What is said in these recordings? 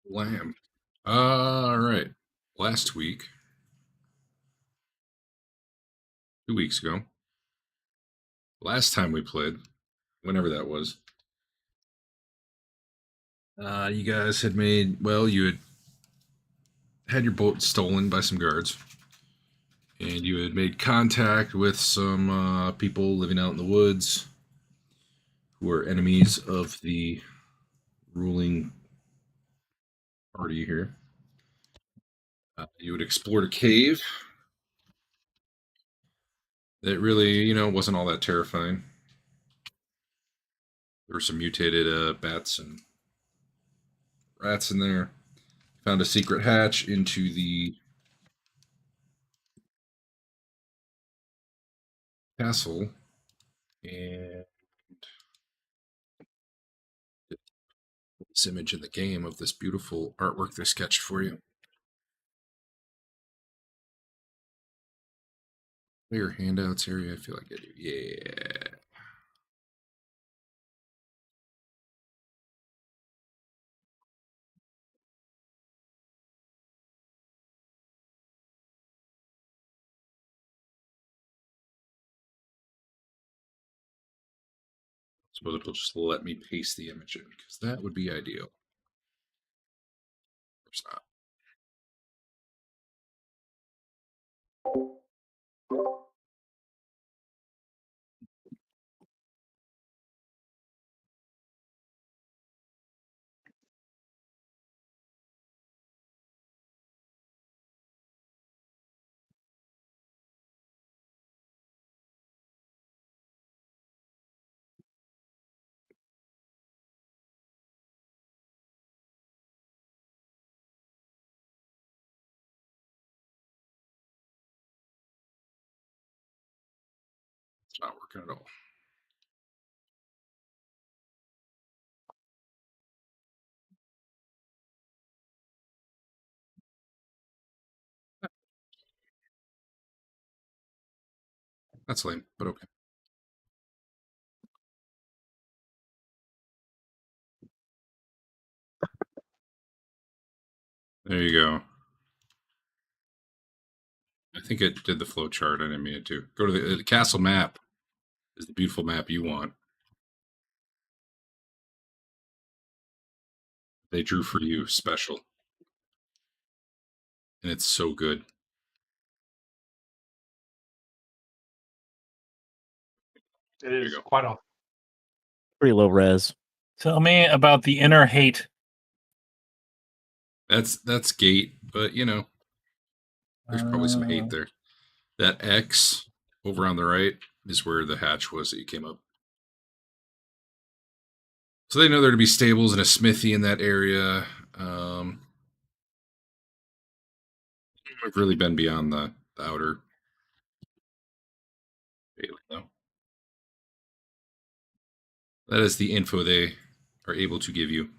Lamb. All right. Last week, 2 weeks ago, last time we played, whenever that was, you guys had you had your boat stolen by some guards, and you had made contact with some people living out in the woods who were enemies of the ruling party here. You had explored a cave that really, wasn't all that terrifying. There were some mutated bats and rats in there. Found a secret hatch into the castle, and this image in the game of this beautiful artwork they sketched for you. Your handouts area, I feel like I do. Yeah. I suppose it'll just let me paste the image in, because that would be ideal. Of course not. It's not working at all. That's lame, but okay. There you go. I think it did the flow chart. I didn't mean it to. Go to the castle map. Is the beautiful map you want. They drew for you, special. And it's so good. It is quite a pretty low res. Tell me about the inner hate. That's gate, but there's probably some hate there. That X over on the right is where the hatch was that you came up. So they know there to be stables and a smithy in that area. We've really been beyond the outer gateway, though. That is the info they are able to give you.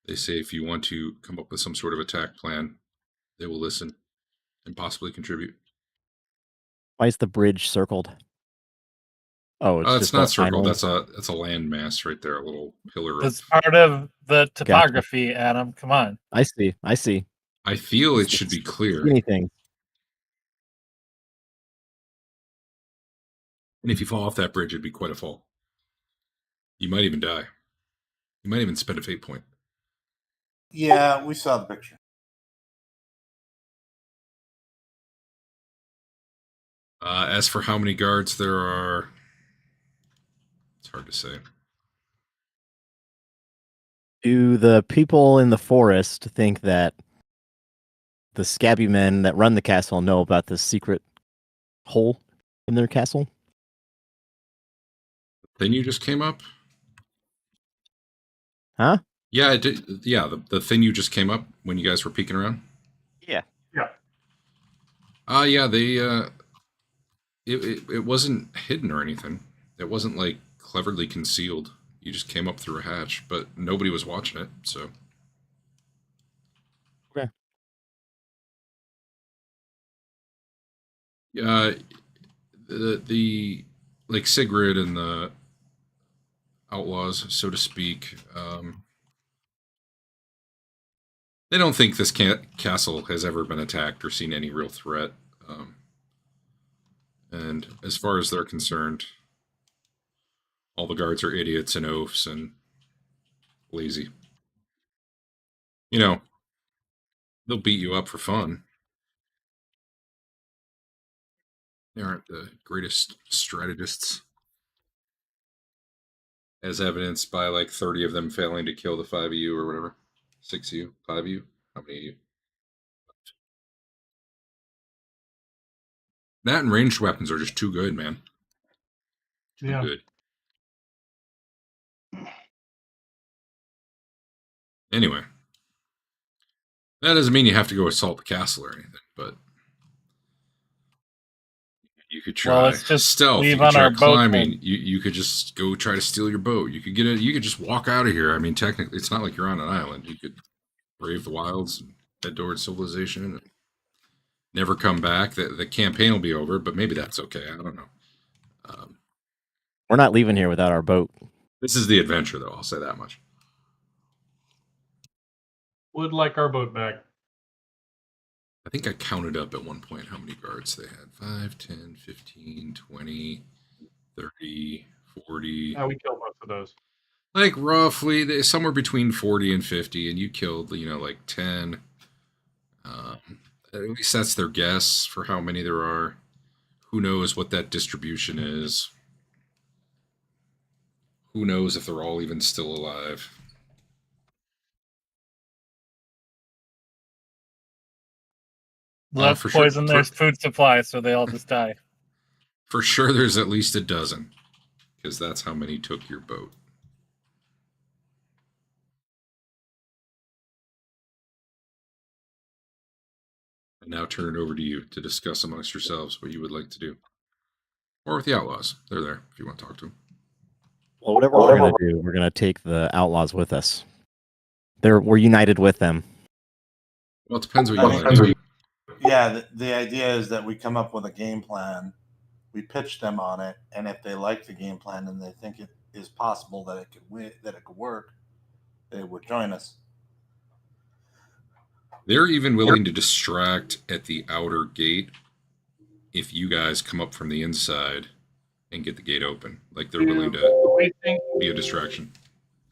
They say if you want to come up with some sort of attack plan, they will listen and possibly contribute. Why is the bridge circled? Oh, it's just not circled. That's a landmass right there, a little pillar. That's part of the topography, gotcha. Adam. Come on. I see. I feel it should be clear. Anything. And if you fall off that bridge, it'd be quite a fall. You might even die. You might even spend a fate point. Yeah, we saw the picture. As for how many guards there are, it's hard to say. Do the people in the forest think that the scabby men that run the castle know about the secret hole in their castle? Then you just came up? Huh? Yeah, it did. Yeah, the thing you just came up when you guys were peeking around? Yeah. Yeah, they it wasn't hidden or anything. It wasn't like cleverly concealed. You just came up through a hatch, but nobody was watching it, so. Okay. The like Sigrid and the outlaws, so to speak, They don't think this castle has ever been attacked or seen any real threat. And as far as they're concerned, all the guards are idiots and oafs and lazy. You know, they'll beat you up for fun. They aren't the greatest strategists, as evidenced by like 30 of them failing to kill the 5 of you or whatever. 6 of you, 5 of you. How many of you? That and ranged weapons are just too good, man. Too good. Anyway, that doesn't mean you have to go assault the castle or anything, but you could try Well, let's just stealth. leave You could on try our boat climbing. then. You could just go try to steal your boat. You could get it. You could just walk out of here. I mean, technically, it's not like you're on an island. You could brave the wilds and head towards civilization and never come back. The campaign will be over, but maybe that's okay. I don't know. We're not leaving here without our boat. This is the adventure, though. I'll say that much. Would like our boat back. I think I counted up at one point how many guards they had. 5, 10, 15, 20, 30, 40. Yeah, we killed most of those. Like roughly somewhere between 40 and 50, and you killed, like 10. At least that's their guess for how many there are. Who knows what that distribution is? Who knows if they're all even still alive? Let's for sure. poison their food supply so they all just die. For sure there's at least a dozen, because that's how many took your boat. And now turn it over to you to discuss amongst yourselves what you would like to do. Or with the outlaws. They're there if you want to talk to them. Well, whatever we're going to do, we're going to take the outlaws with us. We're united with them. Well, it depends what you want to do. Yeah, the idea is that we come up with a game plan, we pitch them on it, and if they like the game plan and they think it is possible that it could work, they would join us. They're even willing to distract at the outer gate if you guys come up from the inside and get the gate open. Like they're willing to be a distraction.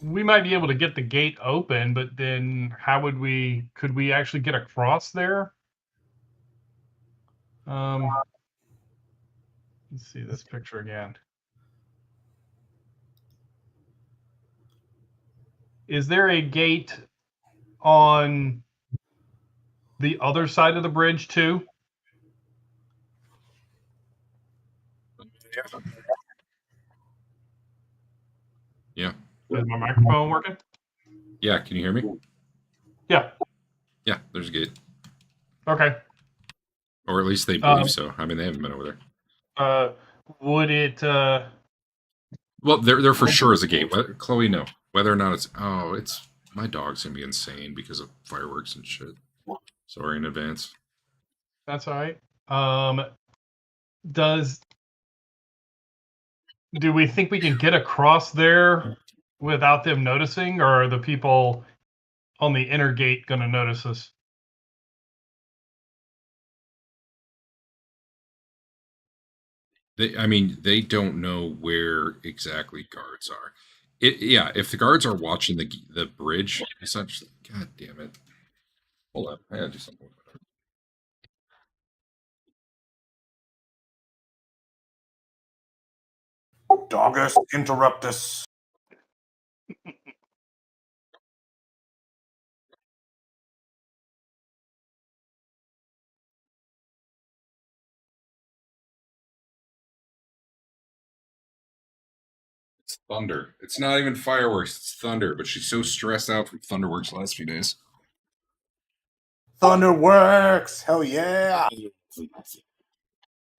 We might be able to get the gate open, but then could we actually get across there? Let's see this picture again. Is there a gate on the other side of the bridge too? Yeah. Is my microphone working? Yeah, can you hear me? Yeah. Yeah, there's a gate. Okay. Or at least they believe so. I mean, they haven't been over there. Would it? Well, there for sure is a gate. Chloe, no. Whether or not it's my dog's gonna be insane because of fireworks and shit. Sorry in advance. That's all right. Do we think we can get across there without them noticing, or are the people on the inner gate going to notice us? They don't know where exactly guards are. If the guards are watching the bridge, essentially, god damn it. Hold on, I gotta do something with it. Doggus interruptus. It's thunder. It's not even fireworks, it's thunder, but she's so stressed out from Thunderworks the last few days. Thunderworks! Hell yeah!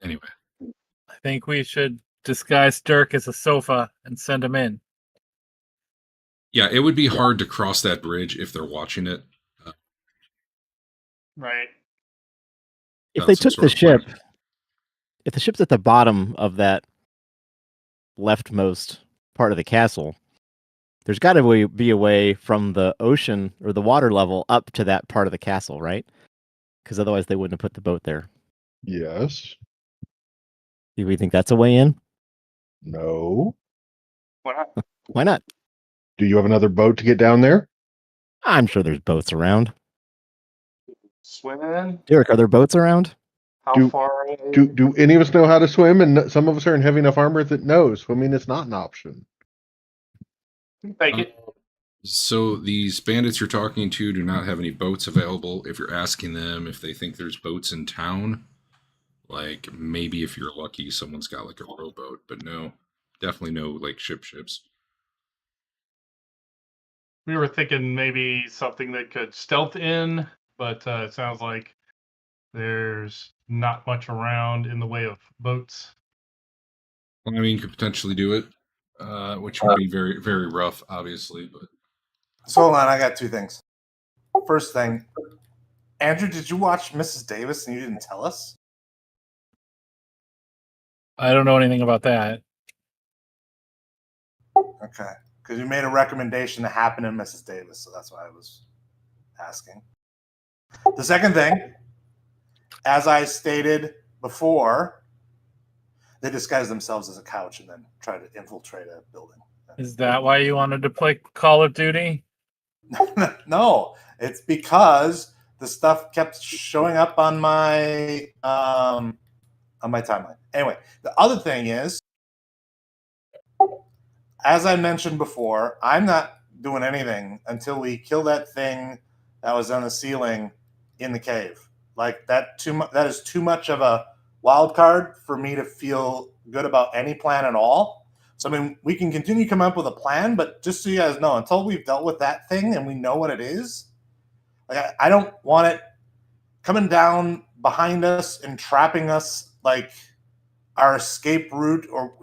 Anyway. I think we should disguise Dirk as a sofa and send him in. Yeah, it would be hard to cross that bridge if they're watching it. Right. If they took the ship, if the ship's at the bottom of that leftmost part of the castle, There's got to be a way from the ocean or the water level up to that part of the castle, right? Because otherwise they wouldn't have put the boat there. Yes. Do we think that's a way in? No. Why not? Why not? Do you have another boat to get down there? I'm sure there's boats around. Swim in? Derek, are there boats around? How Do- far away? Do any of us know how to swim? And some of us are in heavy enough armor that no, swimming is not an option. Take it. So these bandits you're talking to do not have any boats available. If you're asking them if they think there's boats in town, like maybe if you're lucky, someone's got like a rowboat, but no, definitely no like ships. We were thinking maybe something that could stealth in, but it sounds like there's not much around in the way of boats. Well, I mean, could potentially do it, which would be very, very rough, obviously. But So hold on, I got two things. First thing, Andrew, did you watch Mrs. Davis and you didn't tell us? I don't know anything about that. Okay, because you made a recommendation to happen in Mrs. Davis, so that's why I was asking. The second thing, as I stated before, they disguise themselves as a couch and then try to infiltrate a building. Is that why you wanted to play Call of Duty? No, it's because the stuff kept showing up on my timeline. Anyway, the other thing is, as I mentioned before, I'm not doing anything until we kill that thing that was on the ceiling in the cave. Like that is too much of a wild card for me to feel good about any plan at all. So I mean, we can continue to come up with a plan, but just so you guys know, until we've dealt with that thing and we know what it is, like I don't want it coming down behind us and trapping us like our escape route, or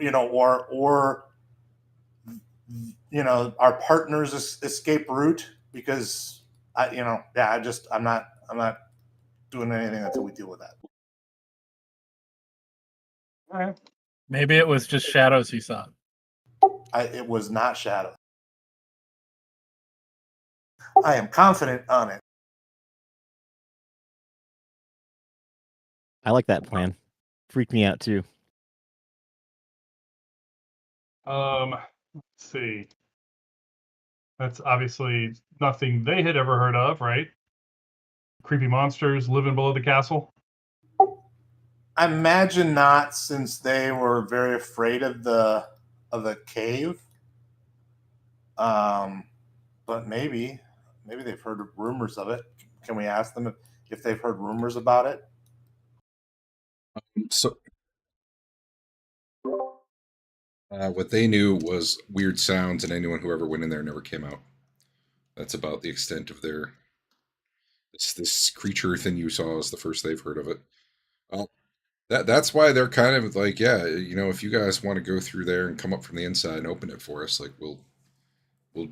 our partner's escape route, because I'm not doing anything until we deal with that. All right. Maybe it was just shadows you saw. It was not shadow. I am confident on it. I like that plan. Freaked me out too. Let's see. That's obviously nothing they had ever heard of, right? Creepy monsters living below the castle. I imagine not, since they were very afraid of the cave. But maybe they've heard rumors of it. Can we ask them if they've heard rumors about it? so, what they knew was weird sounds, and anyone who ever went in there never came out. That's about the extent of their. This creature thing you saw is the first they've heard of it. That's why they're kind of like, yeah, if you guys want to go through there and come up from the inside and open it for us, like we'll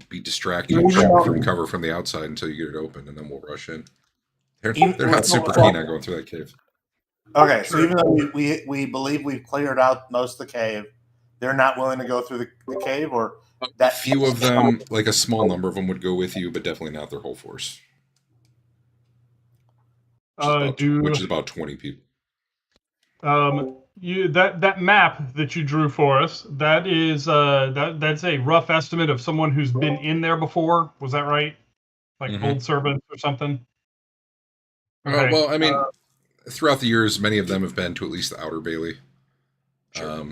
be distracting you from cover from the outside until you get it open, and then we'll rush in. They're not super keen on going through that cave. Okay, so even though we believe we've cleared out most of the cave, they're not willing to go through the cave, or A few of them, like a small number of them, would go with you, but definitely not their whole force. Which is about 20 people. That map that you drew for us, that is that's a rough estimate of someone who's been in there before. Was that right? Like old servants or something? Okay. Well, I mean, throughout the years, many of them have been to at least the Outer Bailey. Sure.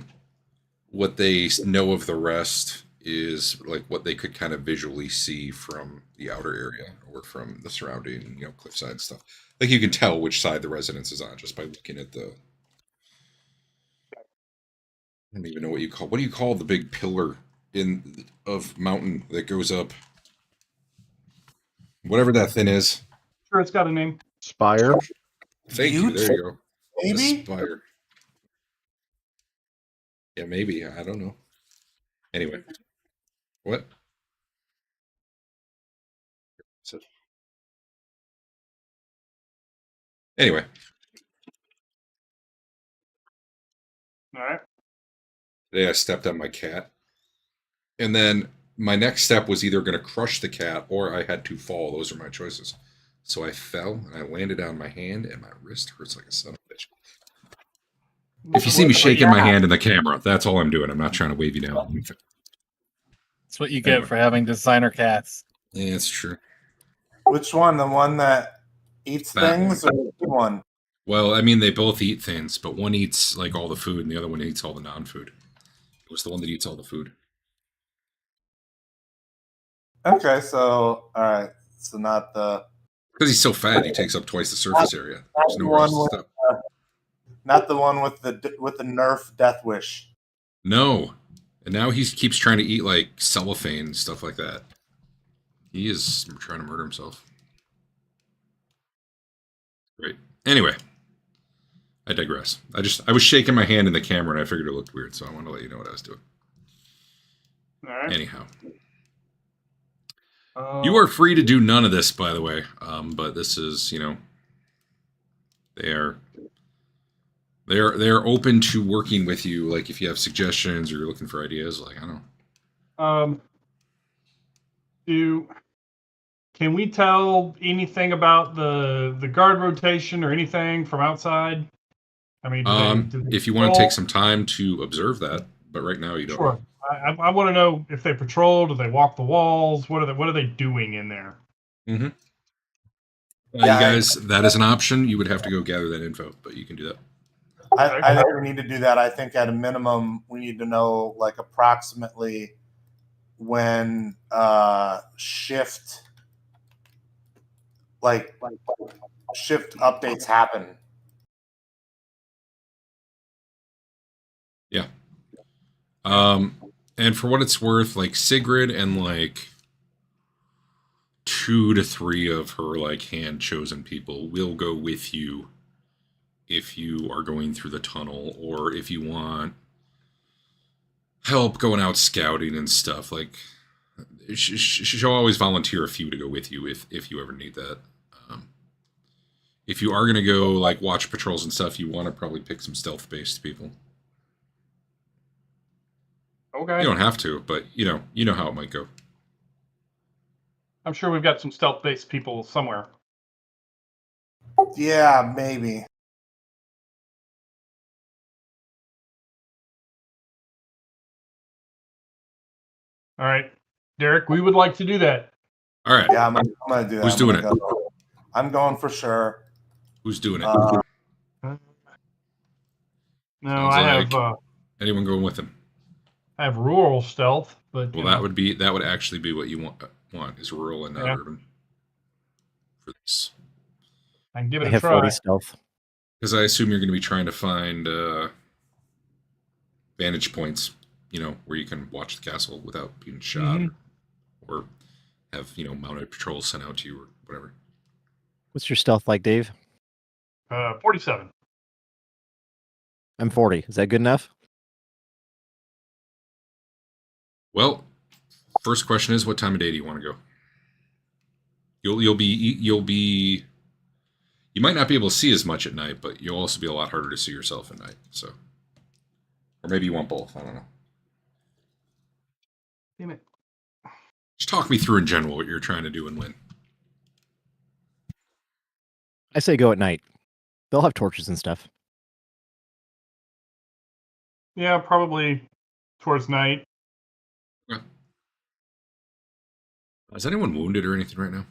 What they know of the rest is like what they could kind of visually see from the outer area or from the surrounding, cliffside stuff. Like you can tell which side the residence is on just by looking at the. I don't even know what you call. What do you call the big pillar of mountain that goes up? Whatever that thing is. Sure, it's got a name. Spire. Thank you. There you go. Maybe? The spire. Yeah, maybe. I don't know. Anyway. What? So, anyway. All right. Today I stepped on my cat. And then my next step was either going to crush the cat or I had to fall. Those are my choices. So I fell and I landed on my hand, and my wrist hurts like a son of a bitch. If you see me shaking my hand in the camera, that's all I'm doing. I'm not trying to wave you down. That's what you get for having designer cats. Yeah, it's true. Which one? The one that eats That things, or the big one? Well, I mean, they both eat things, but one eats like all the food, and the other one eats all the non-food. It was the one that eats all the food. Okay, so all right, so not the Because he's so fat, he takes up twice the surface area. There's nowhere else to step. not the one with the Nerf Death Wish. No, and now he keeps trying to eat like cellophane and stuff like that. He is trying to murder himself. Great. Anyway, I digress. I was shaking my hand in the camera and I figured it looked weird, so I wanted to let you know what I was doing. All right. Anyhow, you are free to do none of this, by the way. But this is, they're open to working with you. Like if you have suggestions or you're looking for ideas, like I don't know. Can we tell anything about the guard rotation or anything from outside? I mean, do they if you want to take some time to observe that, but right now you don't. Sure. I want to know if they patrol, do they walk the walls? What are they doing in there? Mm-hmm. You guys, that is an option. You would have to go gather that info, but you can do that. I think we need to do that. I think at a minimum we need to know like approximately when shift updates happen. Yeah. And for what it's worth, like Sigrid and like 2 to 3 of her like hand chosen people will go with you if you are going through the tunnel, or if you want help going out scouting and stuff. Like she'll always volunteer a few to go with you if you ever need that. If you are going to go like watch patrols and stuff, you want to probably pick some stealth based people. Okay. You don't have to, but you know how it might go. I'm sure we've got some stealth-based people somewhere. Yeah, maybe. All right, Derek, we would like to do that. All right. Yeah, I'm gonna do that. Who's doing it? I'm going for sure. Who's doing it? No, Sounds I like have. Anyone going with him? I have rural stealth, but Well, that would actually be what you want is rural and not urban for this. I can give it I a have try. 40 stealth. Because I assume you're going to be trying to find vantage points, where you can watch the castle without being shot, or have mounted patrols sent out to you or whatever. What's your stealth like, Dave? 47. I'm 40. Is that good enough? Well, first question is, what time of day do you want to go? You might not be able to see as much at night, but you'll also be a lot harder to see yourself at night. So, or maybe you want both. I don't know. Damn it. Just talk me through in general what you're trying to do and when. I say go at night. They'll have torches and stuff. Yeah, probably towards night. Yeah. Is anyone wounded or anything right now?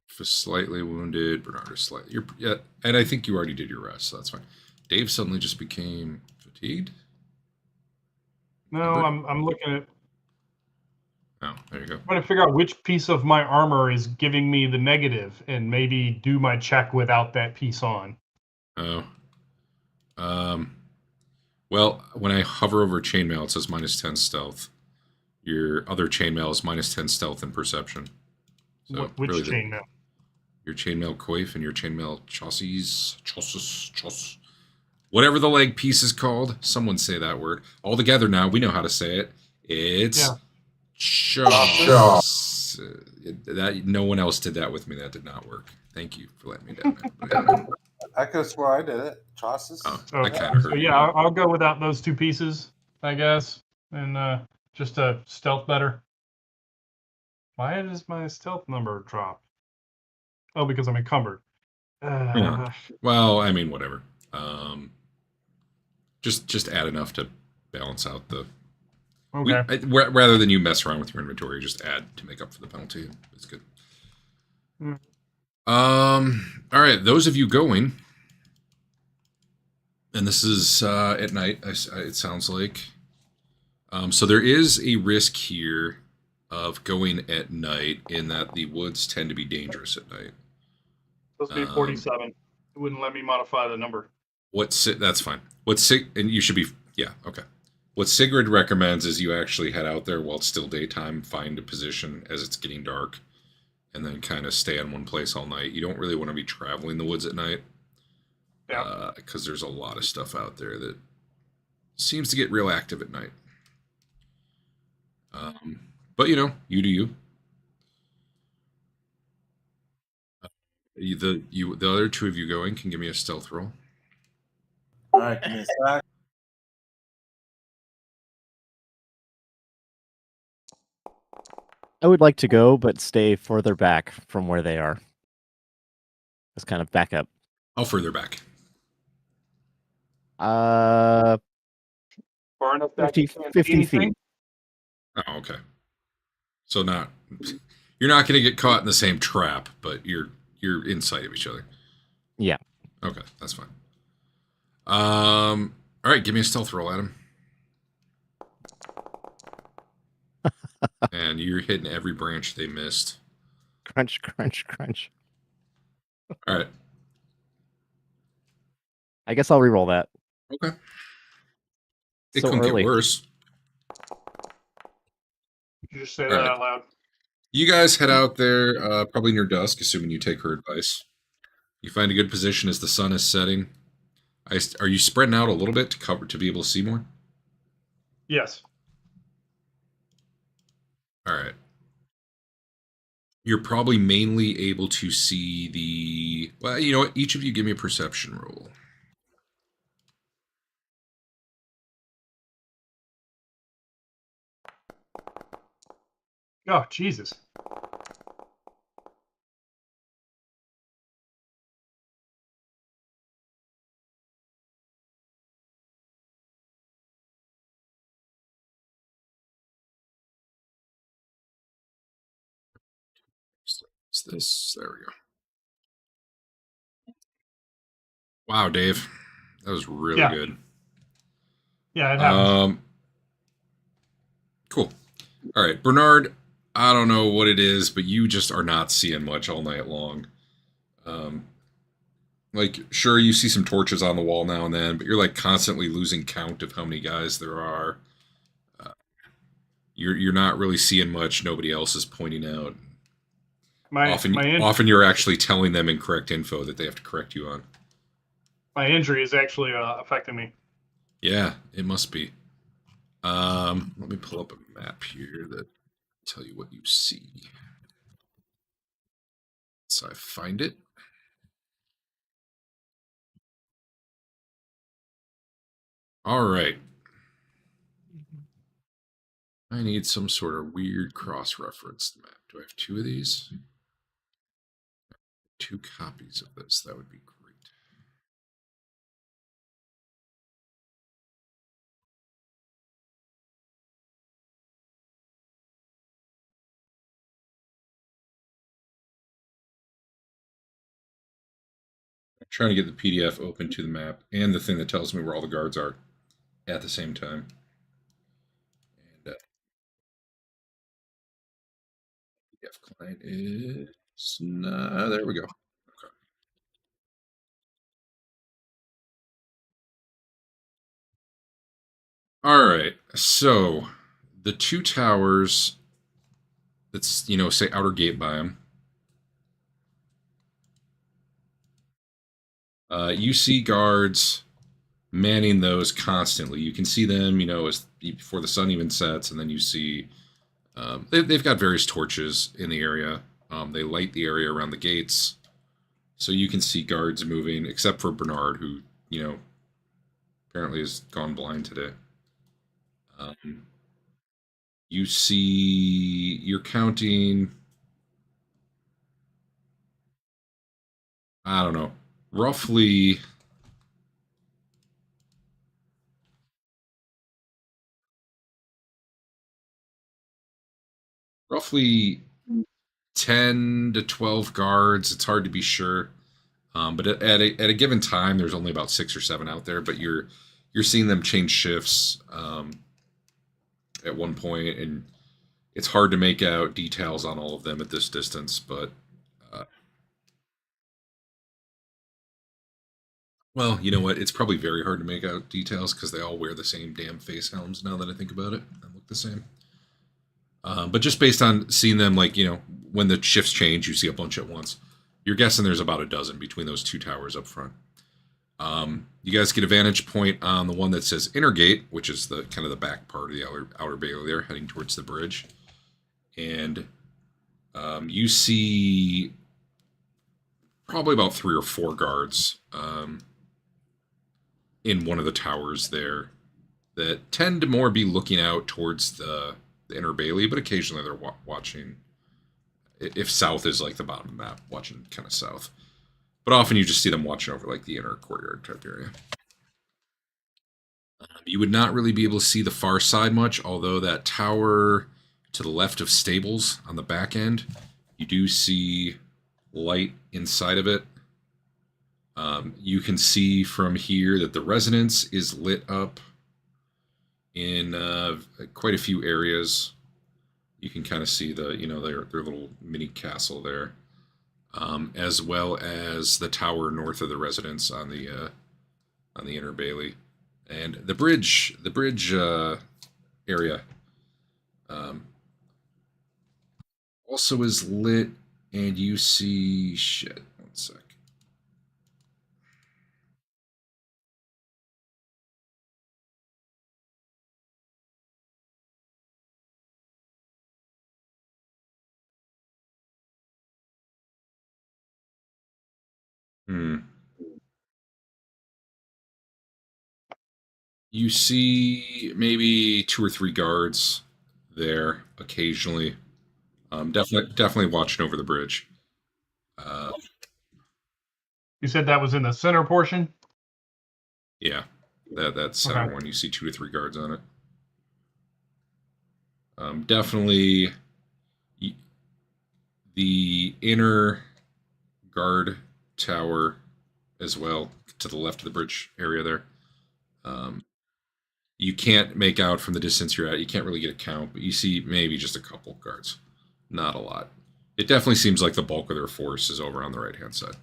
Just slightly wounded. Bernard is slightly. And I think you already did your rest, so that's fine. Dave suddenly just became fatigued. No, I'm looking at. Oh, there you go. I'm trying to figure out which piece of my armor is giving me the negative, and maybe do my check without that piece on. Oh. Well, when I hover over chainmail, it says -10 stealth. Your other chainmail is -10 stealth and perception. So Which really chainmail? Your chainmail coif and your chainmail chassis. Whatever the leg piece is called. Someone say that word. All together now, we know how to say it. It's chass. That no one else did that with me. That did not work. Thank you for letting me down. I could have swore I did it. Chassis. Oh, I kind of heard. So yeah, I'll go without those two pieces, I guess. and just to stealth better. Why does my stealth number drop? Oh, because I'm encumbered. Yeah. Well, I mean, whatever. Just add enough to balance out the. Okay. Rather than you mess around with your inventory, just add to make up for the penalty. It's good. Mm. All right, those of you going, and this is at night. It sounds like. So there is a risk here of going at night, in that the woods tend to be dangerous at night. Supposed to be 47. It wouldn't let me modify the number. That's fine. And you should be, yeah, okay. What Sigrid recommends is you actually head out there while it's still daytime, find a position as it's getting dark, and then kind of stay in one place all night. You don't really want to be traveling the woods at night. Yeah. Because there's a lot of stuff out there that seems to get real active at night. But you do you. The other two of you going can give me a stealth roll. All right, give me a sec. I would like to go, but stay further back from where they are. Just kind of back up. How further back? Uh, Far enough back 50, you can't see 50 anything? feet. Oh, okay. So you're not going to get caught in the same trap, but you're in sight of each other. Yeah. Okay, that's fine. All right, give me a stealth roll, Adam. And you're hitting every branch they missed. Crunch, crunch, crunch. All right. I guess I'll re-roll that. Okay. It So couldn't early. get worse. You just say All that right. out loud. You guys head out there, probably near dusk, assuming you take her advice. You find a good position as the sun is setting. Are you spreading out a little bit to be able to see more? Yes. All right. You're probably mainly able to see the. Well, you know what? Each of you give me a perception roll. Oh, Jesus. It's this. There we go. Wow, Dave, that was really Yeah. good. Yeah, it happens. Cool. All right, Bernard. I don't know what it is, but you just are not seeing much all night long. Like, sure, you see some torches on the wall now and then, but you're like constantly losing count of how many guys there are. You're not really seeing much. Nobody else is pointing out. Often you're actually telling them incorrect info that they have to correct you on. My injury is actually affecting me. Yeah, it must be. Let me pull up a map here that tell you what you see. So I find it. All right. I need some sort of weird cross-referenced map. Do I have two of these? 2 copies of this. That would be great. I'm trying to get the PDF open to the map and the thing that tells me where all the guards are at the same time. And PDF client is there we go. Okay. All right. So the 2 towers that's, say outer gate by them. You see guards manning those constantly. You can see them, as before the sun even sets, and then you see they've got various torches in the area. They light the area around the gates, so you can see guards moving, except for Bernard, who apparently has gone blind today. you're counting, I don't know, roughly roughly 10 to 12 guards. It's hard to be sure. But at a given time, there's only about 6 or 7 out there. But you're seeing them change shifts at one point, and it's hard to make out details on all of them at this distance. But well, you know what? It's probably very hard to make out details because they all wear the same damn face helms. Now that I think about it, and look the same. But just based on seeing them, like, when the shifts change, you see a bunch at once. You're guessing there's about a dozen between those 2 towers up front. You guys get a vantage point on the one that says Inner Gate, which is the kind of the back part of the outer bailey there, heading towards the bridge. And you see probably about 3 or 4 guards in one of the towers there that tend to more be looking out towards the Inner Bailey, but occasionally they're watching. If south is like the bottom of the map, watching kind of south. But often you just see them watching over like the inner courtyard type area. You would not really be able to see the far side much, although that tower to the left of stables on the back end, you do see light inside of it. You can see from here that the residence is lit up in quite a few areas. You can kind of see their little mini castle there, as well as the tower north of the residence on the Inner Bailey, and the bridge area also is lit, and you see shit. One sec. You see maybe 2 or 3 guards there occasionally. Definitely watching over the bridge. You said that was in the center portion? Yeah, that center Okay. one. You see 2 to 3 guards on it. Definitely the inner guard tower as well, to the left of the bridge area there. You can't make out from the distance you're at. You can't really get a count, but you see maybe just a couple guards. Not a lot. It definitely seems like the bulk of their force is over on the right-hand side.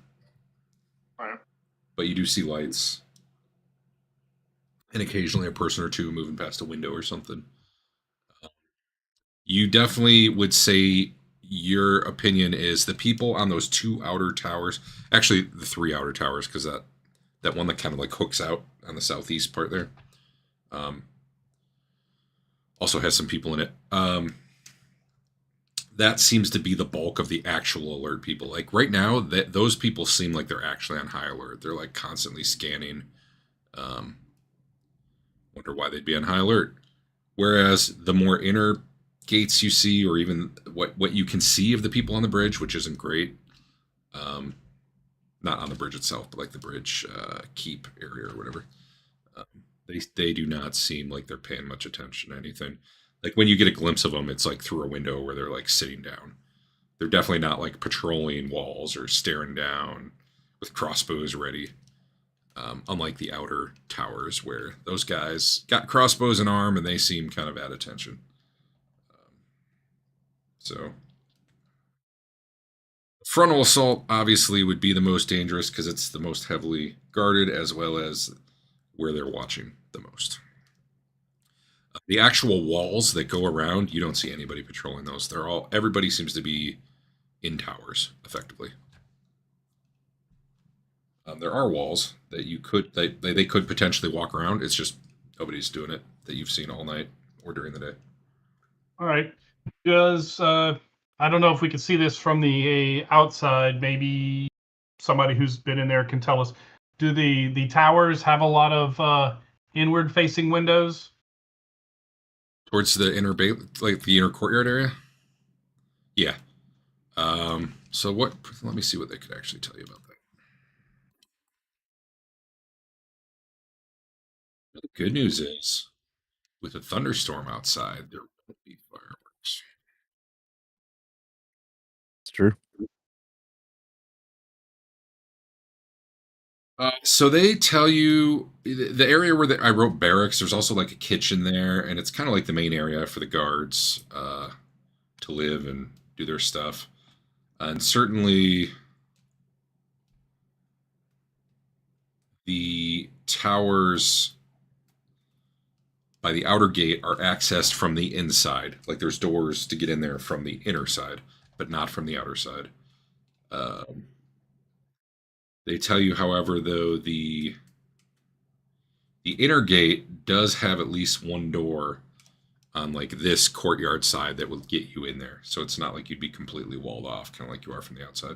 Right. But you do see lights. And occasionally a person or two moving past a window or something. You definitely would say your opinion is the people on those 2 outer towers, actually the 3 outer towers, because that one that kind of like hooks out on the southeast part there, also has some people in it. That seems to be the bulk of the actual alert people. Like right now, those people seem like they're actually on high alert. They're like constantly scanning. Wonder why they'd be on high alert. Whereas the more inner gates you see, or even what you can see of the people on the bridge, which isn't great. Not on the bridge itself, but like the bridge keep area or whatever. They do not seem like they're paying much attention to anything. Like when you get a glimpse of them, it's like through a window where they're like sitting down. They're definitely not like patrolling walls or staring down with crossbows ready. Unlike the outer towers where those guys got crossbows in arm and they seem kind of at attention. So frontal assault obviously would be the most dangerous because it's the most heavily guarded, as well as where they're watching the most. The actual walls that go around, you don't see anybody patrolling those. Everybody seems to be in towers effectively. There are walls that they could potentially walk around. It's just nobody's doing it that you've seen all night or during the day. All right. Does I don't know if we can see this from the outside. Maybe somebody who's been in there can tell us. Do the towers have a lot of inward-facing windows? Towards the inner like the inner courtyard area. Yeah. So what? Let me see what they could actually tell you about that. The good news is, with a thunderstorm outside, there won't be fireworks. It's true. So they tell you the area where I wrote barracks. There's also like a kitchen there, and it's kind of like the main area for the guards to live and do their stuff. And certainly, the towers by the outer gate are accessed from the inside. Like there's doors to get in there from the inner side, but not from the outer side. They tell you, however, though the inner gate does have at least one door on like this courtyard side that will get you in there. So it's not like you'd be completely walled off, kind of like you are from the outside.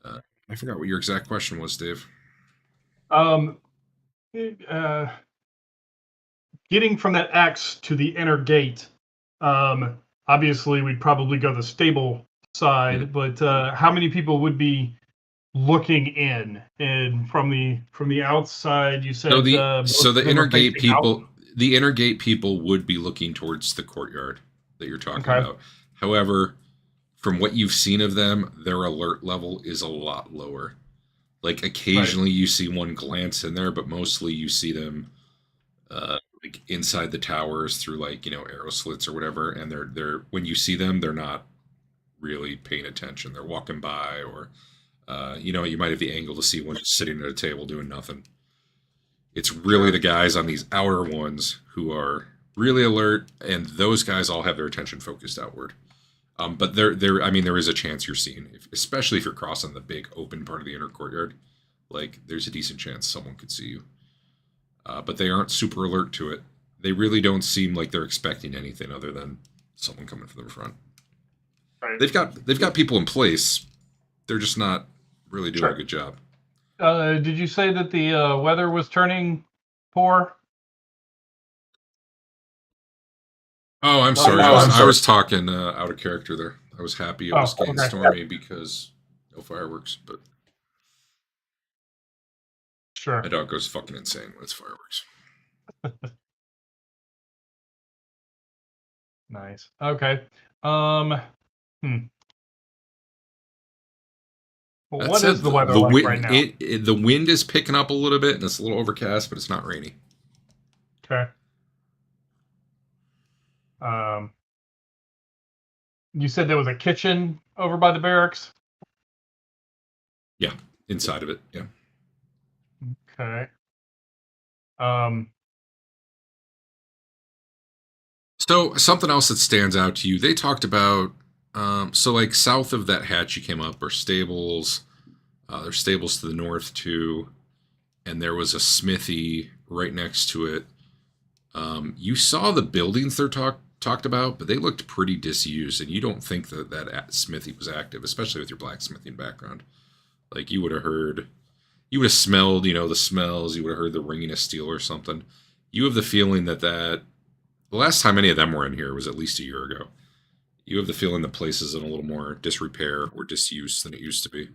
I forgot what your exact question was, Dave. Getting from that X to the inner gate, obviously we'd probably go the stable side, but how many people would be looking in? And from the outside, you said the inner gate people out? The inner gate people would be looking towards the courtyard that you're talking about. However, from what you've seen of them, their alert level is a lot lower. Like occasionally you see one glance in there, but mostly you see them like inside the towers through like, arrow slits or whatever, and they're when you see them, they're not really paying attention. They're walking by, or you might have the angle to see one just sitting at a table doing nothing. It's really the guys on these outer ones who are really alert, and those guys all have their attention focused outward. But there is a chance you're seen, especially if you're crossing the big open part of the inner courtyard. Like, there's a decent chance someone could see you. But they aren't super alert to it. They really don't seem like they're expecting anything other than someone coming from the front. Right. They've got people in place. They're just not really doing a good job. Did you say that the weather was turning poor? Oh, I'm sorry. I was talking out of character there. I was happy it was getting stormy because no fireworks, but sure. My dog goes fucking insane when it's fireworks. Nice. Okay. Well, what is the weather like right now? The wind is picking up a little bit, and it's a little overcast, but it's not rainy. Okay. You said there was a kitchen over by the barracks? Yeah, inside of it, yeah. Okay. So something else that stands out to you, they talked about, so like south of that hatch you came up are stables. There's stables to the north too, and there was a smithy right next to it. You saw the buildings they're talked about, but they looked pretty disused, and you don't think that smithy was active, especially with your blacksmithing background. Like you would have smelled, the smells. You would have heard the ringing of steel or something. You have the feeling that the last time any of them were in here was at least a year ago. You have the feeling the place is in a little more disrepair or disuse than it used to be.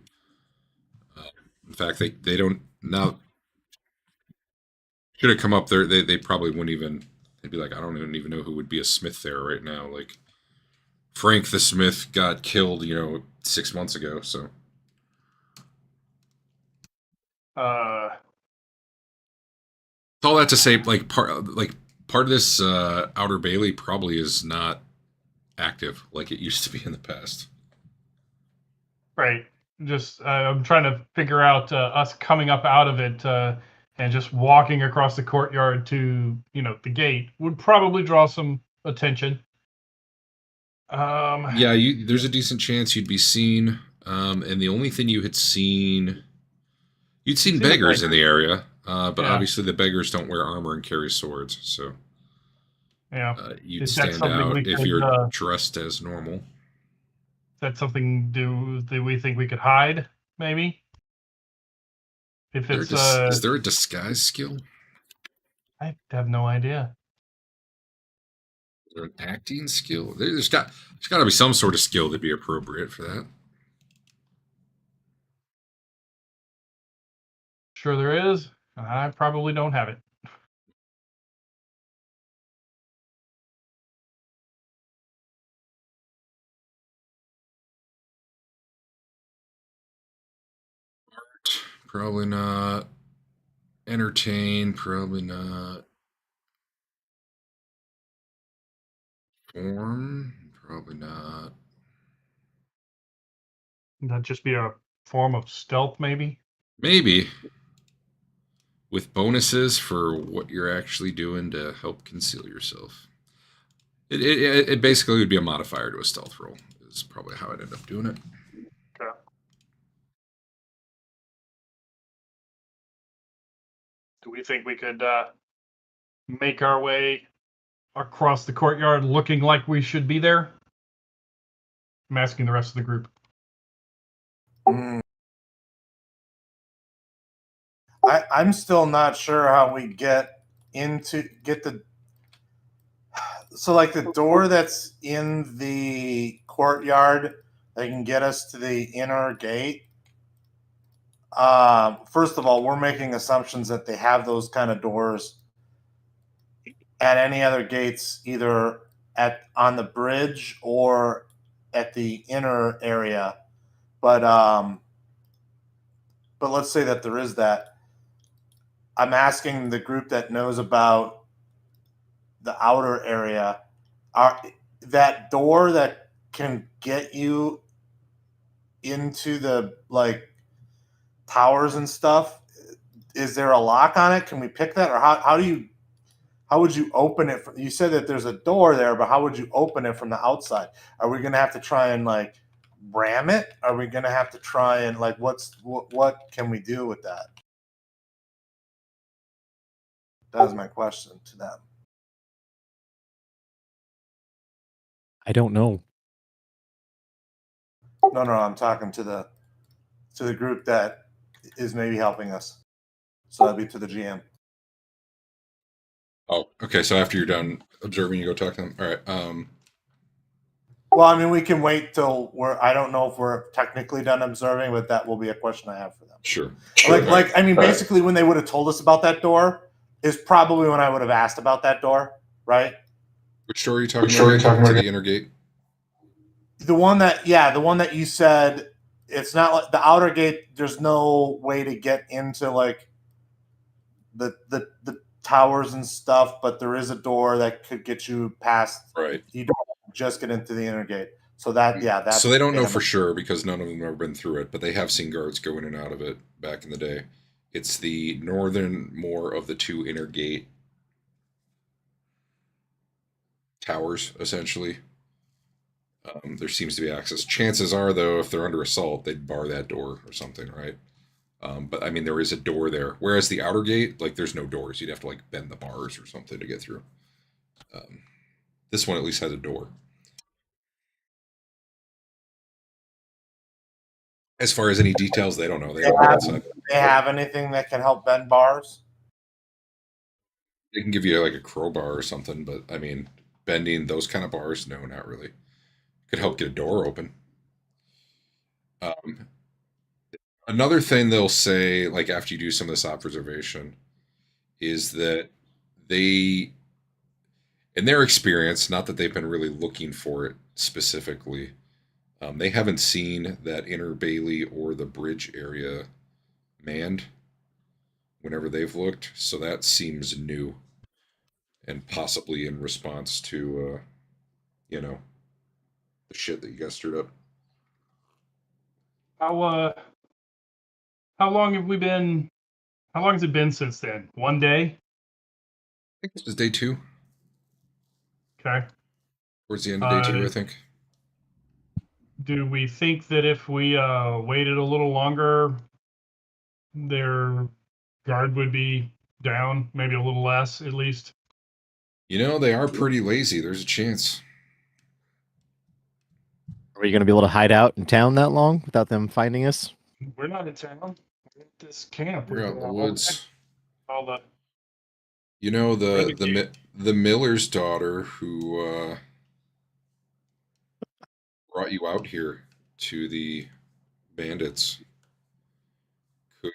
In fact, they don't now. Should have come up there. They probably wouldn't even. They'd be like, I don't even know who would be a smith there right now. Like Frank the Smith got killed, 6 months ago. So. All that to say, like part of this outer Bailey probably is not active like it used to be in the past. Right. Just I'm trying to figure out us coming up out of it and just walking across the courtyard to the gate would probably draw some attention. Yeah, there's a decent chance you'd be seen, and the only thing you'd seen beggars in the area. But obviously the beggars don't wear armor and carry swords, so you'd stand out if you're dressed as normal. Is that something do we think we could hide, maybe? If it's is there a disguise skill? I have no idea. Or an acting skill? There's got to be some sort of skill that'd be appropriate for that. Sure there is. I probably don't have it. Probably not. Entertain, probably not. Form, probably not. That'd just be a form of stealth, maybe. Maybe. With bonuses for what you're actually doing to help conceal yourself. It basically would be a modifier to a stealth roll, is probably how I'd end up doing it. Okay. Do we think we could make our way across the courtyard looking like we should be there? I'm asking the rest of the group. I'm still not sure how we get the so like the door that's in the courtyard that can get us to the inner gate. First of all, we're making assumptions that they have those kind of doors at any other gates, either on the bridge or at the inner area. But let's say that there is that. I'm asking the group that knows about the outer area, that door that can get you into the like towers and stuff, is there a lock on it? Can we pick that? Or how would you open it? You said that there's a door there, but how would you open it from the outside? Are we going to have to try and like ram it? Are we going to have to try and like, what can we do with that? That was my question to them. I don't know. No, I'm talking to the group that is maybe helping us. So that'd be to the GM. Oh, okay. So after you're done observing, you go talk to them. All right. Well, I mean, we can wait till I don't know if we're technically done observing, but that will be a question I have for them. Sure. I mean, basically, when they would have told us about that door is probably when I would have asked about that door, right? Which door are you talking about? To the inner gate? The one that you said, it's not like the outer gate. There's no way to get into like the towers and stuff, but there is a door that could get you past. Right. You don't just get into the inner gate. So that's so they don't know for sure because none of them have ever been through it, but they have seen guards go in and out of it back in the day. It's the northern more of the two inner gate towers, essentially. There seems to be access. Chances are, though, if they're under assault, they'd bar that door or something, right? But I mean, there is a door there. Whereas the outer gate, like, there's no doors. You'd have to like bend the bars or something to get through. This one at least has a door. As far as any details, they don't know. They have anything that can help bend bars? They can give you like a crowbar or something, but I mean, bending those kind of bars, no, not really. Could help get a door open. Another thing they'll say, like after you do some of this observation, is that they, in their experience, not that they've been really looking for it specifically, they haven't seen that inner bailey or the bridge area manned whenever they've looked, so that seems new, and possibly in response to, the shit that you guys stirred up. How long have we been? How long has it been since then? 1 day? I think this is day 2. Okay. Towards the end of day 2, I think. Do we think that if we waited a little longer, their guard would be down, maybe a little less at least? They are pretty lazy. There's a chance. Are you going to be able to hide out in town that long without them finding us? We're not in town. We're at this camp. We're out in the woods. All the You know Really the miller's daughter who brought you out here to the bandits could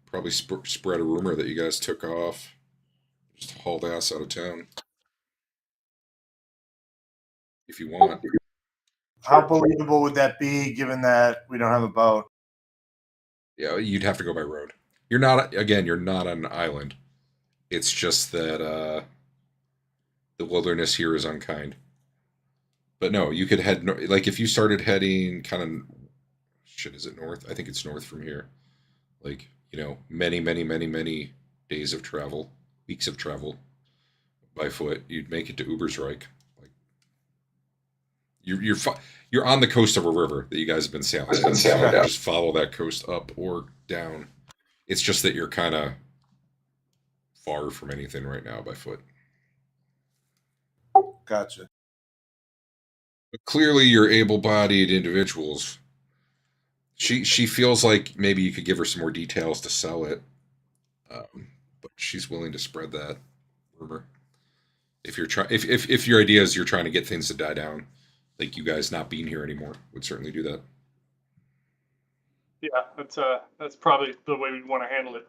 probably spread a rumor that you guys took off, just hauled ass out of town if you want. How believable would that be, given that we don't have a boat? Yeah, you'd have to go by road. You're not you're not on an island. It's just that the wilderness here is unkind. But no, you could head like if you started heading kind of shit. Is it north? I think it's north from here. Like many days of travel, weeks of travel by foot. You'd make it to Ubersreich. Like you're on the coast of a river that you guys have been sailing. Just follow that coast up or down. It's just that you're kind of far from anything right now by foot. Gotcha. But clearly, you're able-bodied individuals. She feels like maybe you could give her some more details to sell it, but she's willing to spread that rumor. If you're if your idea is you're trying to get things to die down, like you guys not being here anymore would certainly do that. Yeah, that's probably the way we'd want to handle it.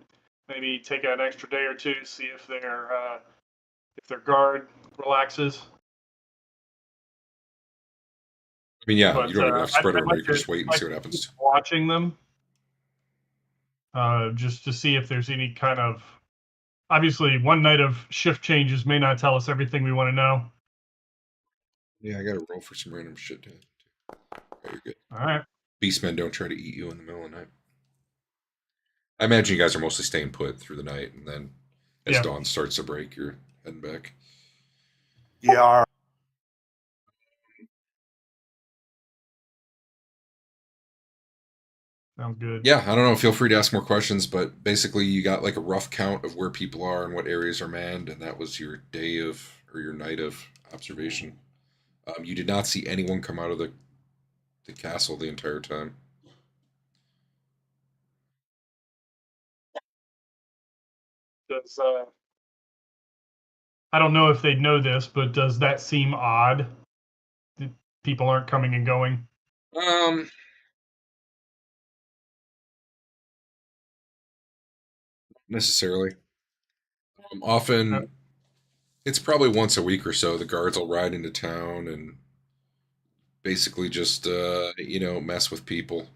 Maybe take an extra day or two, see if their guard relaxes. I mean, yeah, But, you don't even have to spread I'd a rumor. like You can to- just wait and like see what to happens. keep watching them, just to see if there's any kind of. Obviously, one night of shift changes may not tell us everything we want to know. Yeah, I got to roll for some random shit. Oh, you're good. All right. Beastmen don't try to eat you in the middle of the night. I imagine you guys are mostly staying put through the night, and then as dawn starts to break, you're heading back. Yeah. Sounds good. Yeah, I don't know. Feel free to ask more questions, but basically, you got like a rough count of where people are and what areas are manned, and that was your day of or your night of observation. You did not see anyone come out of the castle the entire time. Does I don't know if they'd know this, but does that seem odd? That people aren't coming and going. Um, necessarily. Often, it's probably once a week or so. The guards will ride into town and basically just mess with people.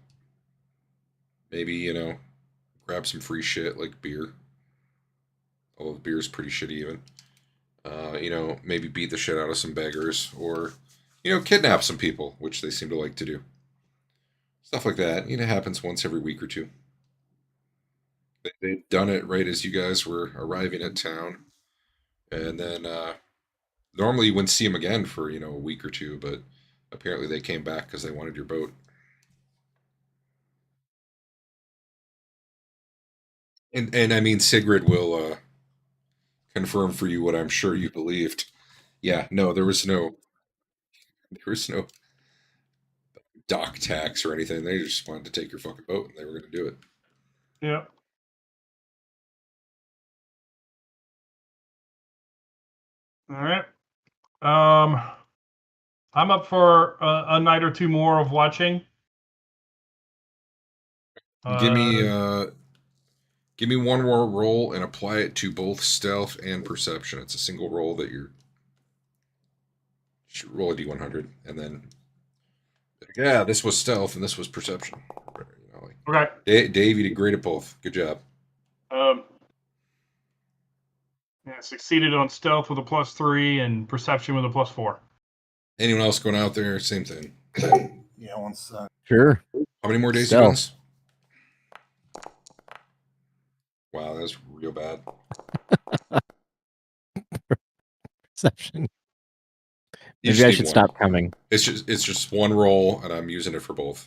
Maybe grab some free shit like beer. Although the beer's pretty shitty even. Maybe beat the shit out of some beggars or kidnap some people, which they seem to like to do. Stuff like that. Happens once every week or two. They've done it right as you guys were arriving at town, and then normally you wouldn't see them again for a week or two, but apparently they came back because they wanted your boat. And I mean Sigrid will confirm for you what I'm sure you believed. Yeah, no, there was no dock tax or anything. They just wanted to take your fucking boat and they were going to do it. Yeah. All right. I'm up for a night or two more of watching. Give me one more roll and apply it to both stealth and perception. It's a single roll that you should roll a d100 and then yeah, this was stealth and this was perception. Okay. Dave, you did great at both. Good job. Yeah, succeeded on stealth with a +3 and perception with a +4. Anyone else going out there? Same thing. Yeah, once. Sure. How many more days Stealth. do you guys? Wow, that's real bad. Perception. You Maybe just I need should one. stop coming. It's just one roll, and I'm using it for both.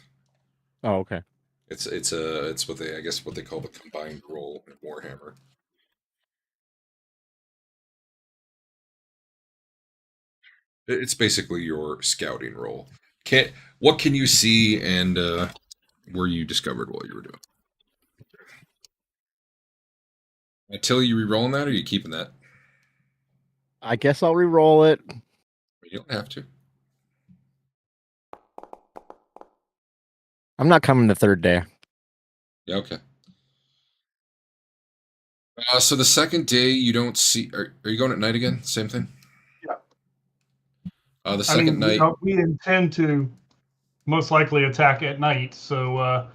Oh, okay. It's what they call the combined roll in Warhammer. It's basically your scouting roll. What can you see and where you discovered while you were doing? Until you re-rolling that, or are you keeping that? I guess I'll re-roll it. You don't have to. I'm not coming the third day. Yeah, okay. So the second day you don't see. Are you going at night again? Same thing. Yeah. The second night. We intend to most likely attack at night, so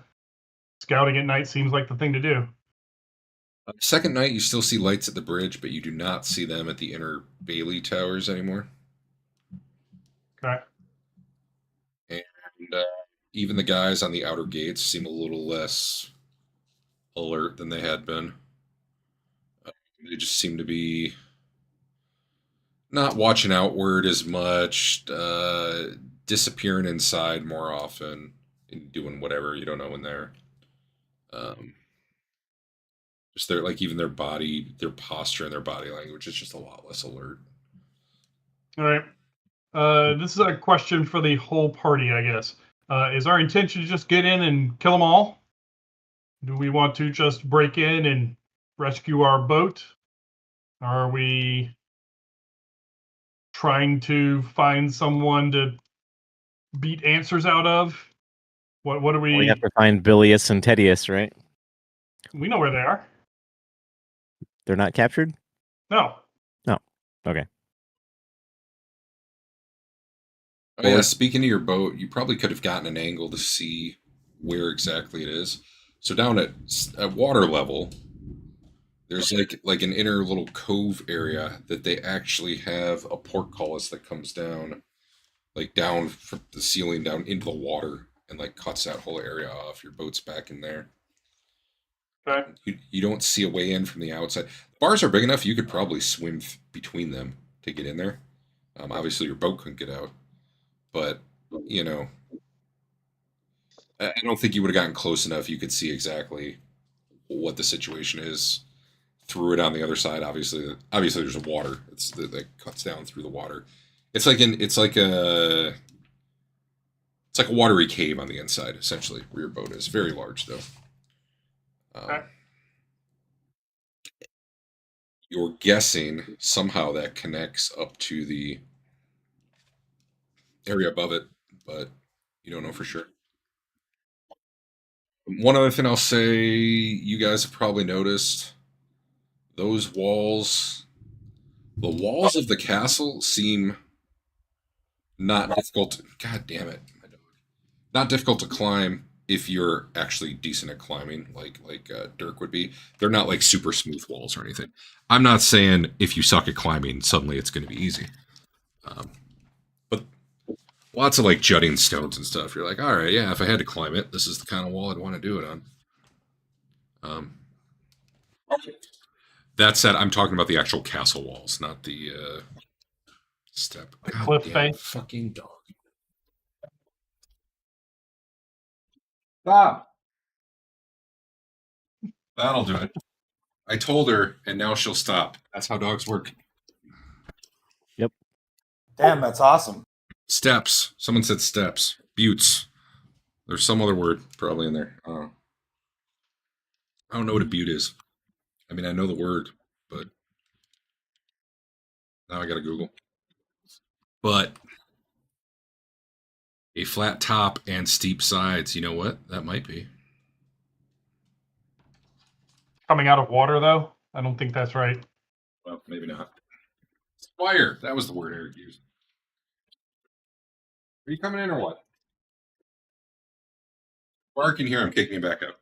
scouting at night seems like the thing to do. Second night, you still see lights at the bridge, but you do not see them at the inner Bailey towers anymore. Okay. And even the guys on the outer gates seem a little less alert than they had been. They just seem to be not watching outward as much, disappearing inside more often, and doing whatever. You don't know when they're. Just their even their body, their posture, and their body language is just a lot less alert. All right. This is a question for the whole party, I guess. Is our intention to just get in and kill them all? Do we want to just break in and rescue our boat? Are we trying to find someone to beat answers out of? What are we? We have to find Bilius and Tedius, right? We know where they are. They're not captured? No. No. Okay. Oh, yeah, speaking of your boat, you probably could have gotten an angle to see where exactly it is. So down at water level, there's like an inner little cove area that they actually have a portcullis that comes down, like down from the ceiling down into the water and like cuts that whole area off. Your boat's back in there. Okay. You don't see a way in from the outside. The bars are big enough you could probably swim between them to get in there. Obviously, your boat couldn't get out. But, you know, I don't think you would have gotten close enough. You could see exactly what the situation is through it on the other side. Obviously, there's a water that cuts down through the water. It's like a watery cave on the inside, essentially, where your boat is. Very large, though. You're guessing somehow that connects up to the area above it, but you don't know for sure. One other thing I'll say, you guys have probably noticed, those walls, the walls of the castle seem not difficult. God damn it, my dog! Not difficult to climb if you're actually decent at climbing, like Dirk would be. They're not like super smooth walls or anything. I'm not saying if you suck at climbing, suddenly it's going to be easy. But lots of like jutting stones and stuff. You're like, all right, yeah, if I had to climb it, this is the kind of wall I'd want to do it on. That said, I'm talking about the actual castle walls, not the step. The cliff face. Fucking dog. Stop. That'll do it. I told her, and now she'll stop. That's how dogs work. Yep. Damn, that's awesome. Steps. Someone said steps. Buttes. There's some other word probably in there. I don't know what a butte is. I mean, I know the word, but now I gotta Google. But a flat top and steep sides. You know what? That might be. Coming out of water, though? I don't think that's right. Well, maybe not. Squire. That was the word Eric used. Are you coming in or what? Bark in here. I'm kicking you back out.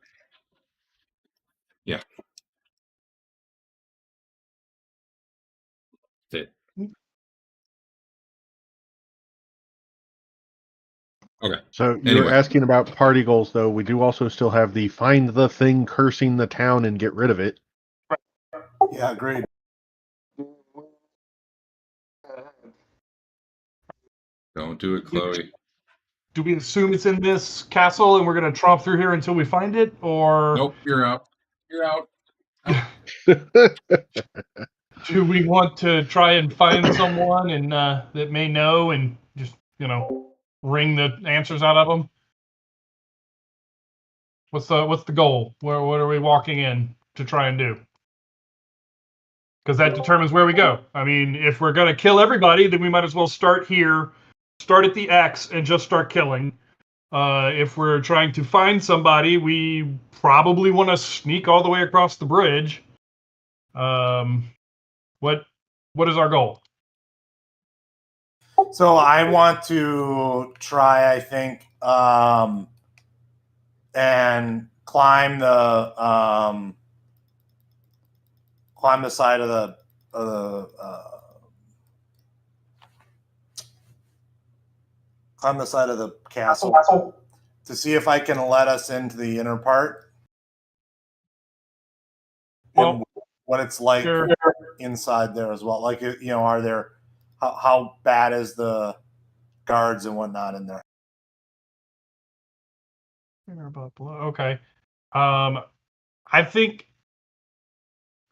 Yeah. That's it. Okay. So you were asking about party goals, though. We do also still have the find the thing cursing the town and get rid of it. Yeah, agreed. Don't do it, Chloe. Do we assume it's in this castle and we're going to tromp through here until we find it? Or Nope, you're out. You're out. do we want to try and find someone and that may know and just, wring the answers out of them? What's the goal? What are we walking in to try and do? because that determines where we go. I mean, if we're going to kill everybody, then we might as well start here, start at the X, and just start killing. If we're trying to find somebody, we probably want to sneak all the way across the bridge. What is our goal? So I want to try, I think, and climb the side of the climb the side of the castle to see if I can let us into the inner part. Well, and what it's like sure. inside there as well. Like, are there how bad is the guards and whatnot in there? Okay. I think,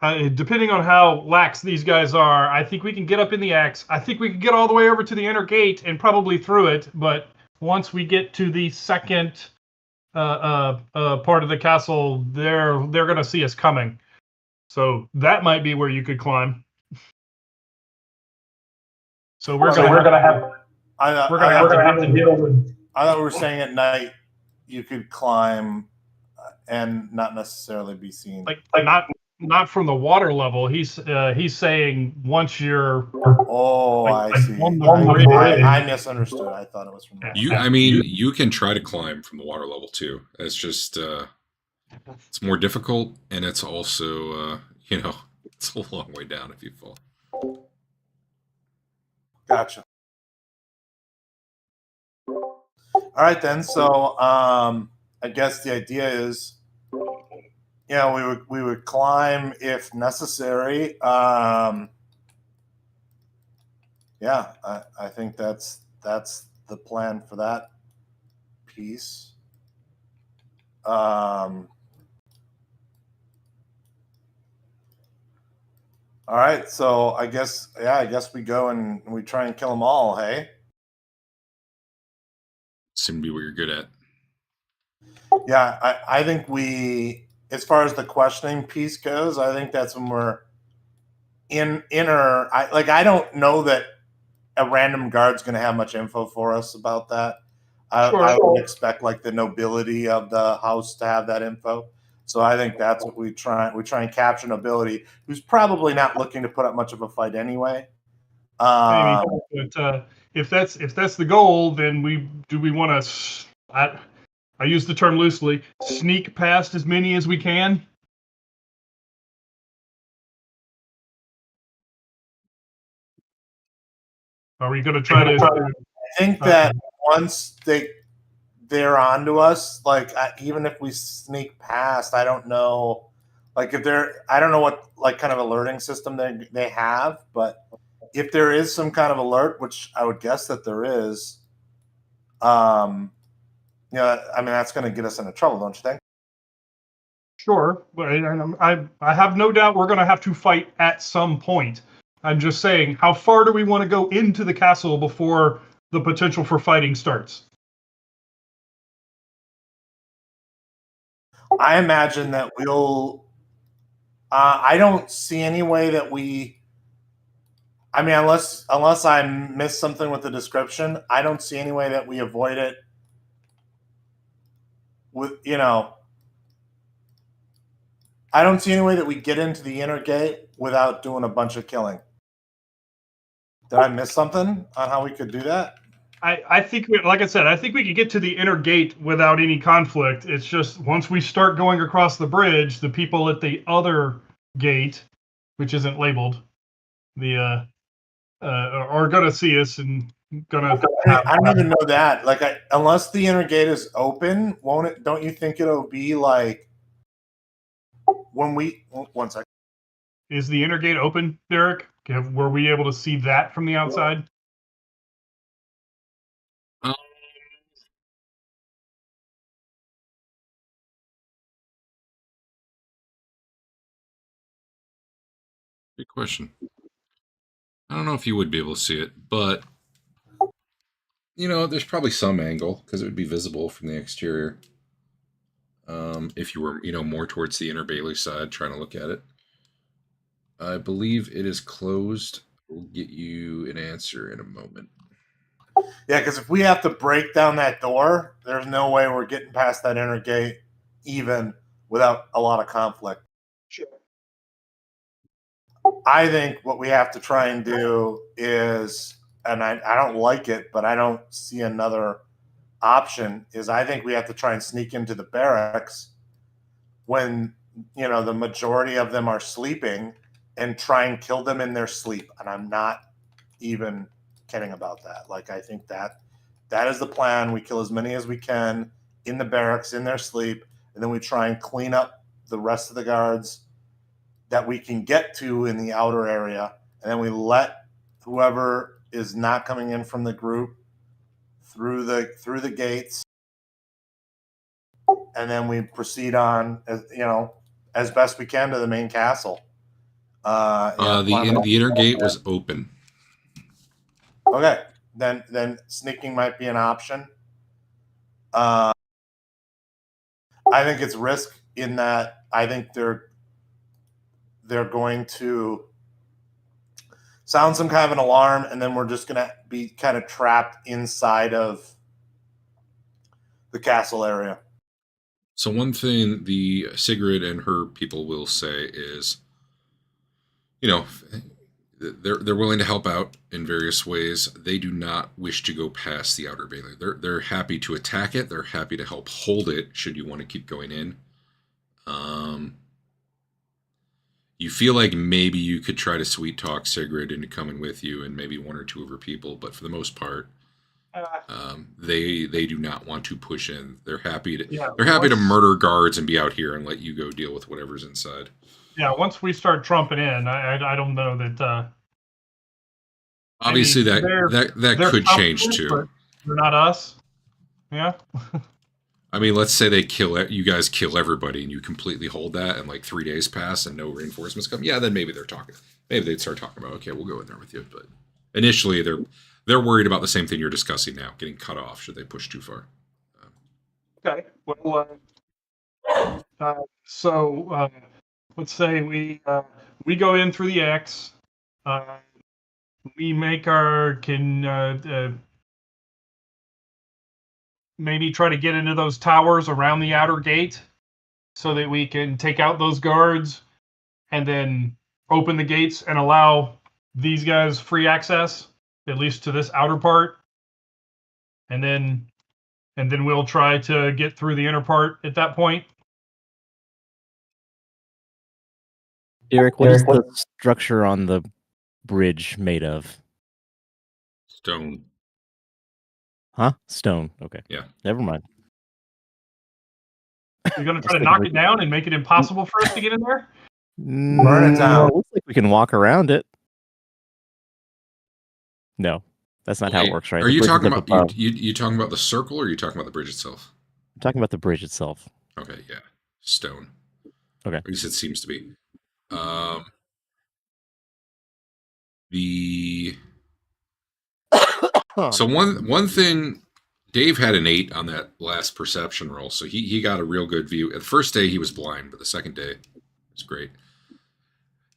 depending on how lax these guys are, I think we can get up in the X. I think we can get all the way over to the inner gate and probably through it. But once we get to the second part of the castle, they're going to see us coming. So that might be where you could climb. So we're going to have. I We're going to have to deal with. I thought we were saying at night you could climb and not necessarily be seen. Like not from the water level. He's saying once you're. Oh, I see. I misunderstood. I thought it was from. You can try to climb from the water level too. It's just it's more difficult, and it's also it's a long way down if you fall. Gotcha. All right then. So I guess the idea is, we would climb if necessary. I think that's the plan for that piece. All right, so I guess we go and we try and kill them all. Hey. Seem to be what you're good at. Yeah, I think as far as the questioning piece goes, I think that's when we're inner. I don't know that a random guard's going to have much info for us about that. I would expect like the nobility of the house to have that info. So I think that's what we try and capture nobility, who's probably not looking to put up much of a fight anyway. Maybe, but if that's the goal, then we want to. I use the term loosely. Sneak past as many as we can. Are we going to try to? I think that once they're onto us, like even if we sneak past, I don't know, like I don't know what like kind of alerting system they have, but if there is some kind of alert, which I would guess that there is, that's going to get us into trouble, don't you think? Sure, but I have no doubt we're going to have to fight at some point. I'm just saying, how far do we want to go into the castle before the potential for fighting starts? I imagine that we'll. I don't see any way that we. I mean, unless I missed something with the description, I don't see any way that we avoid it. I don't see any way that we get into the inner gate without doing a bunch of killing. Did I miss something on how we could do that? I think, like I said, I think we could get to the inner gate without any conflict. It's just once we start going across the bridge, the people at the other gate, which isn't labeled, are going to see us and going to. I don't even know that. Like, unless the inner gate is open, won't it? Don't you think it'll be like when we? 1 second. Is the inner gate open, Derek? Were we able to see that from the outside? Good question. I don't know if you would be able to see it, but there's probably some angle because it would be visible from the exterior. If you were, more towards the inner Bailey side, trying to look at it. I believe it is closed. We'll get you an answer in a moment. Yeah, because if we have to break down that door, there's no way we're getting past that inner gate even without a lot of conflict. Sure. I think what we have to try and do is, and I don't like it, but I don't see another option, is I think we have to try and sneak into the barracks when, the majority of them are sleeping and try and kill them in their sleep. And I'm not even kidding about that. Like, I think that is the plan. We kill as many as we can in the barracks, in their sleep, and then we try and clean up the rest of the guards that we can get to in the outer area, and then we let whoever is not coming in from the group through the gates, and then we proceed on, as best we can to the main castle. The inner gate was open. Okay, then sneaking might be an option. I think it's risk in that I think they're going to sound some kind of an alarm, and then we're just going to be kind of trapped inside of the castle area. So one thing the Sigrid and her people will say is, they're willing to help out in various ways. They do not wish to go past the outer bailey. They're happy to attack it. They're happy to help hold it should you want to keep going in. You feel like maybe you could try to sweet talk Sigrid into coming with you and maybe one or two of her people, but for the most part, they do not want to push in. They're happy to murder guards and be out here and let you go deal with whatever's inside. Yeah, once we start trumping in, I don't know that. Obviously, that could change too. But they're not us. Yeah. I mean, let's say you guys kill everybody, and you completely hold that, and like 3 days pass, and no reinforcements come. Yeah, then maybe they're talking. Maybe they'd start talking about, okay, we'll go in there with you. But initially, they're worried about the same thing you're discussing now, getting cut off should they push too far. Okay. Well, so let's say we go in through the X. We make maybe try to get into those towers around the outer gate so that we can take out those guards and then open the gates and allow these guys free access, at least to this outer part. And then we'll try to get through the inner part at that point. Eric, what is the structure on the bridge made of? Stone. Huh? Stone. Okay. Yeah. Never mind. You're going to try to knock it down and make it impossible for us to get in there? Burn it down. Looks like we can walk around it. No, that's not how it works, right? Are you talking about you talking about the circle, or are you talking about the bridge itself? I'm talking about the bridge itself. Okay, yeah, stone. Okay, at least it seems to be. So one thing, Dave had an 8 on that last perception roll, so he got a real good view. At the first day he was blind, but the second day it was great.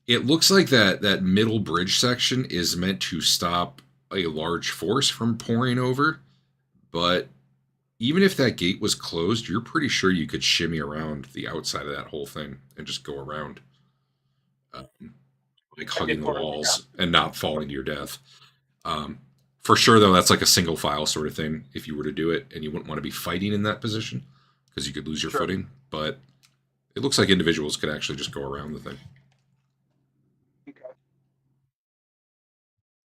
It looks like that middle bridge section is meant to stop a large force from pouring over, but even if that gate was closed, you're pretty sure you could shimmy around the outside of that whole thing and just go around, like hugging the walls and not falling to your death. For sure, though, that's like a single file sort of thing if you were to do it, and you wouldn't want to be fighting in that position because you could lose your footing. But it looks like individuals could actually just go around the thing. Okay.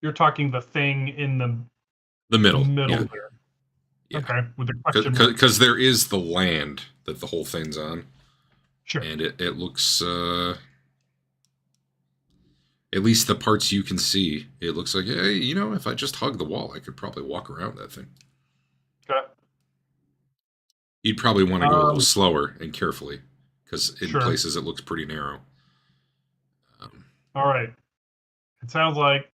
You're talking the thing in the middle there. Yeah. Okay, with the question because there is the land that the whole thing's on. Sure. And it looks, at least the parts you can see, it looks like, hey, if I just hug the wall, I could probably walk around that thing. Okay. You'd probably want to go a little slower and carefully, because in Sure. places it looks pretty narrow. All right. It sounds like,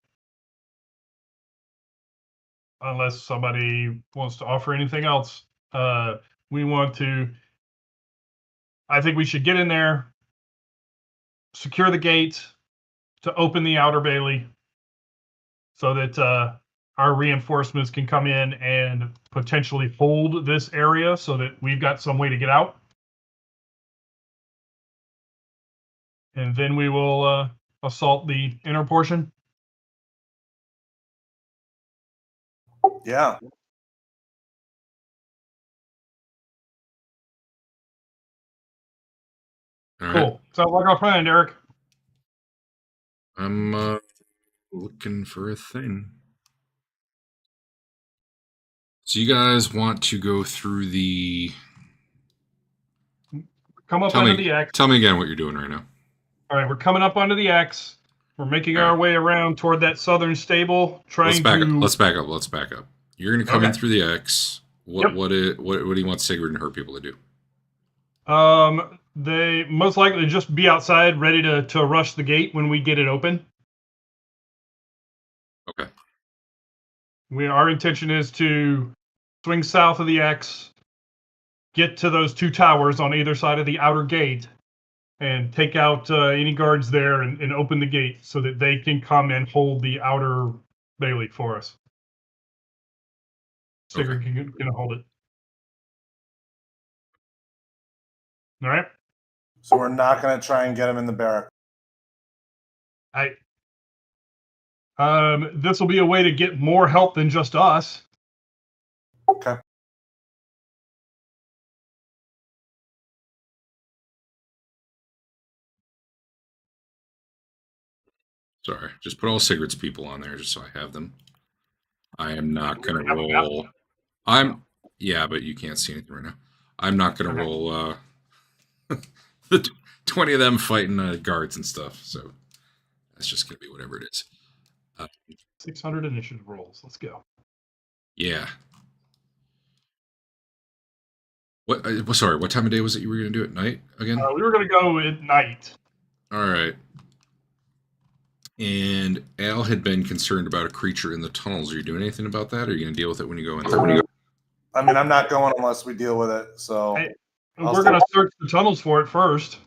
unless somebody wants to offer anything else, I think we should get in there, secure the gate, to open the outer bailey so that our reinforcements can come in and potentially hold this area so that we've got some way to get out. And then we will assault the inner portion. Yeah. All right. Cool. Sounds like our plan, Derek. I'm looking for a thing. So you guys want to go through the... Come up under the X. Tell me again what you're doing right now. All right, we're coming up onto the X. We're making our way around toward that southern stable, trying Let's back up. You're going to come in through the X. Yep. What do you want Sigurd and her people to do? They most likely just be outside, ready to rush the gate when we get it open. Okay. Our intention is to swing south of the X, get to those two towers on either side of the outer gate, and take out any guards there and open the gate so that they can come and hold the outer bailey for us. Sigurd can hold it. All right. So we're not going to try and get him in the barrack. This will be a way to get more help than just us. Okay. Sorry, just put all Sigurd's people on there just so I have them. I am not going to roll. Yeah, but you can't see anything right now. I'm not going to roll the 20 of them fighting guards and stuff. So that's just going to be whatever it is. 600 initiative rolls. Let's go. Yeah. Sorry, what time of day was it you were going to do at night again? We were going to go at night. All right. And Al had been concerned about a creature in the tunnels. Are you doing anything about that? Or are you going to deal with it when you go in? I mean, I'm not going unless we deal with it. So we're going to search the tunnels for it first.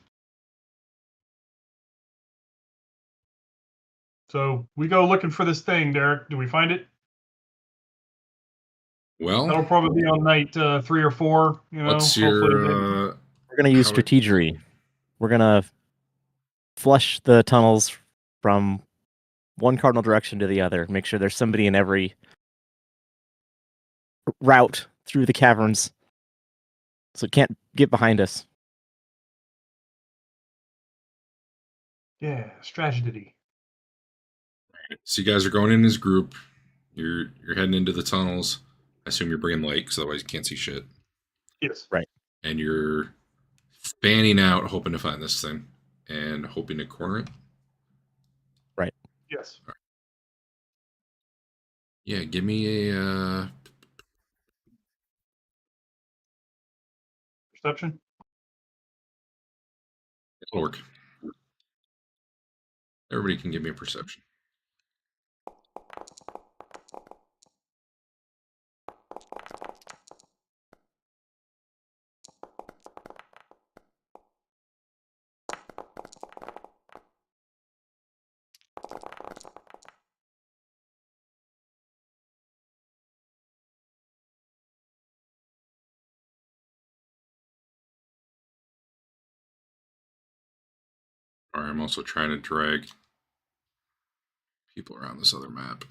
So we go looking for this thing, Derek. Do we find it? Well, that'll probably be on night 3 or 4. What's we're going to use strategery. We're going to flush the tunnels from one cardinal direction to the other. Make sure there's somebody in every route through the caverns, so it can't get behind us. Yeah, strategy. So you guys are going in as a group. You're heading into the tunnels. I assume you're bringing light, because otherwise you can't see shit. Yes. Right. And you're fanning out, hoping to find this thing, and hoping to corner it. Right. Yes. Right. Yeah, give me a perception. It'll work. Everybody can give me a perception. All right, I'm also trying to drag people around this other map.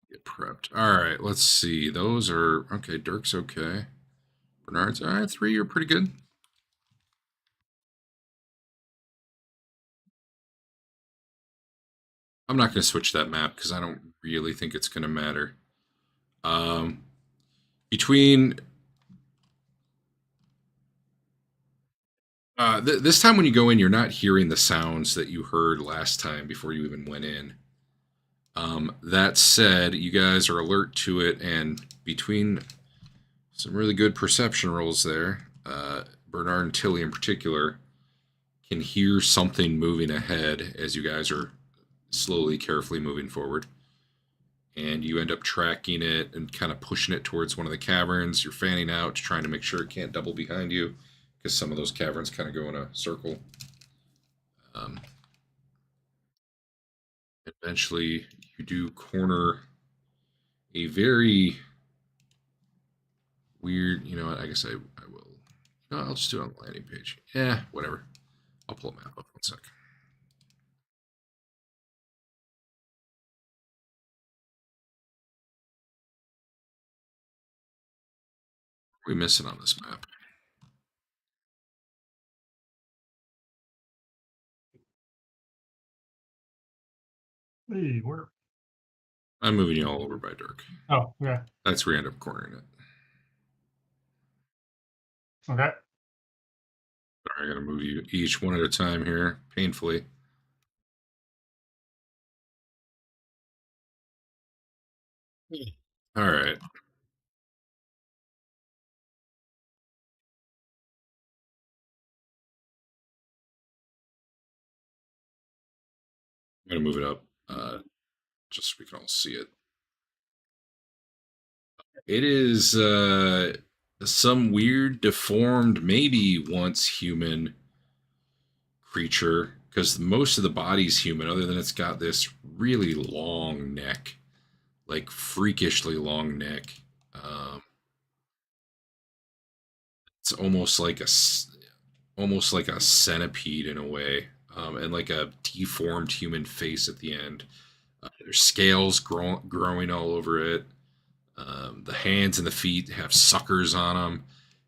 Get prepped. All right, let's see. Those are okay. Dirk's okay. Bernard's all right. 3, you're pretty good. I'm not going to switch that map because I don't really think it's going to matter. Between this time when you go in, you're not hearing the sounds that you heard last time before you even went in. That said, you guys are alert to it, and between some really good perception rolls there, Bernard and Tilly in particular can hear something moving ahead as you guys are slowly, carefully moving forward. and you end up tracking it and kind of pushing it towards one of the caverns. You're fanning out, trying to make sure it can't double behind you, because some of those caverns kind of go in a circle. Eventually, you do corner a very weird. You know what? I guess I will. No, I'll just do it on the landing page. Yeah, whatever. I'll pull a map up 1 sec. What are we missing on this map? Hey, where? I'm moving you all over by Dirk. Oh, yeah. That's where you end up cornering it. Okay. Sorry, I gotta move you each one at a time here, painfully. All right. I'm gonna move it up, just so we can all see it. It is some weird, deformed, maybe once human creature, because most of the body's human, other than it's got this really long neck, like freakishly long neck. It's almost like a centipede in a way, and like a deformed human face at the end. There's scales growing all over it. The hands and the feet have suckers on them.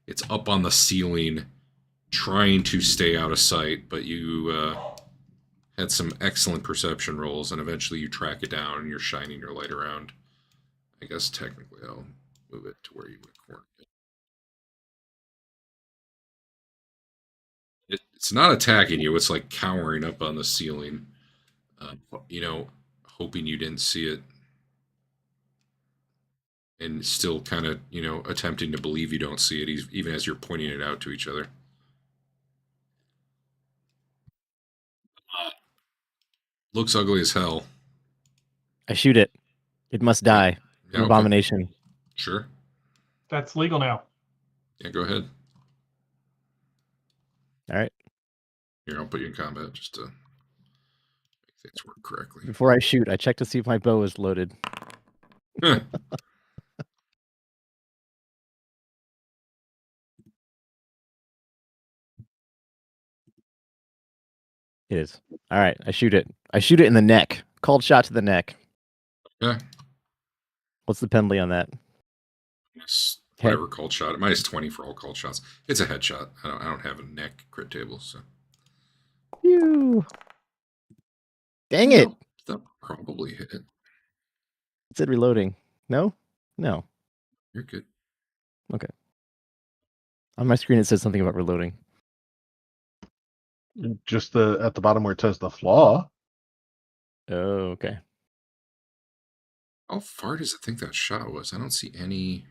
It's up on the ceiling, trying to stay out of sight, but you had some excellent perception rolls, and eventually you track it down, and you're shining your light around. I guess technically I'll move it to where you would corner it. It's not attacking you. It's like cowering up on the ceiling, you know, hoping you didn't see it, and still kind of, attempting to believe you don't see it, even as you're pointing it out to each other. Looks ugly as hell. I shoot it. It must die. Yeah, An abomination. Okay. Sure. That's legal now. Yeah, go ahead. All right. Here, I'll put you in combat just to make things work correctly. Before I shoot, I check to see if my bow is loaded. Huh. It is. All right. I shoot it. I shoot it in the neck. Cold shot to the neck. Yeah. What's the penalty on that? Yes. Whatever cold shot. Minus 20 for all cold shots. It's a headshot. I don't have a neck crit table, so. Phew. Dang it. That probably hit it. It said reloading. No? No. You're good. Okay. On my screen it says something about reloading. Just at the bottom where it says the flaw. Oh, okay. How far does it think that shot was? I don't see any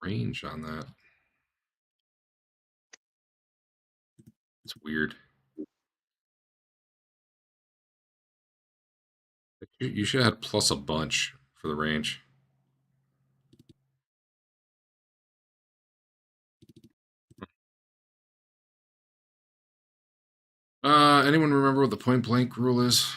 range on that. It's weird. You should have had plus a bunch for the range. Anyone remember what the point blank rule is?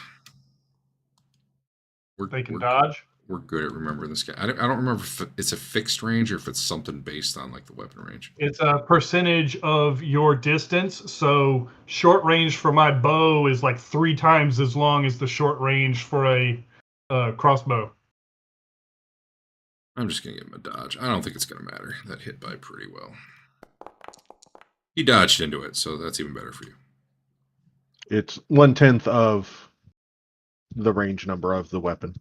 They can dodge. We're good at remembering this guy. I don't remember if it's a fixed range or if it's something based on like the weapon range. It's a percentage of your distance. So short range for my bow is like 3 times as long as the short range for a crossbow. I'm just gonna give him a dodge. I don't think it's gonna matter. That hit by pretty well. He dodged into it, so that's even better for you. It's 1/10 of the range number of the weapon.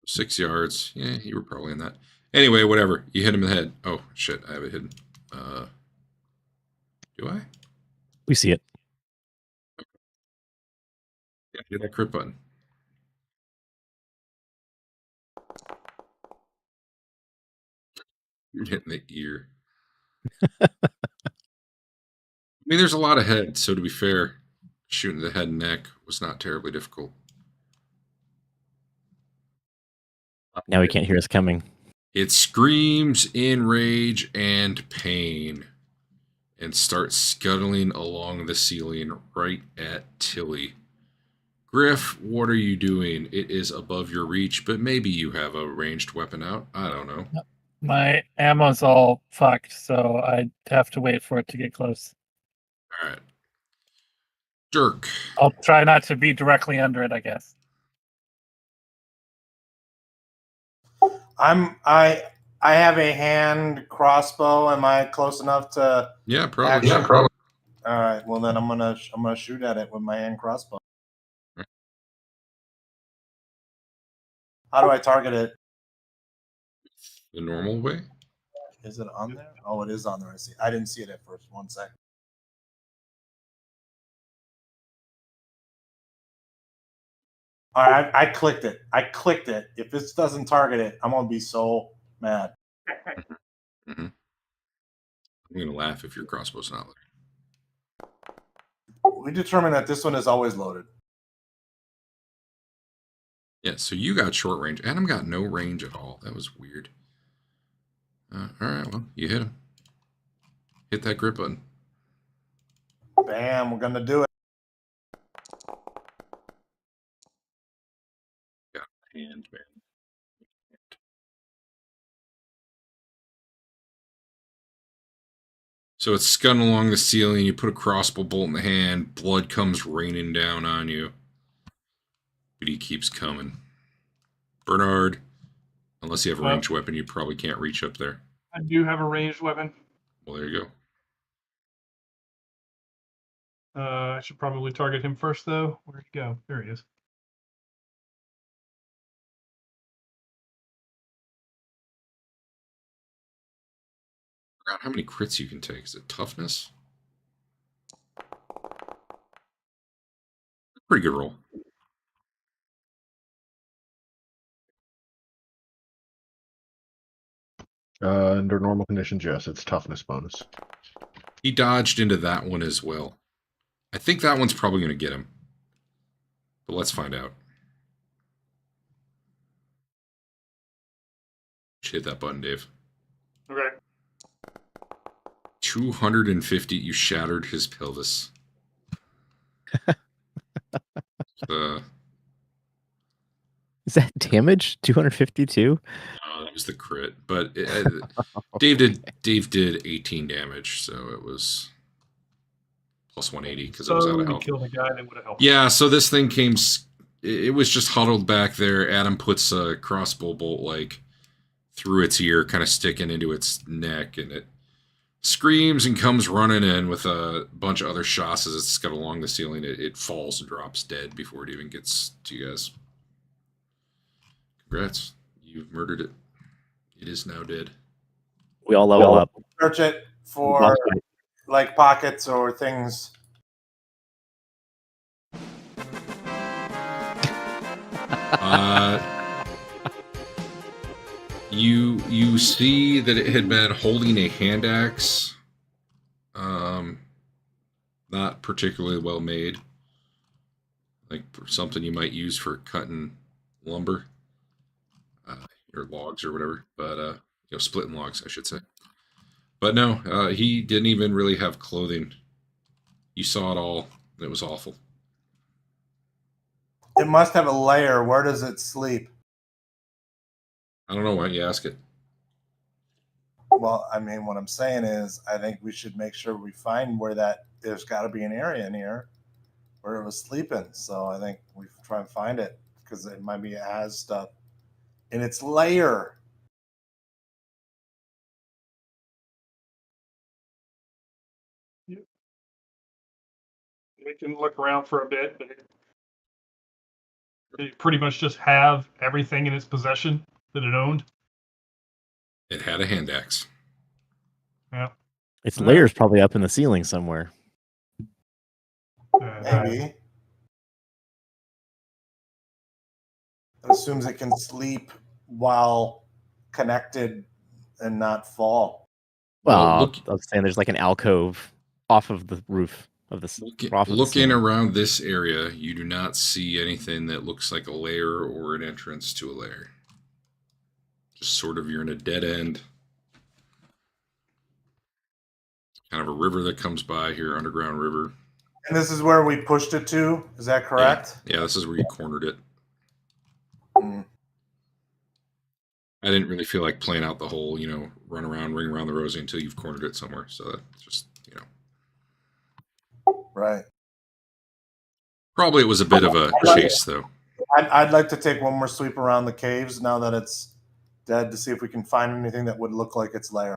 6 yards. Yeah, you were probably in that. Anyway, whatever. You hit him in the head. Oh shit, I have it hidden. Do I? We see it. Yeah, hit that crit button. You're hitting the ear. I mean, there's a lot of heads, so to be fair, Shooting the head and neck was not terribly difficult. Now he can't hear us coming. It screams in rage and pain and starts scuttling along the ceiling right at Tilly. Griff, what are you doing? It is above your reach, but maybe you have a ranged weapon out. I don't know. My ammo's all fucked, so I'd have to wait for it to get close. All right. Dirk. I'll try not to be directly under it, I guess. I have a hand crossbow. Am I close enough to? Yeah, probably. Yeah, probably. All right. Well, then I'm gonna shoot at it with my hand crossbow. Right. How do I target it? The normal way? Is it on there? Oh, it is on there. I see. I didn't see it at first. 1 second. All right, I clicked it. If this doesn't target it, I'm gonna be so mad. Mm-hmm. I'm gonna laugh if your crossbow's not loaded. We determined that this one is always loaded. Yeah, so you got short range. Adam got no range at all. That was weird. All right, well, you hit him. Hit that grip button. Bam, we're gonna do it. Yeah, hand, man. So it's scudding along the ceiling. You put a crossbow bolt in the hand. Blood comes raining down on you. But he keeps coming. Bernard, unless you have a ranged weapon, you probably can't reach up there. I do have a ranged weapon. Well, there you go. I should probably target him first, though. Where'd he go? There he is. I forgot how many crits you can take. Is it toughness? Pretty good roll. Under normal conditions, yes, it's toughness bonus. He dodged into that one as well. I think that one's probably going to get him. But let's find out. Just hit that button, Dave. Okay. 250. You shattered his pelvis. Is that damage? 252? That was the crit. But Dave did 18 damage, so it was plus 180 because it was out of health. Killed a guy that would have helped. Yeah, so this thing came. It was just huddled back there. Adam puts a crossbow bolt like through its ear, kind of sticking into its neck, and it screams and comes running in with a bunch of other shots as it's got along the ceiling. It falls and drops dead before it even gets to you guys. Congrats. You've murdered it. It is now dead. We all level up. Search it for like pockets or things. You see that it had been holding a hand axe. Not particularly well made. Like something you might use for cutting lumber. Or logs or whatever. But, splitting logs, I should say. But no, he didn't even really have clothing. You saw it all. And it was awful. It must have a layer. Where does it sleep? I don't know why you ask it. Well, I mean, what I'm saying is, I think we should make sure we find where there's got to be an area in here where it was sleeping. So I think we try and find it because it might be it has stuff in its layer. Yep. We can look around for a bit, but it pretty much just have everything in its possession that it owned. It had a hand axe. Yeah. Its layer's probably up in the ceiling somewhere. Maybe. It assumes it can sleep while connected and not fall. Well, I was saying there's like an alcove off of the roof. of this. Looking around this area, you do not see anything that looks like a lair or an entrance to a lair. Just sort of you're in a dead end. Kind of a river that comes by here, underground river. And this is where we pushed it to. Is that correct? Yeah, this is where you cornered it. Mm. I didn't really feel like playing out the whole, run around, ring around the rosy until you've cornered it somewhere. So that's just, Right. Probably it was a bit of a chase, though. I'd like to take one more sweep around the caves now that it's dead to see if we can find anything that would look like its lair.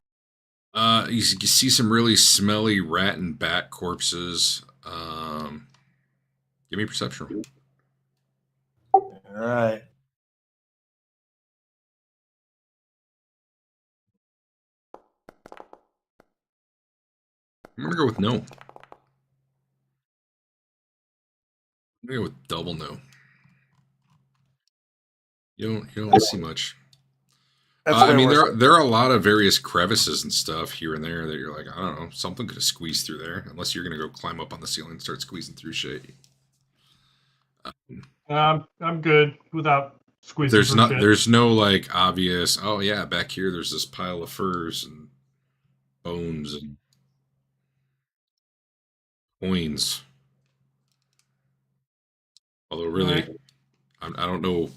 You see some really smelly rat and bat corpses. Give me a perception roll. All right. I'm gonna go with no. I'm gonna go with double no. You don't see much. I mean, there are a lot of various crevices and stuff here and there that you're like, I don't know, something could have squeezed through there. Unless you're gonna go climb up on the ceiling and start squeezing through shit. I'm good without squeezing. There's no like obvious. Oh yeah, back here there's this pile of furs and bones and coins. Although really, I don't know.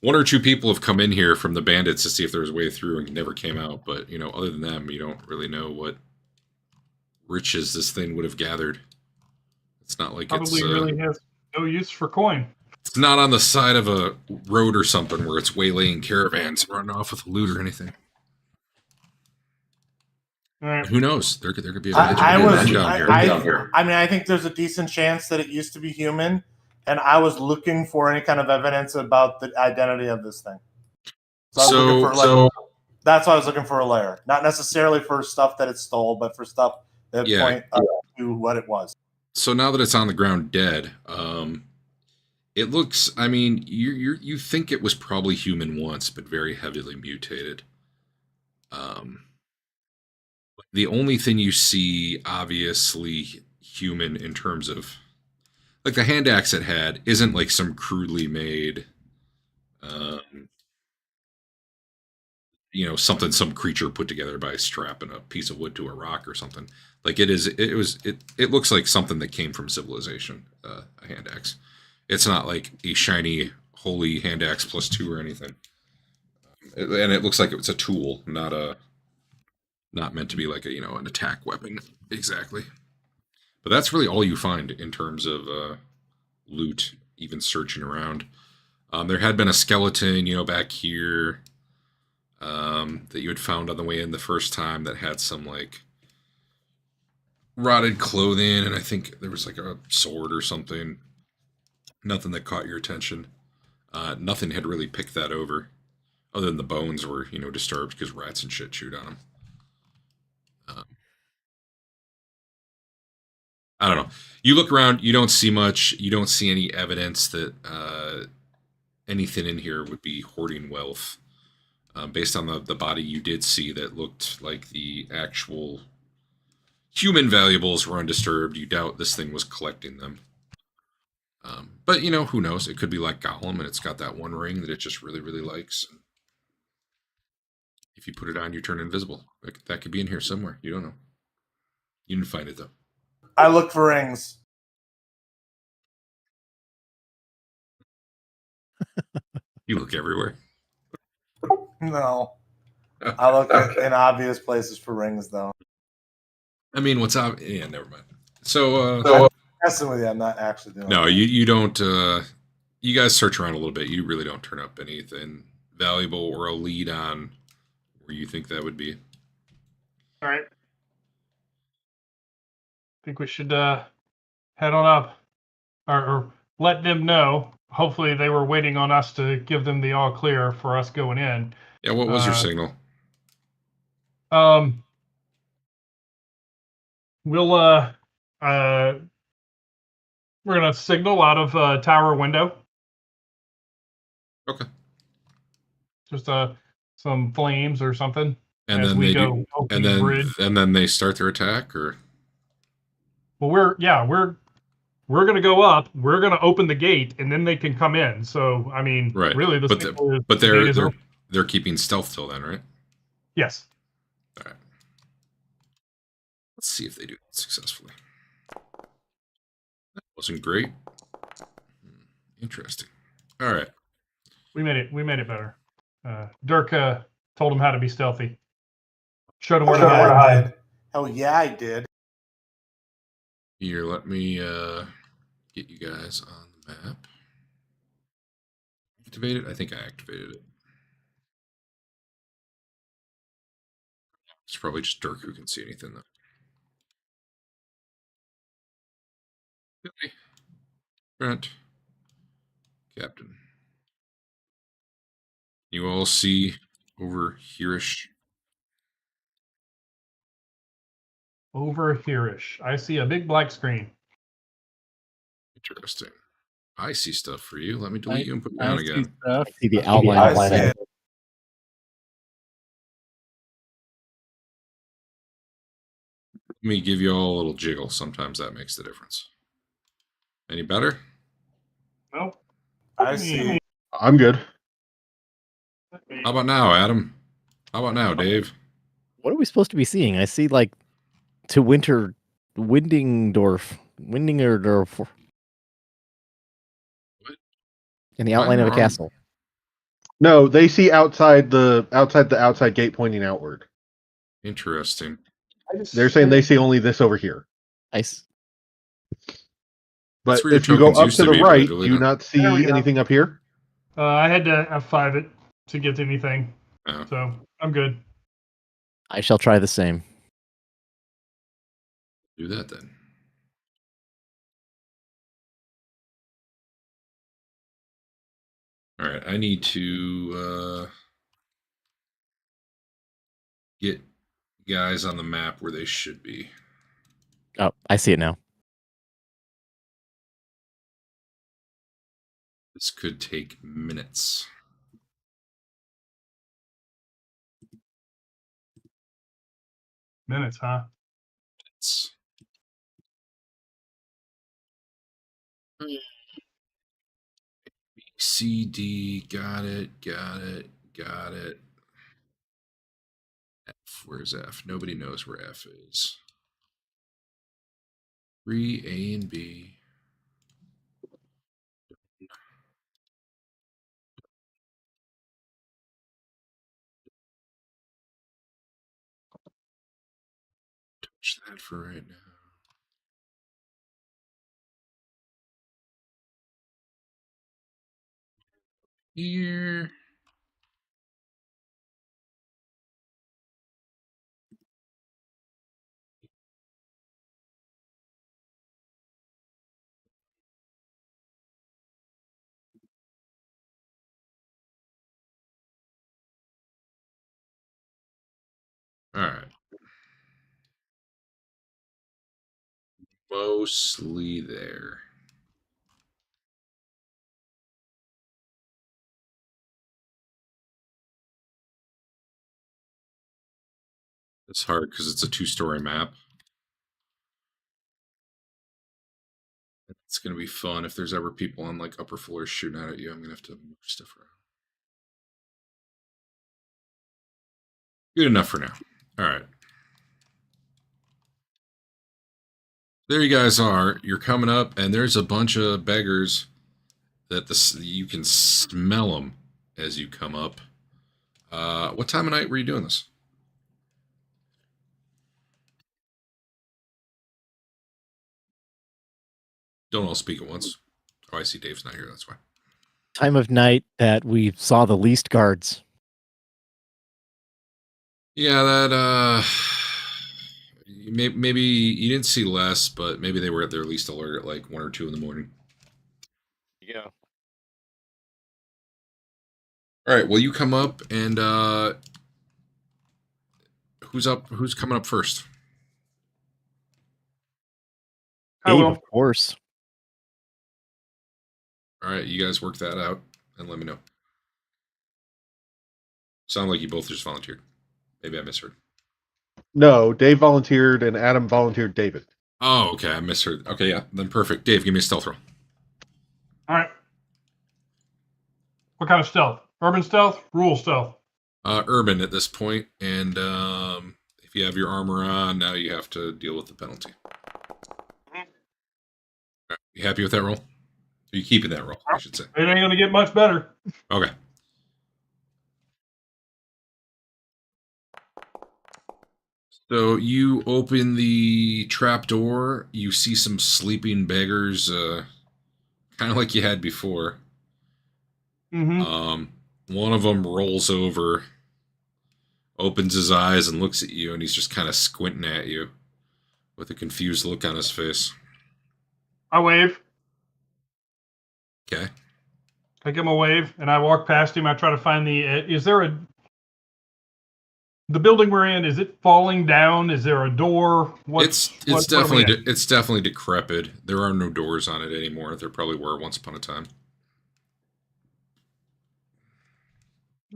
One or two people have come in here from the bandits to see if there was a way through and never came out. But, other than them, you don't really know what riches this thing would have gathered. It's not like probably really has no use for coin. It's not on the side of a road or something where it's waylaying caravans and running off with loot or anything. All right. Who knows? There could be a I think there's a decent chance that it used to be human. And I was looking for any kind of evidence about the identity of this thing. That's why I was looking for a lair. Not necessarily for stuff that it stole, but for stuff that point to what it was. So now that it's on the ground dead, it looks, I mean, you think it was probably human once, but very heavily mutated. The only thing you see obviously human in terms of like the hand axe it had isn't like some crudely made, something some creature put together by strapping a piece of wood to a rock or something. Like it looks like something that came from civilization, a hand axe. It's not like a shiny, holy hand axe +2 or anything. And it looks like it's a tool, not meant to be like an attack weapon exactly. But that's really all you find in terms of loot, even searching around. There had been a skeleton, back here that you had found on the way in the first time that had some like rotted clothing, and I think there was like a sword or something. Nothing that caught your attention. Nothing had really picked that over, other than the bones were disturbed because rats and shit chewed on them. I don't know. You look around, you don't see much. You don't see any evidence that anything in here would be hoarding wealth. Based on the body you did see that looked like the actual human valuables were undisturbed, you doubt this thing was collecting them. But, who knows? It could be like Gollum, and it's got that one ring that it just really, really likes. If you put it on, you turn invisible. That could be in here somewhere. You don't know. You didn't find it, though. I look for rings. You look everywhere. No. I look in obvious places for rings, though. I mean, what's up? Yeah, never mind. So I'm messing with you. I'm not actually doing No, you don't. You guys search around a little bit. You really don't turn up anything valuable or a lead on where you think that would be. All right. I think we should head on up, or let them know. Hopefully, they were waiting on us to give them the all clear for us going in. Yeah, what was your signal? We're gonna signal out of tower window. Okay. Just some flames or something. And then they do, and then they start their attack, or Well, we're going to go up. We're going to open the gate, and then they can come in. So, I mean, Right. really, the But signal is but the gate is they're open. they're keeping stealth till then, right? Yes. All right. Let's see if they do it successfully. That wasn't great. Interesting. All right. We made it better. Dirk told him how to be stealthy. Showed him where to hide. Oh yeah, I did. Here, let me get you guys on the map. Activate it? I think I activated it. It's probably just Dirk who can see anything, though. Billy. Brent. Captain. You all see over here-ish? Over here-ish. I see a big black screen. Interesting. I see stuff for you. Let me delete you and put you I down see again. stuff. See the I outline. see of it. Let me give you all a little jiggle. Sometimes that makes the difference. Any better? Nope. I see. I'm good. How about now, Adam? How about now, Dave? What are we supposed to be seeing? I see like to Wittgendorf. What? In the outline of a wrong? castle. No, they see outside the outside gate pointing outward. Interesting. They're saying they see only this over here. Nice. But That's where your if you go tokens up used to to the be, but I right, do deleted you them. not see There we go. anything up here? I had to F5 it to get anything. Oh. So, I'm good. I shall try the same. Do that then. All right, I need to get guys on the map where they should be. Oh, I see it now. This could take minutes. Minutes, huh? It's... C, D, got it. F, where's F? Nobody knows where F is. 3, A, and B. Touch that for right now. Here. All right. Mostly there. It's hard because it's a 2-story map. It's going to be fun. If there's ever people on like upper floors shooting at you, I'm going to have to move stuff around. Good enough for now. All right. There you guys are. You're coming up, and there's a bunch of beggars that you can smell them as you come up. What time of night were you doing this? Don't all speak at once. Oh, I see Dave's not here. That's why. Time of night that we saw the least guards. Yeah, that maybe you didn't see less, but maybe they were at their least alert at like 1 or 2 in the morning. Yeah. All right. Well, you come up, and who's up? Who's coming up first? I Dave, will. of course. All right, you guys work that out and let me know. Sound like you both just volunteered. Maybe I misheard. No, Dave volunteered and Adam volunteered David. Oh, okay. I misheard. Okay, yeah. Then perfect. Dave, give me a stealth roll. All right. What kind of stealth? Urban stealth? Rule stealth? Urban at this point, and if you have your armor on, now you have to deal with the penalty. Right, you happy with that roll? Are you keeping that roll, I should say? It ain't going to get much better. Okay. So you open the trap door. You see some sleeping beggars, kind of like you had before. Mm-hmm. One of them rolls over, opens his eyes, and looks at you, and he's just kind of squinting at you with a confused look on his face. I wave. Okay. I give him a wave, and I walk past him. I try to find the. Is there the building we're in? Is it falling down? Is there a door? It's definitely decrepit. There are no doors on it anymore. There probably were once upon a time.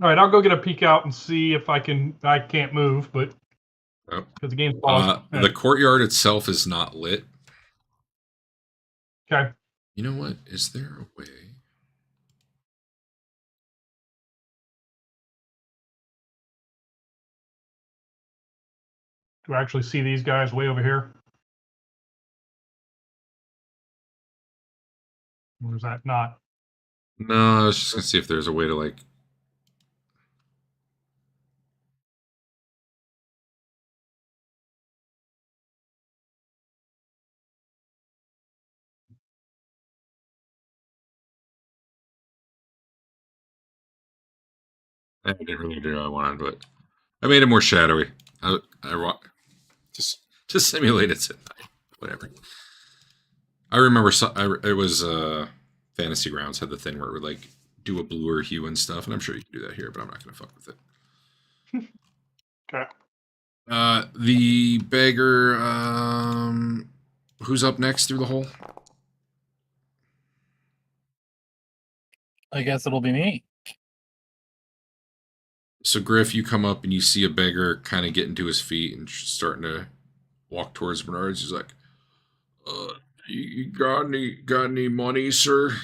All right, I'll go get a peek out and see if I can. I can't move, but Yep. because the game's paused. The courtyard itself is not lit. Okay. You know what? Is there a way? Do I actually see these guys way over here? Or is that not? No, I was just gonna see if there's a way to like. I didn't really do what I wanted, but I made it more shadowy. I just to simulate it's at night. Whatever. I remember it was Fantasy Grounds had the thing where it would like do a bluer hue and stuff, and I'm sure you can do that here, but I'm not gonna fuck with it. Okay. The beggar. Who's up next through the hole? I guess it'll be me. So Griff, you come up and you see a beggar kind of getting to his feet and starting to walk towards Bernard's. He's like, "You got any money, sir?"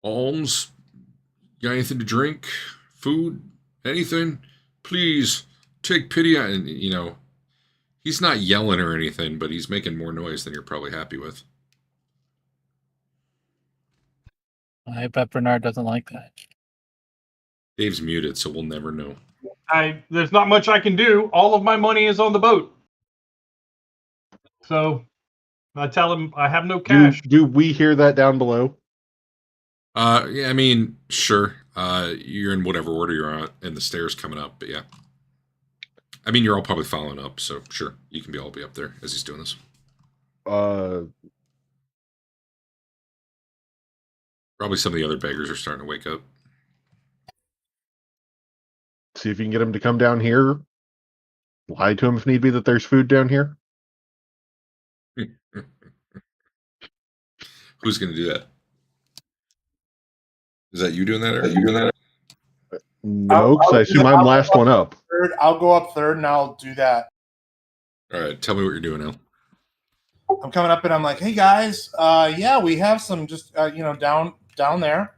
Alms? Got anything to drink? Food? Anything? Please take pity on. And, you know, he's not yelling or anything, but he's making more noise than you're probably happy with. I bet Bernard doesn't like that. Dave's muted, so we'll never know. There's not much I can do. All of my money is on the boat. So I tell him I have no cash. Do we hear that down below? Yeah, I mean, sure. You're in whatever order you're on, and the stairs coming up, but yeah. I mean, you're all probably following up, so sure, you can all be up there as he's doing this. Probably some of the other beggars are starting to wake up. See if you can get him to come down here. Lie to him if need be that there's food down here. Who's going to do that? Is that you doing that? Or? No, because I assume I'm last one up. Third, I'll go up third, and I'll do that. All right, tell me what you're doing now. I'm coming up, and I'm like, "Hey guys, yeah, we have some just down there.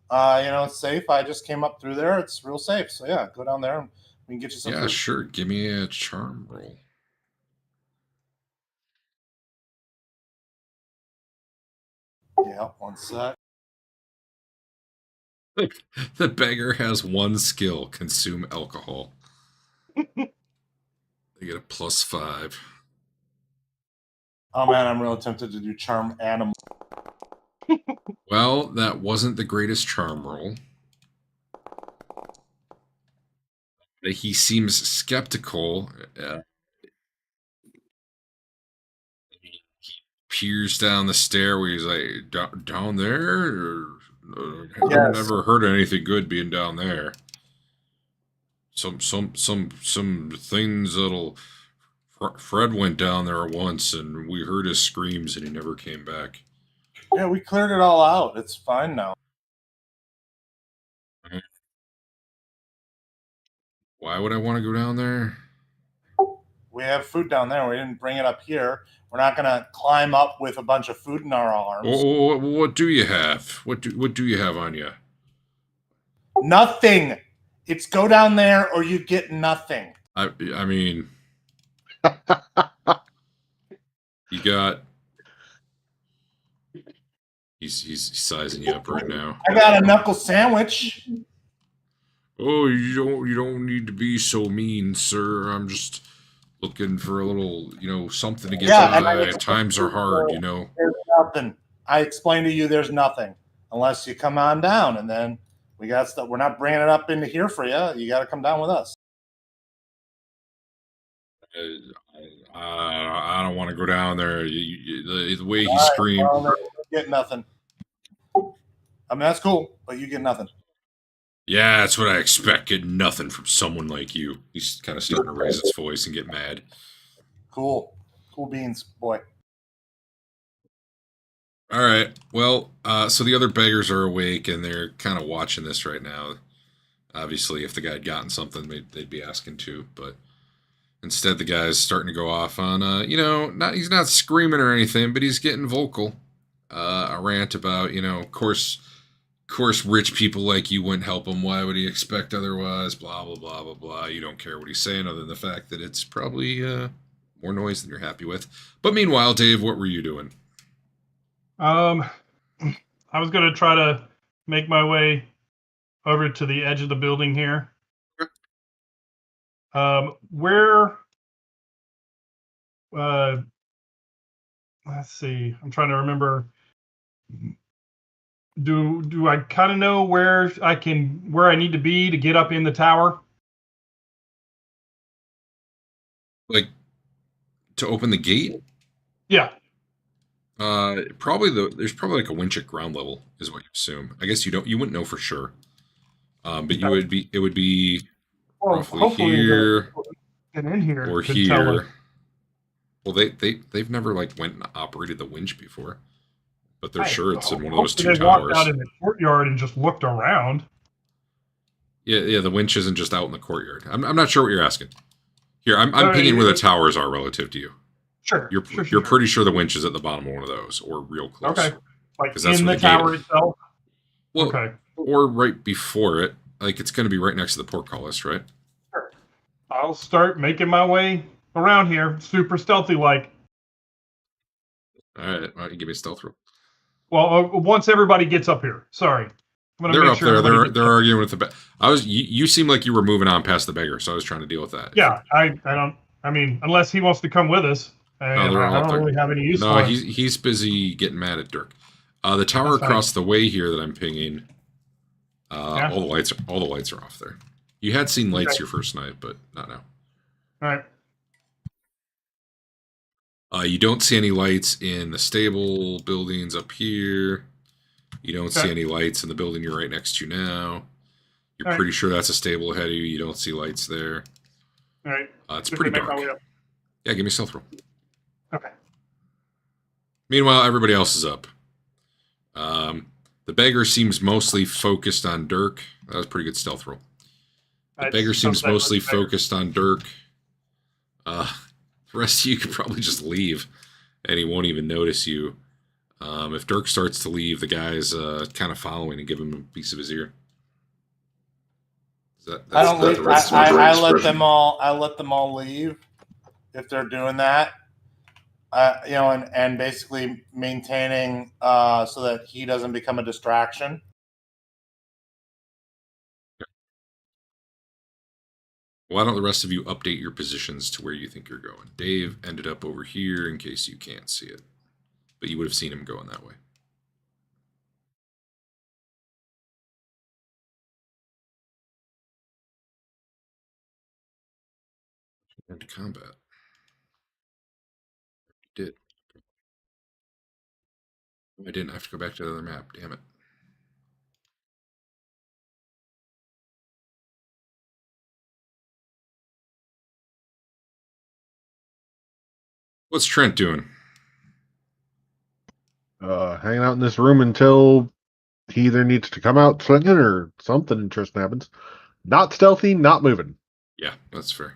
It's safe. I just came up through there. It's real safe. So yeah, go down there and we can get you some food." Sure. Give me a charm roll. Yeah, one sec. The beggar has one skill: consume alcohol. They get a +5. Oh man, I'm real tempted to do charm animal. Well, that wasn't the greatest charm roll. He seems skeptical. He peers down the stairway. He's like, "Down there? I've never heard of anything good being down there. Some things that'll." Fred went down there once, and we heard his screams, and he never came back. Yeah, we cleared it all out. It's fine now. Why would I want to go down there? We have food down there. We didn't bring it up here. We're not gonna climb up with a bunch of food in our arms. What do you have? What do you have on you? Nothing. It's go down there or you get nothing. I mean, you got. He's sizing you up right now. I got a knuckle sandwich. Oh, you don't need to be so mean, sir. I'm just looking for a little, something to get by. Times are hard, There's nothing. I explained to you there's nothing unless you come on down, and then we got stuff. We're not bringing it up into here for you. You got to come down with us. I don't want to go down there. The way he screamed. Well, you get nothing. I mean, that's cool, but you get nothing. Yeah, that's what I expect. Get nothing from someone like you. He's kind of starting to raise his voice and get mad. Cool beans, boy. All right. Well, so the other beggars are awake and they're kind of watching this right now. Obviously, if the guy had gotten something, they'd be asking too. But instead, the guy's starting to go off on, he's not screaming or anything, but he's getting vocal. A rant about, of course, rich people like you wouldn't help him. Why would he expect otherwise? Blah, blah, blah, blah, blah. You don't care what he's saying other than the fact that it's probably more noise than you're happy with. But meanwhile, Dave, what were you doing? I was going to try to make my way over to the edge of the building here. Where... let's see. I'm trying to remember... Do I kind of know where I need to be to get up in the tower? Like to open the gate? Yeah. There's probably like a winch at ground level is what you assume. I guess you wouldn't know for sure. But it would be roughly here get in here or here. Well, they've never went and operated the winch before. But they're sure it's in one of those two towers. They walked out in the courtyard and just looked around. Yeah. The winch isn't just out in the courtyard. I'm not sure what you're asking. Here, I'm pinging where the towers are relative to you. Sure. You're pretty sure the winch is at the bottom of one of those, or real close. Okay. Like in the tower itself. Well, okay. Or right before it. It's going to be right next to the portcullis, right? Sure. I'll start making my way around here, super stealthy like. All right. Why don't you give me a stealth roll? Well, once everybody gets up here. Sorry. They're up there. They're arguing with the you seem like you were moving on past the beggar, so I was trying to deal with that. Yeah, I don't. I mean, unless he wants to come with us, I don't really have any use for him. He's busy getting mad at Dirk. The tower across the way here that I'm pinging. All the lights are off there. You had seen lights your first night, but not now. All right. You don't see any lights in the stable buildings up here. You don't see any lights in the building you're right next to now. You're pretty sure that's a stable ahead of you. You don't see lights there. All right. It's pretty dark. Yeah, give me a stealth roll. Okay. Meanwhile, everybody else is up. The beggar seems mostly focused on Dirk. That was a pretty good stealth roll. The beggar seems mostly focused on Dirk. The rest of you could probably just leave, and he won't even notice you. If Dirk starts to leave, the guy's kind of following and give him a piece of his ear. I don't leave. I let them all leave if they're doing that. And basically maintaining so that he doesn't become a distraction. Why don't the rest of you update your positions to where you think you're going? Dave ended up over here in case you can't see it. But you would have seen him going that way. Into combat. You did. I didn't have to go back to the other map. Damn it. What's Trent doing? Hanging out in this room until he either needs to come out swinging or something interesting happens. Not stealthy, not moving. Yeah, that's fair.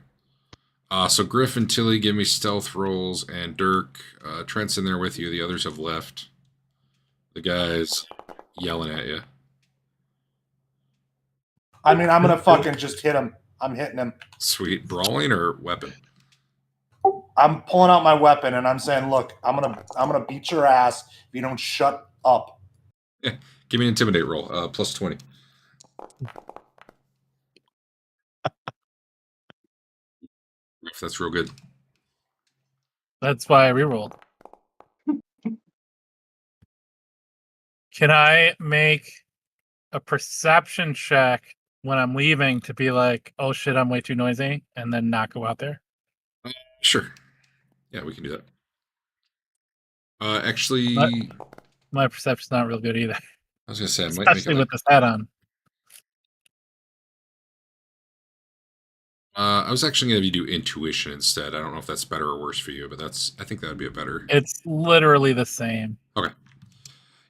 So Griff and Tilly give me stealth rolls, and Dirk, Trent's in there with you. The others have left. The guy's yelling at you. I mean, I'm gonna fucking just hit him. I'm hitting him. Sweet. Brawling or weapon? I'm pulling out my weapon and I'm saying, "Look, I'm gonna beat your ass if you don't shut up." Yeah. Give me an intimidate roll. Plus 20. That's real good. That's why I rerolled. Can I make a perception check when I'm leaving to be like, oh shit, I'm way too noisy, and then not go out there? Sure. Yeah, we can do that. Actually, My perception's not real good either, I was going to say, I might make especially it with this hat on. I was actually going to do intuition instead. I don't know if that's better or worse for you, but I think that would be a better. It's literally the same. Okay.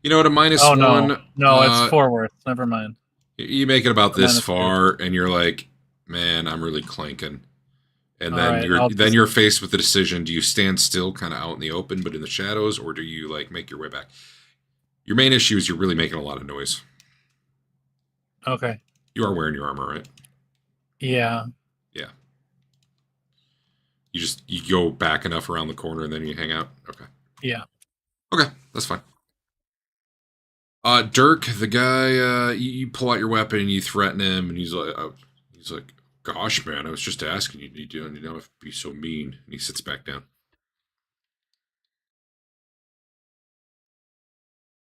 You know what? A minus Oh one. no, it's 4 worse. Never mind. You make it about this Minus far, and you're like, man, I'm really clanking. And then Alright, you're faced with the decision: do you stand still, kind of out in the open, but in the shadows, or do you like make your way back? Your main issue is you're really making a lot of noise. Okay. You are wearing your armor, right? Yeah. Yeah. You go back enough around the corner and then you hang out. Okay. Yeah. Okay, that's fine. Dirk, the guy, you pull out your weapon and you threaten him, and he's like, "Gosh, man, I was just asking you, you don't have to be so mean." And he sits back down.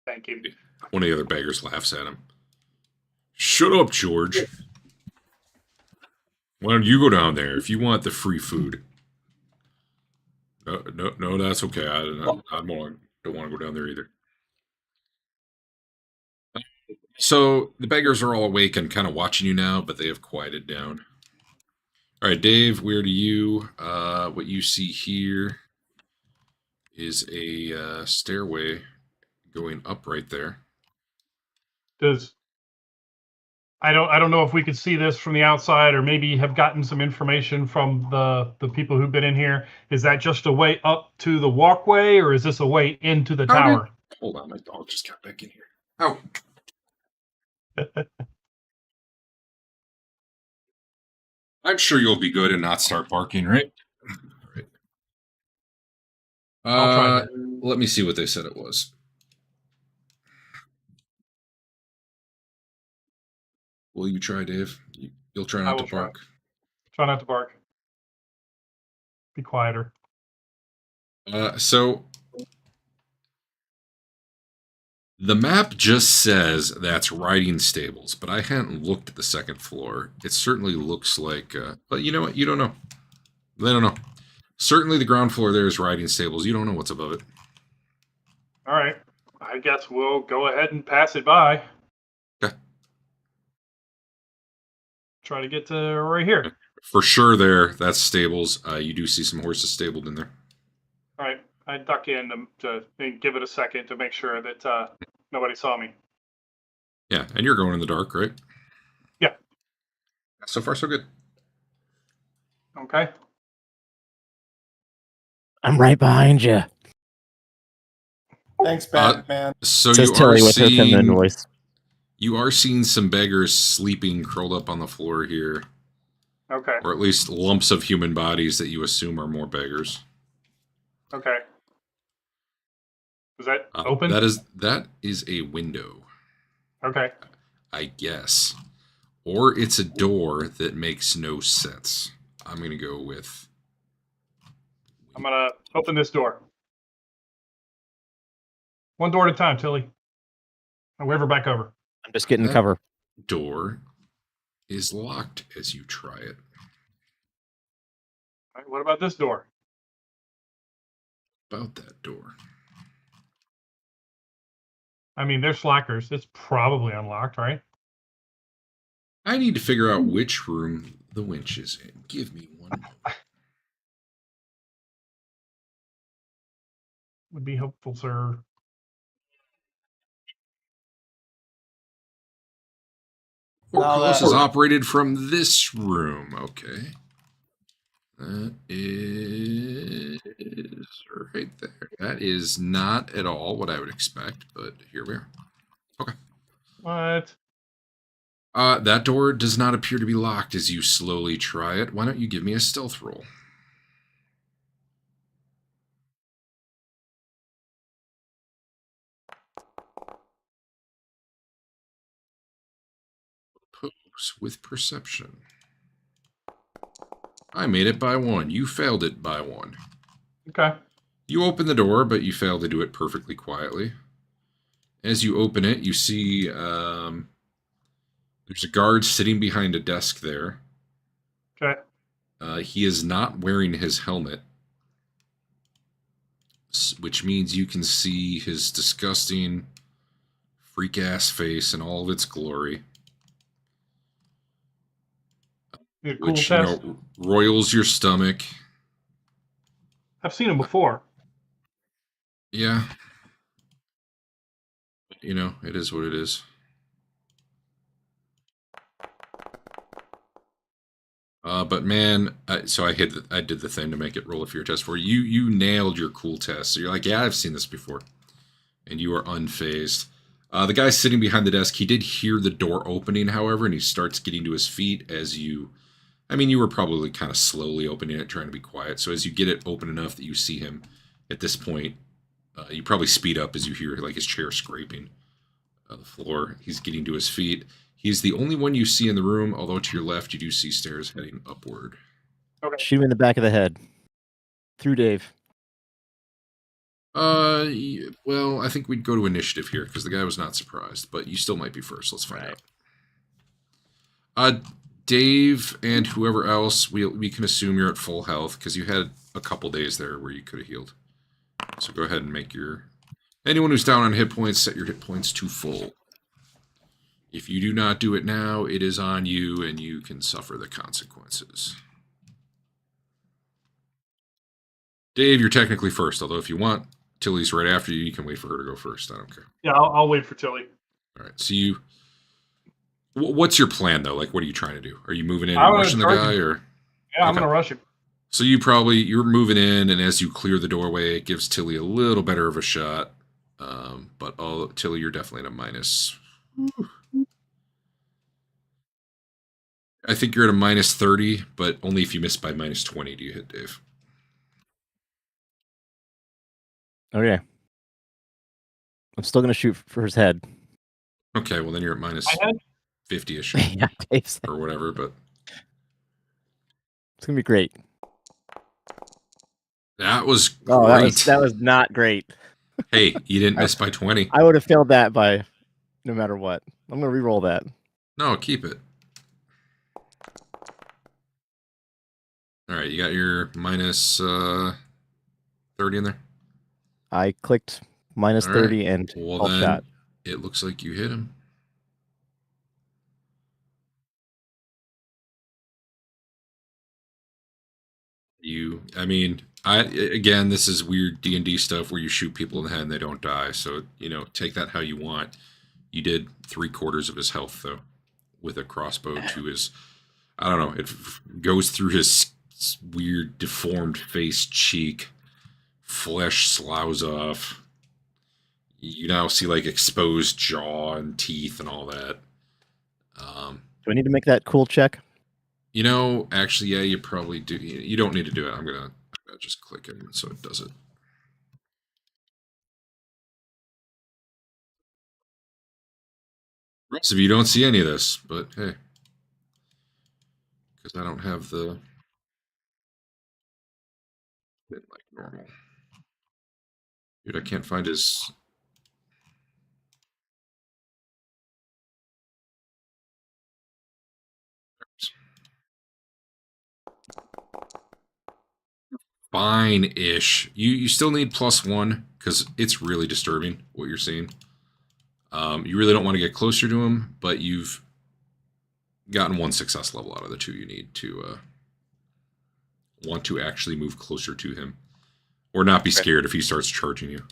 Thank you. One of the other beggars laughs at him. "Shut up, George. Why don't you go down there if you want the free food?" No, that's okay. I don't want to go down there either. So the beggars are all awake and kind of watching you now, but they have quieted down. All right, Dave, where do you? What you see here is a stairway going up right there. I don't know if we could see this from the outside, or maybe have gotten some information from the people who've been in here. Is that just a way up to the walkway, or is this a way into the tower? Hold on, my dog just got back in here. Oh. I'm sure you'll be good and not start barking, right? Right. I'll try Let me see what they said it was. Will you try, Dave? You'll try not to bark. Try not to bark. Be quieter. So the map just says that's riding stables, but I hadn't looked at the second floor. It certainly looks like, but you know what? You don't know. They don't know. Certainly the ground floor there is riding stables. You don't know what's above it. All right. I guess we'll go ahead and pass it by. Okay. Try to get to right here. For sure that's stables. You do see some horses stabled in there. All right. I duck in to give it a second to make sure that nobody saw me. Yeah, and you're going in the dark, right? Yeah. So far, so good. Okay. I'm right behind you. Thanks, Batman. So Says you Tilly are with her feminine seeing voice. you are seeing some beggars sleeping, curled up on the floor here. Okay. Or at least lumps of human bodies that you assume are more beggars. Okay. Is that open? That is a window. Okay. I guess. Or it's a door that makes no sense. I'm going to go with... I'm going to open this door. One door at a time, Tilly. I'll wave her back over. I'm just getting That cover. door is locked as you try it. All right, what about this door? About that door. I mean, they're slackers. It's probably unlocked, right? I need to figure out which room the winch is in. Give me one moment. Would be helpful, sir. Now is operated from this room. Okay. That is right there. That is not at all what I would expect, but here we are. Okay. What? That door does not appear to be locked as you slowly try it. Why don't you give me a stealth roll? Pose with perception. I made it by 1. You failed it by 1. Okay. You open the door, but you fail to do it perfectly quietly. As you open it, you see there's a guard sitting behind a desk there. Okay. He is not wearing his helmet, which means you can see his disgusting, freak-ass face in all of its glory. Need a cool Which, test. roils your stomach. I've seen him before. Yeah. It is what it is. But man, so I did the thing to make it roll a fear test for you. You nailed your cool test. So you're like, yeah, I've seen this before. And you are unfazed. The guy sitting behind the desk, he did hear the door opening, however, and he starts getting to his feet as you were probably kind of slowly opening it, trying to be quiet. So as you get it open enough that you see him at this point, you probably speed up as you hear like his chair scraping the floor. He's getting to his feet. He's the only one you see in the room, although to your left, you do see stairs heading upward. Okay. Shoot him in the back of the head. Through Dave. Well, I think we'd go to initiative here, because the guy was not surprised, but you still might be first. Let's find out. Dave and whoever else, we can assume you're at full health, because you had a couple days there where you could have healed. So go ahead and make anyone who's down on hit points, set your hit points to full. If you do not do it now, it is on you, and you can suffer the consequences. Dave, you're technically first, although if you want, Tilly's right after you. You can wait for her to go first. I don't care. Yeah, I'll wait for Tilly. All right. So what's your plan, though? Like, what are you trying to do? Are you moving in and rushing the guy, or? Yeah, I'm going to rush him. So you're moving in, and as you clear the doorway, it gives Tilly a little better of a shot. But Tilly, you're definitely at a minus. I think you're at a minus 30, but only if you miss by minus 20 do you hit Dave. Okay. I'm still going to shoot for his head. Okay, well then you're at minus 50-ish Yeah, Dave's. or whatever, but It's going to be great. that was great. Oh, that was not great. Hey, you didn't miss by 20. I would have failed that by no matter what. I'm going to re-roll that. No, keep it. All right, you got your minus 30 in there? I clicked minus All right. 30 and Well, all then shot. it looks like you hit him. Again, this is weird D&D stuff where you shoot people in the head and they don't die. So, take that how you want. You did 3/4 of his health, though, with a crossbow to his, I don't know, it goes through his weird deformed face cheek. Flesh sloughs off. You now see like exposed jaw and teeth and all that. Do I need to make that cool check? Actually, yeah, you probably do. You don't need to do it. I'm gonna just click him so it does it. Rest of you don't see any of this, but hey, because I don't have the like normal. Dude, I can't find his. Fine-ish. You still need +1 because it's really disturbing what you're seeing. You really don't want to get closer to him, but you've gotten 1 success level out of the 2 you need to want to actually move closer to him, or not be scared if he starts charging you.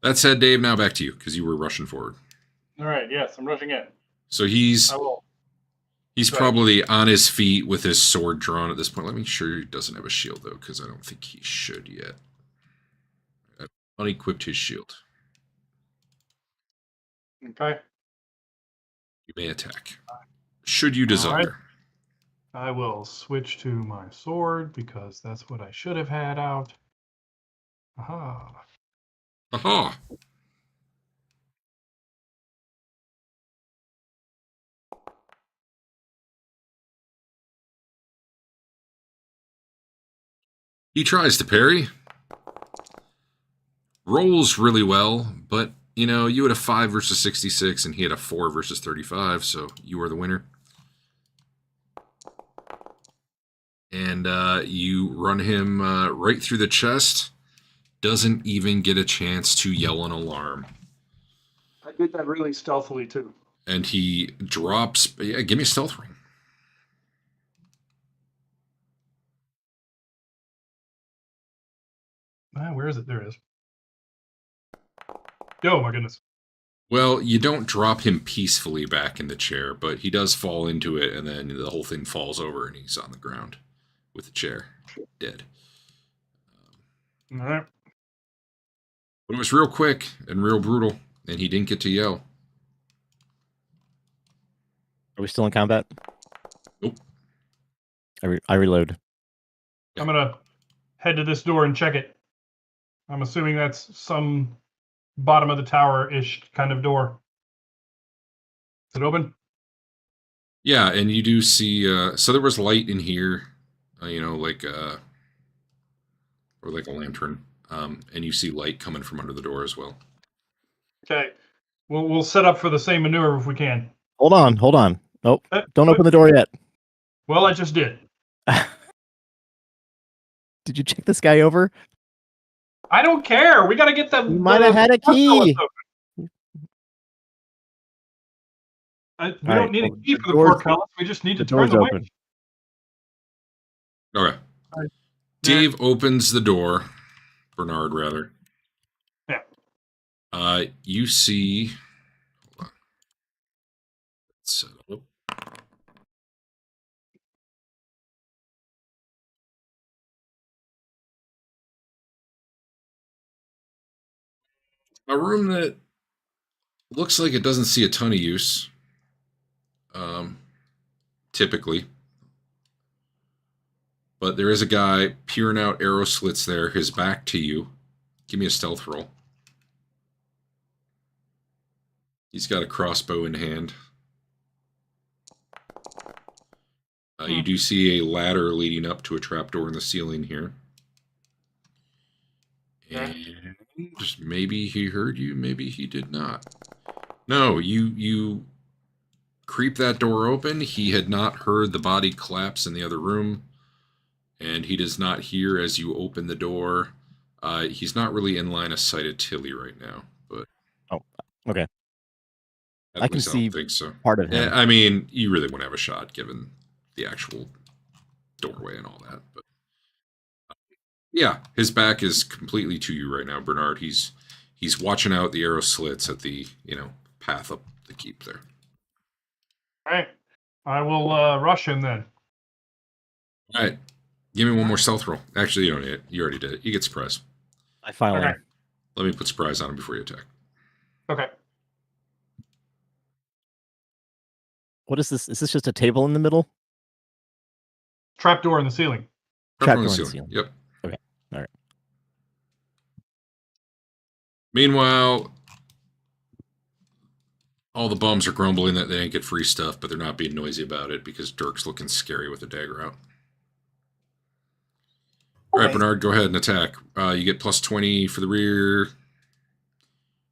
That said, Dave, now back to you because you were rushing forward. All right. Yes, I'm rushing in. So he's I will. he's Go ahead. probably on his feet with his sword drawn at this point. Let me make sure he doesn't have a shield though, because I don't think he should yet. I've unequipped his shield. Okay. You may attack, should you desire. I will switch to my sword because that's what I should have had out. Aha. Aha! He tries to parry. Rolls really well, but you had a 5 versus 66 and he had a 4 versus 35, so you are the winner. And you run him right through the chest. Doesn't even get a chance to yell an alarm. I did that really stealthily too. And he drops. Yeah, give me a stealth roll. Where is it? There it is. Oh my goodness. Well, you don't drop him peacefully back in the chair, but he does fall into it, and then the whole thing falls over, and he's on the ground with the chair, dead. All right. But it was real quick and real brutal, and he didn't get to yell. Are we still in combat? Nope. I reload. I'm gonna head to this door and check it. I'm assuming that's some bottom of the tower-ish kind of door. Is it open? Yeah, and you do see. So there was light in here, like or like a lantern, and you see light coming from under the door as well. Okay. We'll set up for the same maneuver if we can. Hold on. Nope. Don't open the door yet. Well, I just did. Did you check this guy over? I don't care. We got to get the. You might have had a key. We don't need a key for the portcullis. We just need to turn door's the open. winch. Okay. Right. Dave opens the door. Bernard, rather. Yeah. You see. Hold on. Let's set it up. A room that looks like it doesn't see a ton of use. Typically. But there is a guy peering out arrow slits there, his back to you. Give me a stealth roll. He's got a crossbow in hand. You do see a ladder leading up to a trapdoor in the ceiling here. And maybe he heard you, maybe he did not. No, you creep that door open. He had not heard the body collapse in the other room, and he does not hear as you open the door. He's not really in line of sight of Tilly right now, but okay. I can see don't think so. Part of him. I mean, you really wouldn't have a shot given the actual doorway and all that, but yeah, his back is completely to you right now, Bernard. He's watching out the arrow slits at the path up the keep there. All right. I will rush him then. All right. Give me one more stealth roll. Actually, you don't need it. You already did it. You get surprise. I file in. Let me put surprise on him before you attack. Okay. What is this? Is this just a table in the middle? Trapdoor in the ceiling. Trapdoor in the ceiling. Yep. Okay. All right. Meanwhile, all the bums are grumbling that they didn't get free stuff, but they're not being noisy about it because Dirk's looking scary with a dagger out. All right, Bernard, go ahead and attack. You get plus 20 for the rear.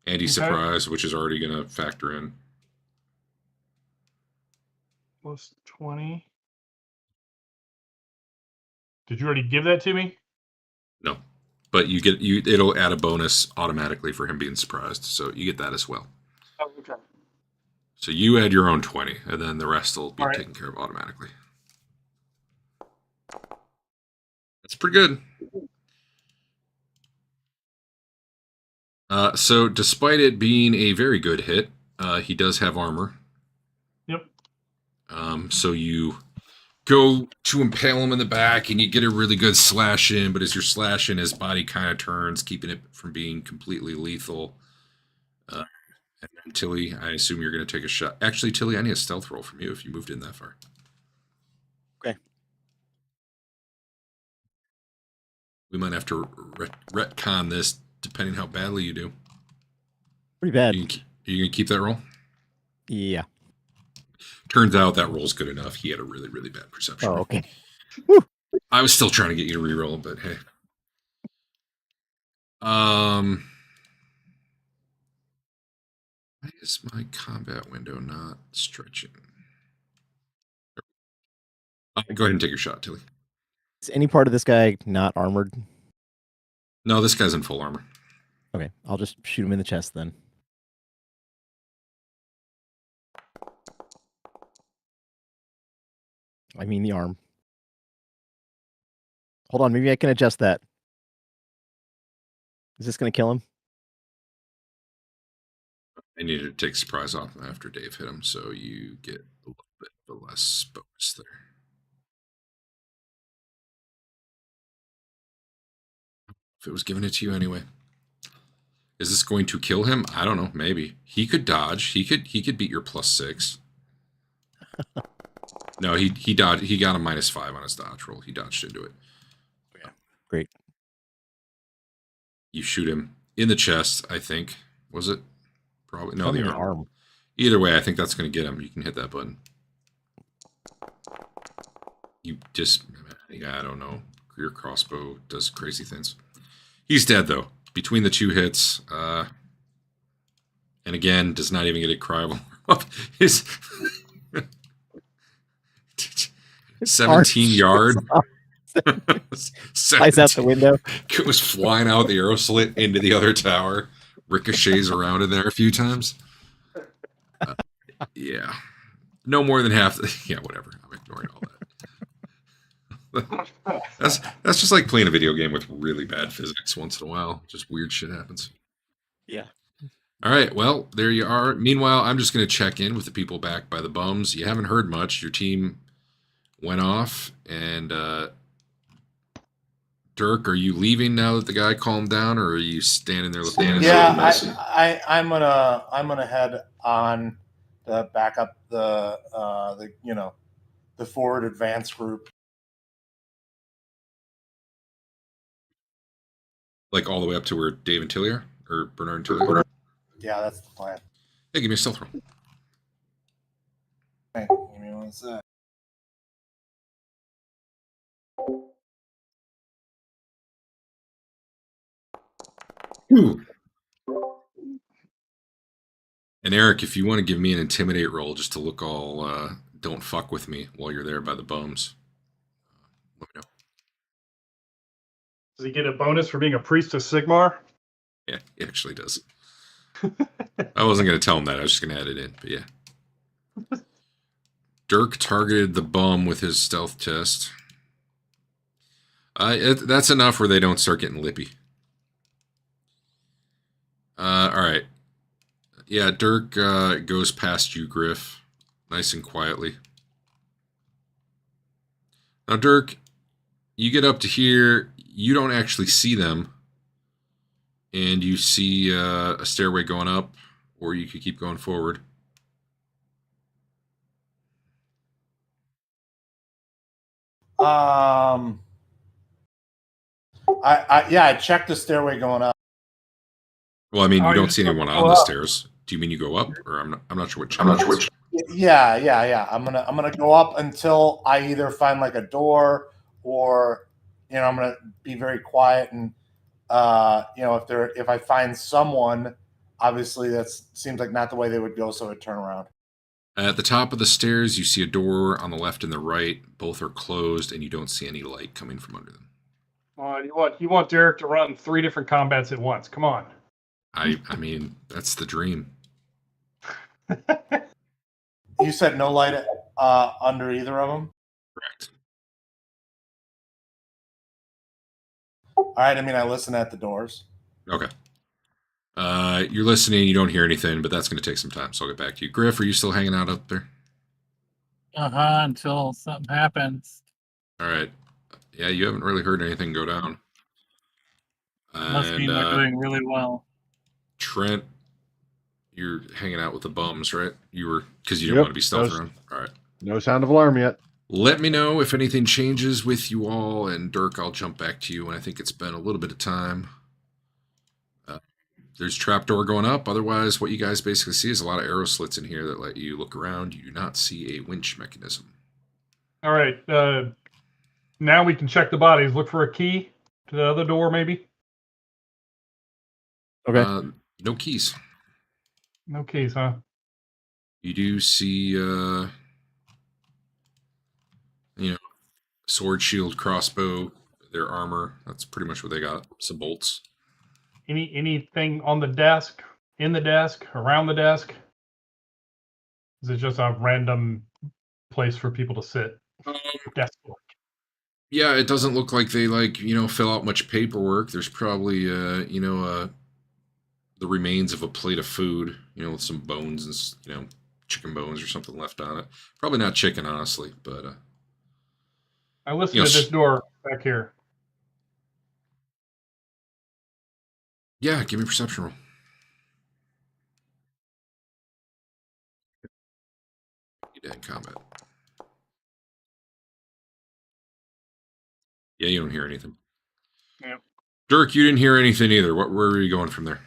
Anti-surprise, which is already going to factor in. Plus 20. Did you already give that to me? No, but it'll add a bonus automatically for him being surprised, so you get that as well. Oh, okay. So you add your own 20, and then the rest will be taken care of automatically. That's pretty good. So despite it being a very good hit, He does have armor. Yep. So you go to impale him in the back, and you get a really good slash in. But as you're slashing, his body kind of turns, keeping it from being completely lethal. And then Tilly, I assume you're going to take a shot. Actually, Tilly, I need a stealth roll from you if you moved in that far. Okay. We might have to retcon this depending how badly you do. Pretty bad. Are you going to keep that roll? Yeah. Turns out that roll's good enough. He had a really, really bad perception. Oh, okay. I was still trying to get you to reroll, but hey. Why is my combat window not stretching? Go ahead and take your shot, Tilly. Is any part of this guy not armored? No, this guy's in full armor. Okay, I'll just shoot him in the chest then. I mean the arm. Hold on, maybe I can adjust that. Is this going to kill him? I needed to take surprise off him after Dave hit him, so you get a little bit of a less bonus there. If it was giving it to you anyway. Is this going to kill him? I don't know. Maybe he could dodge. He could beat your +6. No, he dodged. He got a -5 on his dodge roll. He dodged into it. Yeah, great. You shoot him in the chest. I think was it? Probably no. The arm. Either way, I think that's going to get him. You can hit that button. You just, I don't know. Your crossbow does crazy things. He's dead though. Between the 2 hits, and again, does not even get a cry of his 17 yard. Flies out the window. It was flying out the arrow slit into the other tower. Ricochets around in there a few times. Yeah. No more than half. Yeah, whatever. I'm ignoring all that. That's just like playing a video game with really bad physics once in a while. Just weird shit happens. Yeah. All right. Well, there you are. Meanwhile, I'm just going to check in with the people back by the bums. You haven't heard much. Your team went off, and Dirk, are you leaving now that the guy calmed down, or are you standing there looking at Yeah, I'm gonna head on to back up the forward advance group. Like all the way up to where Dave and Tilly are? Or Bernard and Tilly are? Yeah, that's the plan. Hey, give me a stealth roll. Okay, give me 1 sec. Ooh. And Eric, if you want to give me an intimidate roll just to look all don't fuck with me while you're there by the bums, let me know. Does he get a bonus for being a priest of Sigmar? Yeah, he actually does. I wasn't going to tell him that. I was just going to add it in, but yeah. Dirk targeted the bum with his stealth test. That's enough where they don't start getting lippy. All right. Yeah, Dirk goes past you, Griff, nice and quietly. Now, Dirk, you get up to here. You don't actually see them. And you see a stairway going up, or you could keep going forward. I checked the stairway going up. Well, I mean, you don't see anyone on the stairs. Do you mean you go up, or I'm not sure which? I'm not sure which. Yeah. I'm gonna go up until I either find like a door, or I'm gonna be very quiet and if I find someone, obviously that seems like not the way they would go, so I'd turn around. At the top of the stairs, you see a door on the left and the right. Both are closed, and you don't see any light coming from under them. You want Derek to run 3 different combats at once? Come on. I mean, that's the dream. You said no light under either of them? Correct. All right. I mean, I listen at the doors. Okay. You're listening. You don't hear anything, but that's going to take some time. So I'll get back to you. Griff, are you still hanging out up there? Until something happens. All right. Yeah, you haven't really heard anything go down. Must mean they're doing really well. Trent, you're hanging out with the bums, right? You were because you didn't want to be stealth around. All right. No sound of alarm yet. Let me know if anything changes with you all, and Dirk, I'll jump back to you when I think it's been a little bit of time. There's trapdoor going up. Otherwise, what you guys basically see is a lot of arrow slits in here that let you look around. You do not see a winch mechanism. All right. Now we can check the bodies. Look for a key to the other door, maybe. Okay. No keys. No keys, huh? You do see, sword, shield, crossbow, their armor. That's pretty much what they got. Some bolts. Anything on the desk, in the desk, around the desk? Is it just a random place for people to sit? Desk work. Yeah, it doesn't look like they fill out much paperwork. There's probably the remains of a plate of food, with some bones and chicken bones or something left on it. Probably not chicken, honestly, but I listen to this door back here. Yeah, give me a perception roll. You dead in combat. Yeah, you don't hear anything. Yeah. Dirk, you didn't hear anything either. Where are you going from there?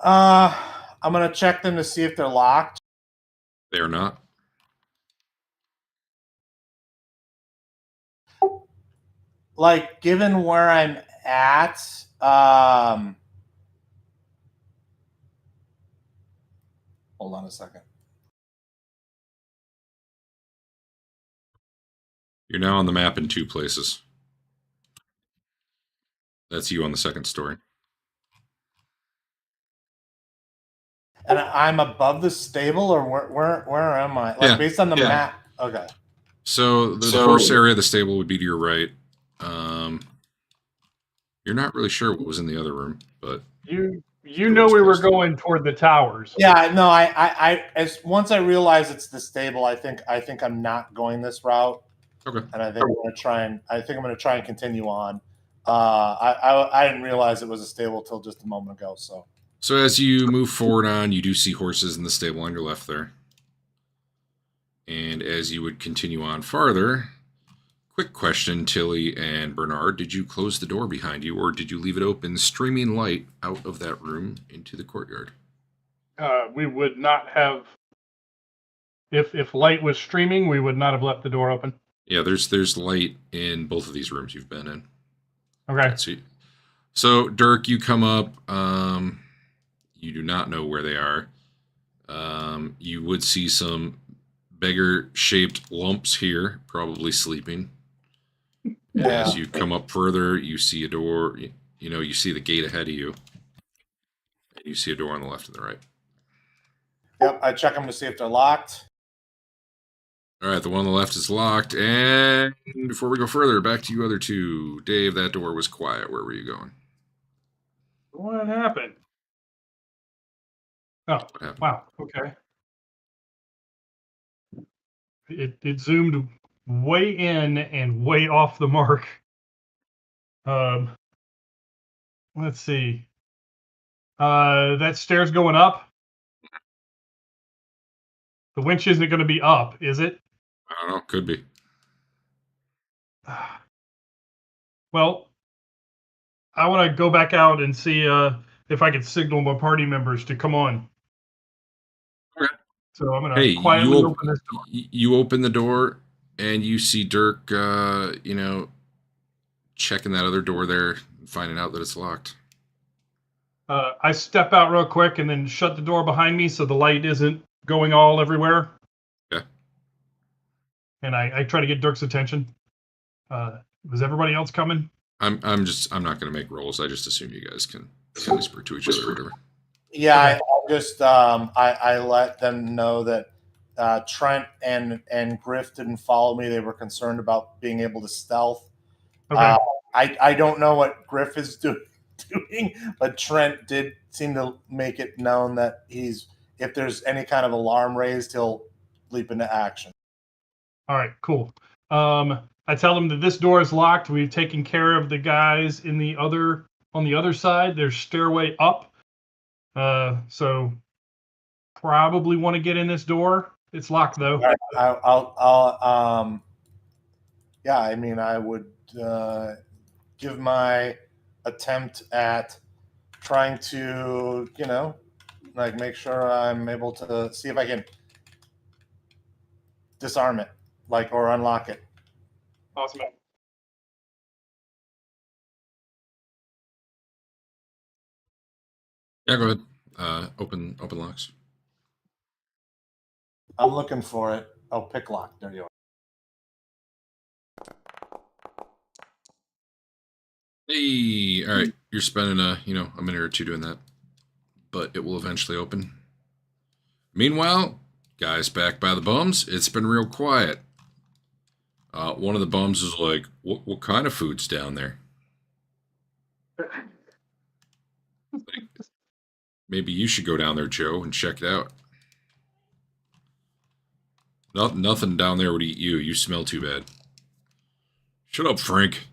I'm gonna check them to see if they're locked. They are not. Like, given where I'm at, hold on a second. You're now on the map in 2 places. That's you on the second story. And I'm above the stable, or where am I? Like, based on the map. Okay. So the horse area of the stable would be to your right. You're not really sure what was in the other room, but you know we were going toward the towers. Yeah, no, I once I realize it's the stable, I think I'm not going this route. Okay. And I think I'm gonna try and continue on. I didn't realize it was a stable till just a moment ago. So as you move forward on, you do see horses in the stable on your left there. And as you would continue on farther, quick question, Tilly and Bernard, did you close the door behind you, or did you leave it open, streaming light out of that room into the courtyard? We would not have, if light was streaming, we would not have left the door open. Yeah, there's light in both of these rooms you've been in. Okay. So Dirk, you come up. You do not know where they are. You would see some beggar-shaped lumps here, probably sleeping. Yeah. As you come up further, you see a door. You see the gate ahead of you. And you see a door on the left and the right. Yep, I check them to see if they're locked. All right, the one on the left is locked. And before we go further, back to you other two. Dave, that door was quiet. Where were you going? What happened? Oh, What happened? wow. Okay. It zoomed way in and way off the mark. Let's see. That stairs going up. The winch isn't going to be up, is it? I don't know. Could be. Well, I want to go back out and see if I can signal my party members to come on. Okay. So I'm going to quietly open this door. You open the door, and you see Dirk, checking that other door there, finding out that it's locked. I step out real quick and then shut the door behind me so the light isn't going all everywhere. Okay. And I try to get Dirk's attention. Was everybody else coming? I'm not going to make rolls. I just assume you guys can whisper to each other or whatever. Yeah, I let them know that Trent and Griff didn't follow me. They were concerned about being able to stealth. Okay. I don't know what Griff is doing. doing, but Trent did seem to make it known that if there's any kind of alarm raised, he'll leap into action. All right, cool. I tell them that this door is locked. We've taken care of the guys on the other side. There's stairway up. So probably want to get in this door. It's locked though. I'll yeah, I mean, I would give my attempt at trying to, make sure I'm able to see if I can disarm it, or unlock it. Awesome. Yeah, go ahead. Open locks. I'm looking for it. Oh, pick lock. There you are. Hey, all right. You're spending a minute or two doing that, but it will eventually open. Meanwhile, guys back by the bums, it's been real quiet. One of the bums is like, "What kind of food's down there?" Maybe you should go down there, Joe, and check it out. Nothing down there would eat you. You smell too bad. Shut up, Frank.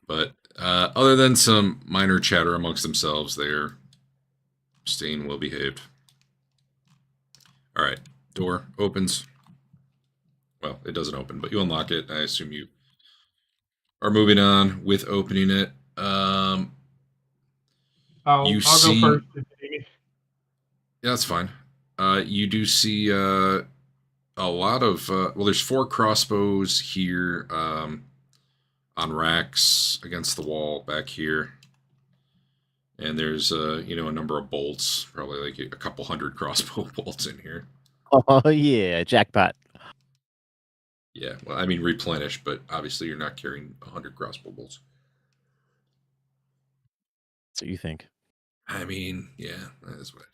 But other than some minor chatter amongst themselves, they're staying well behaved. All right, door opens. Well, it doesn't open, but you unlock it. I assume you are moving on with opening it. I'll go first. Yeah, that's fine. You do see a lot of there's 4 crossbows here on racks against the wall back here, and there's a number of bolts, probably like a couple hundred crossbow bolts in here. Oh yeah, jackpot. Yeah, well, I mean replenish, but obviously you're not carrying 100 crossbow bolts. That's what you think. I mean, yeah, that's what I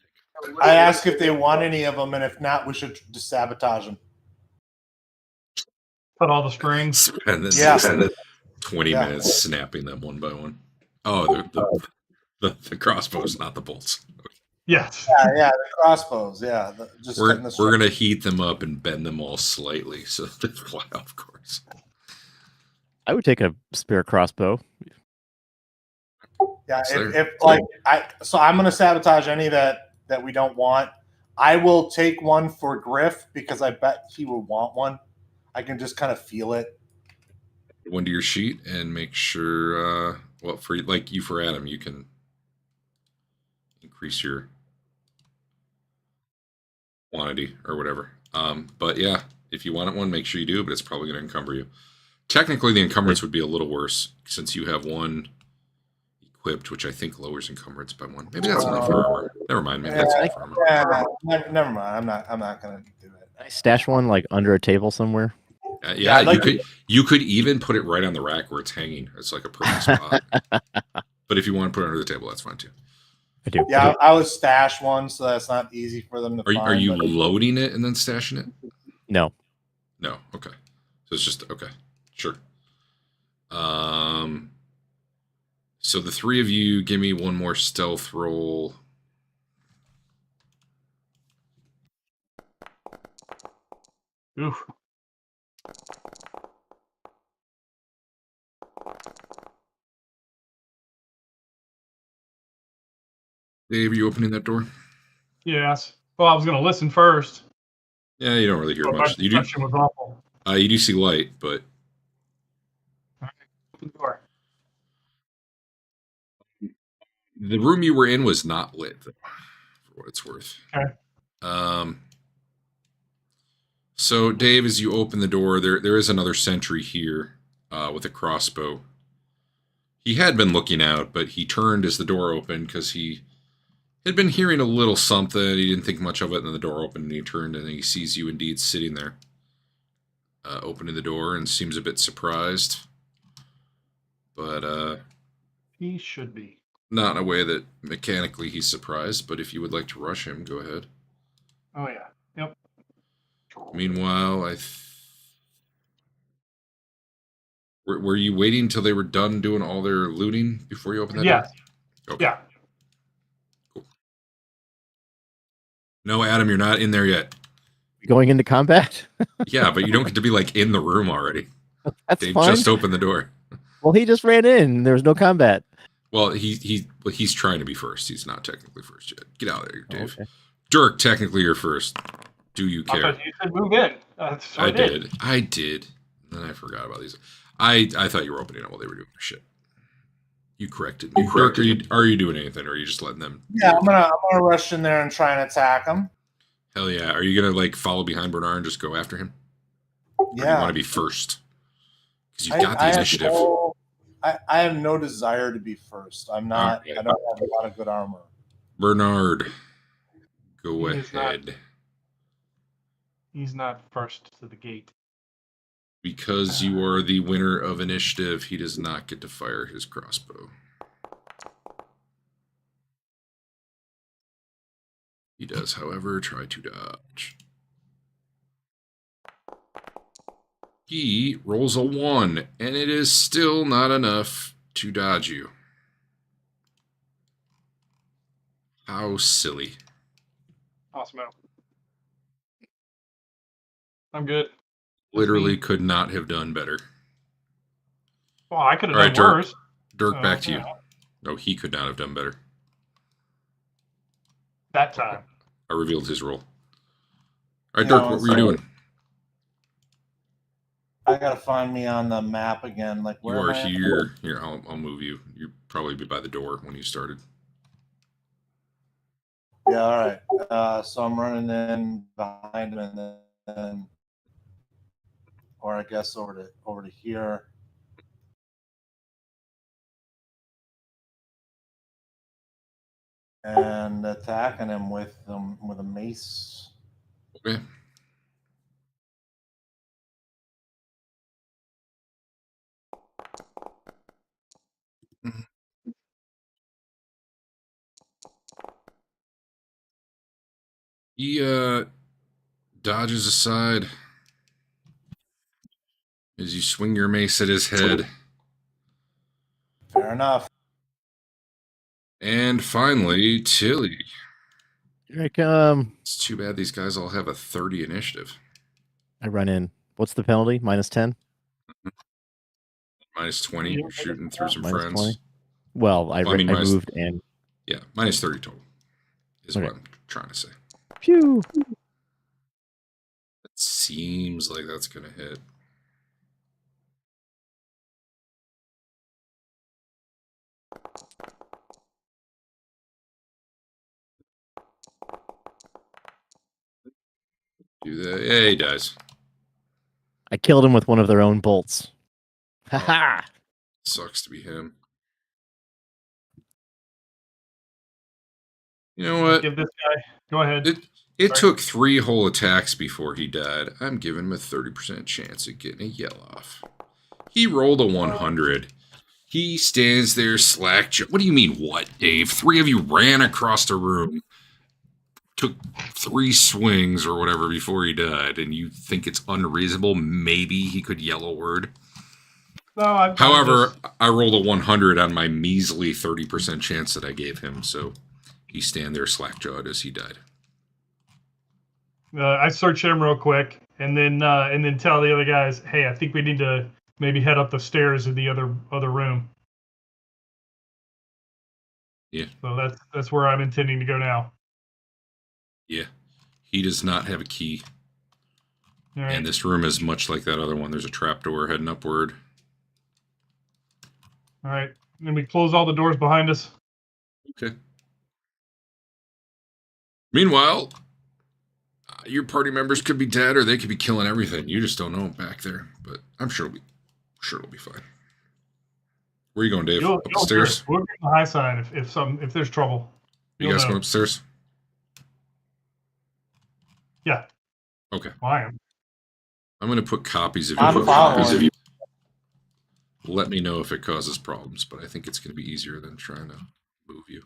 think. I ask if they want any of them, and if not, we should just sabotage them. Cut all the strings. Spend this Yeah. 20 minutes snapping them one by one. Oh, the crossbows, not the bolts. Yes. Yeah, the crossbows. Yeah, We're gonna heat them up and bend them all slightly so they fly off, of course. I would take a spare crossbow. Yeah, so I'm gonna sabotage any that we don't want. I will take one for Griff because I bet he would want one. I can just kind of feel it. One to your sheet and make sure. For Adam, you can increase your quantity or whatever. But yeah, if you want one, make sure you do. But it's probably going to encumber you. Technically, the encumbrance would be a little worse since you have one equipped, which I think lowers encumbrance by 1. Maybe that's enough for armor. Never mind. Maybe that's enough for armor. Yeah, never mind. I'm not gonna do it. I stash one under a table somewhere. You could even put it right on the rack where it's hanging. It's like a perfect spot. But if you want to put it under the table, that's fine too. I do. Yeah, I would stash one so that's not easy for them to find. Are you loading it and then stashing it? No. No. Okay. So it's just okay. Sure. So the 3 of you, give me one more stealth roll. Oof. Dave, are you opening that door? Yes. Well, I was going to listen first. Yeah, you don't really hear much. My question was awful. You do see light, but All right. Open the door. the room you were in was not lit, for what it's worth. Okay. So, Dave, as you open the door, there is another sentry here with a crossbow. He had been looking out, but he turned as the door opened because he had been hearing a little something. He didn't think much of it, and then the door opened, and he turned, and he sees you indeed sitting there, opening the door, and seems a bit surprised. But He should be. not in a way that mechanically he's surprised, but if you would like to rush him, go ahead. Oh, yeah. Yep. Meanwhile, Were you waiting till they were done doing all their looting before you opened that Yes. door? Okay. Yeah. Cool. No, Adam, you're not in there yet. Going into combat? Yeah, but you don't get to be like in the room already. That's They fine. just opened the door. Well, he just ran in. There was no combat. Well, he's trying to be first. He's not technically first yet. Get out of there, Dave. Okay. Dirk, technically you're first. Do you I care? thought you said move in. So I did. I did. Then I forgot about these. I thought you were opening up while they were doing their shit. You corrected me. Dirk, are you doing anything, or are you just letting them? Yeah, I'm gonna rush in there and try and attack him. Hell yeah! Are you gonna like follow behind Bernard and just go after him? Or do you Yeah, want to be first? Because you've got the initiative. I have no desire to be first. I'm not. Okay. I don't have a lot of good armor. Bernard, go He is not- ahead. He's not first to the gate. Because you are the winner of initiative, he does not get to fire his crossbow. He does, however, try to dodge. He rolls a 1, and it is still not enough to dodge you. How silly. Awesome. I'm good. Literally could not have done better. Well, I could have All done right, Dirk. worse. Dirk, back to you. Yeah. No, he could not have done better. That time. I revealed his role. All right, Yeah, Dirk, what were you doing? I gotta find me on the map again. Like You where are am I? here. Here, I'll move you. You'd probably be by the door when you started. Yeah, all right. So I'm running in behind him, and then, or I guess over to here. And attacking him with a mace. Okay. He dodges aside as you swing your mace at his head. Fair enough. And finally, Tilly. Here I come. It's too bad these guys all have a 30 initiative. I run in. What's the penalty? -10? Minus 20. You're shooting through some -20? friends. Well, I mean, minus, moved and... Yeah, minus 30 total is Okay. what I'm trying to say. Phew. It seems like that's going to hit. Do that. Yeah, he dies. I killed him with one of their own bolts. Ha-ha! Sucks to be him. You know what? Give this guy. Go ahead. It took 3 whole attacks before he died. I'm giving him a 30% chance of getting a yell off. He rolled a 100. He stands there slack. What do you mean, what, Dave? 3 of you ran across the room, took 3 swings or whatever before he died, and you think it's unreasonable? Maybe he could yell a word. No, However, I rolled a 100 on my measly 30% chance that I gave him, so he stand there slack-jawed as he died. I search him real quick, and then tell the other guys, hey, I think we need to maybe head up the stairs of the other room. Yeah. So that's where I'm intending to go now. Yeah. He does not have a key. All right. And this room is much like that other one. There's a trapdoor heading upward. All right. And then we close all the doors behind us. Okay. Meanwhile, your party members could be dead or they could be killing everything. You just don't know back there. But I'm sure it'll be fine. Where are you going, Dave? Upstairs? We'll get on the high side if there's trouble. You guys going upstairs? Yeah. Okay. Well, I am. I'm going to put copies of I'm you. following. Let me know if it causes problems, but I think it's going to be easier than trying to move you.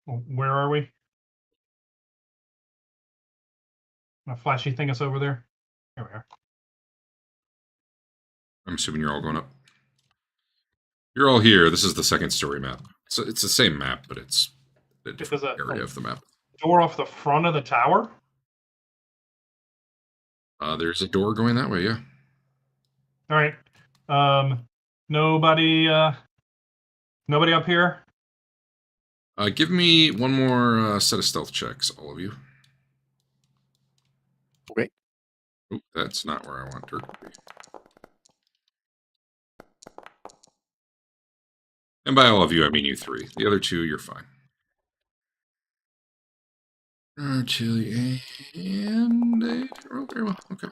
Where are we? A flashy thing us over there? There we are. I'm assuming you're all going up. You're all here. This is the second story map. So it's the same map, but it's a different There's a area of the map. door off the front of the tower. There's a door going that way, yeah. All right. Nobody up here. Give me one more set of stealth checks, all of you. Okay. Oop, that's not where I want Dirk to be. And by all of you, I mean you three. The other two, you're fine. Chili and they didn't roll very well. Okay.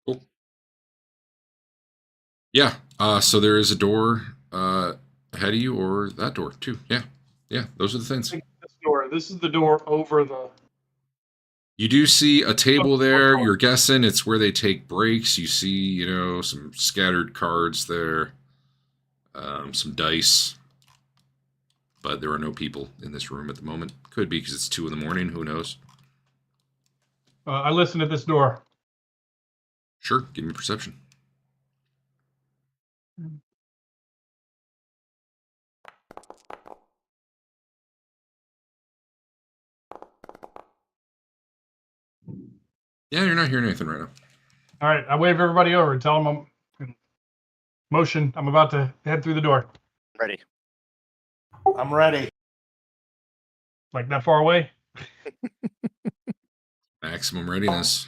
Cool. Yeah. So there is a door ahead of you, or that door too. Yeah. Yeah. Those are the things. This door. This is the door over the. You do see a table there. You're guessing it's where they take breaks. You see, some scattered cards there, some dice. But there are no people in this room at the moment. Could be because it's 2 a.m. Who knows? I listen at this door. Sure. Give me perception. Yeah, you're not hearing anything right now. All right. I wave everybody over and tell them I'm motion. I'm about to head through the door. Ready. I'm ready. Like that far away. Maximum readiness.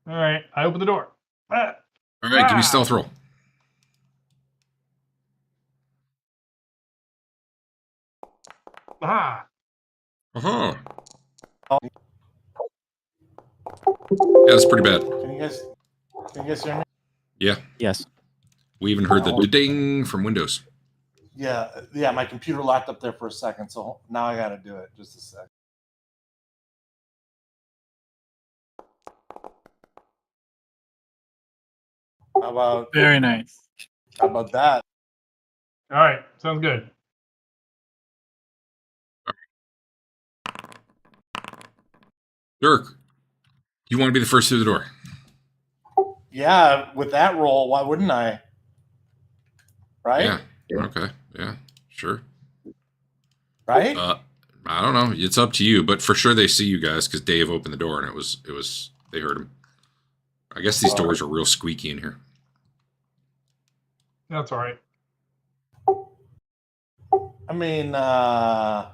All right. I open the door. Ah. All right, give me stealth roll. Ah. Uh-huh. Oh. Yeah, that's pretty bad. Can you guys hear me? Yeah. Yes. We even heard the ding from Windows. Yeah. My computer locked up there for a second, so now I got to do it. Just a sec. Very nice. How about that? All right. Sounds good. Dirk, you want to be the first through the door? Yeah, with that roll, why wouldn't I? Right? Yeah. Okay. Yeah. Sure. Right? I don't know. It's up to you, but for sure they see you guys because Dave opened the door and it was they heard him. I guess these doors are real squeaky in here. That's all right. I mean, yeah,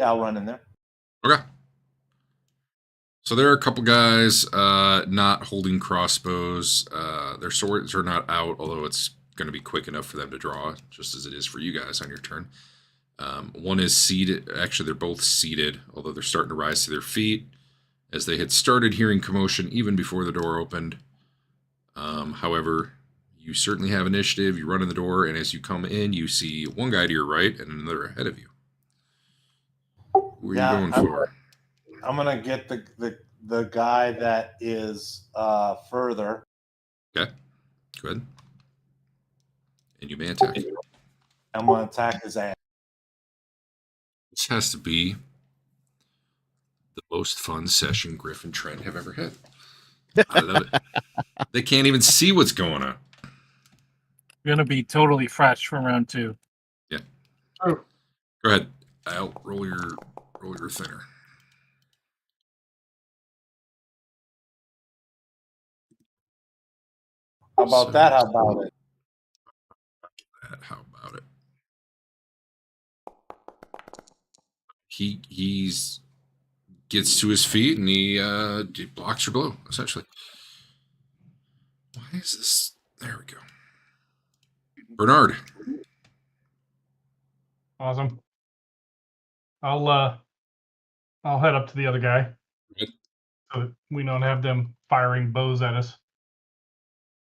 I'll run in there. Okay. So there are a couple guys not holding crossbows. Their swords are not out, although it's going to be quick enough for them to draw, just as it is for you guys on your turn. One is seated. Actually, they're both seated, although they're starting to rise to their feet as they had started hearing commotion even before the door opened. However, you certainly have initiative. You run in the door, and as you come in, you see one guy to your right and another ahead of you. Who are you going for? I'm gonna get the guy that is further. Okay, good. And you may attack. I'm gonna attack his ass. This has to be the most fun session Griff and Trent have ever had. I love it. They can't even see what's going on. Gonna be totally fresh from round 2. Yeah. Oh. Go ahead. I'll roll your thinner. How about that? How about it? How about it? He's gets to his feet and he blocks your blow, essentially. Why is this? There we go. Bernard. Awesome. I'll head up to the other guy. Good. So that we don't have them firing bows at us.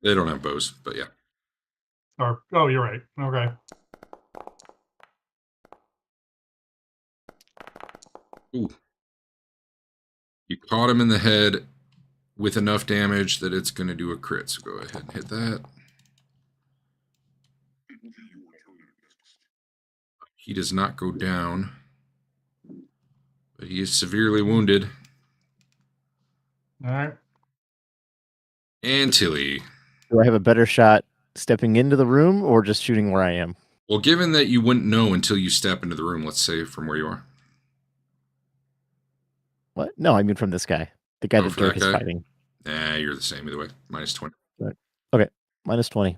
They don't have bows, but yeah. Oh, you're right. Okay. Ooh. You caught him in the head with enough damage that it's going to do a crit. So go ahead and hit that. He does not go down. But he is severely wounded. All right. And Tilly. Do I have a better shot stepping into the room or just shooting where I am? Well, given that you wouldn't know until you step into the room, let's say from where you are. What? No, I mean from this guy. The guy that for Dirk that is guy? fighting. Nah, you're the same either way. Minus 20. Okay, minus 20.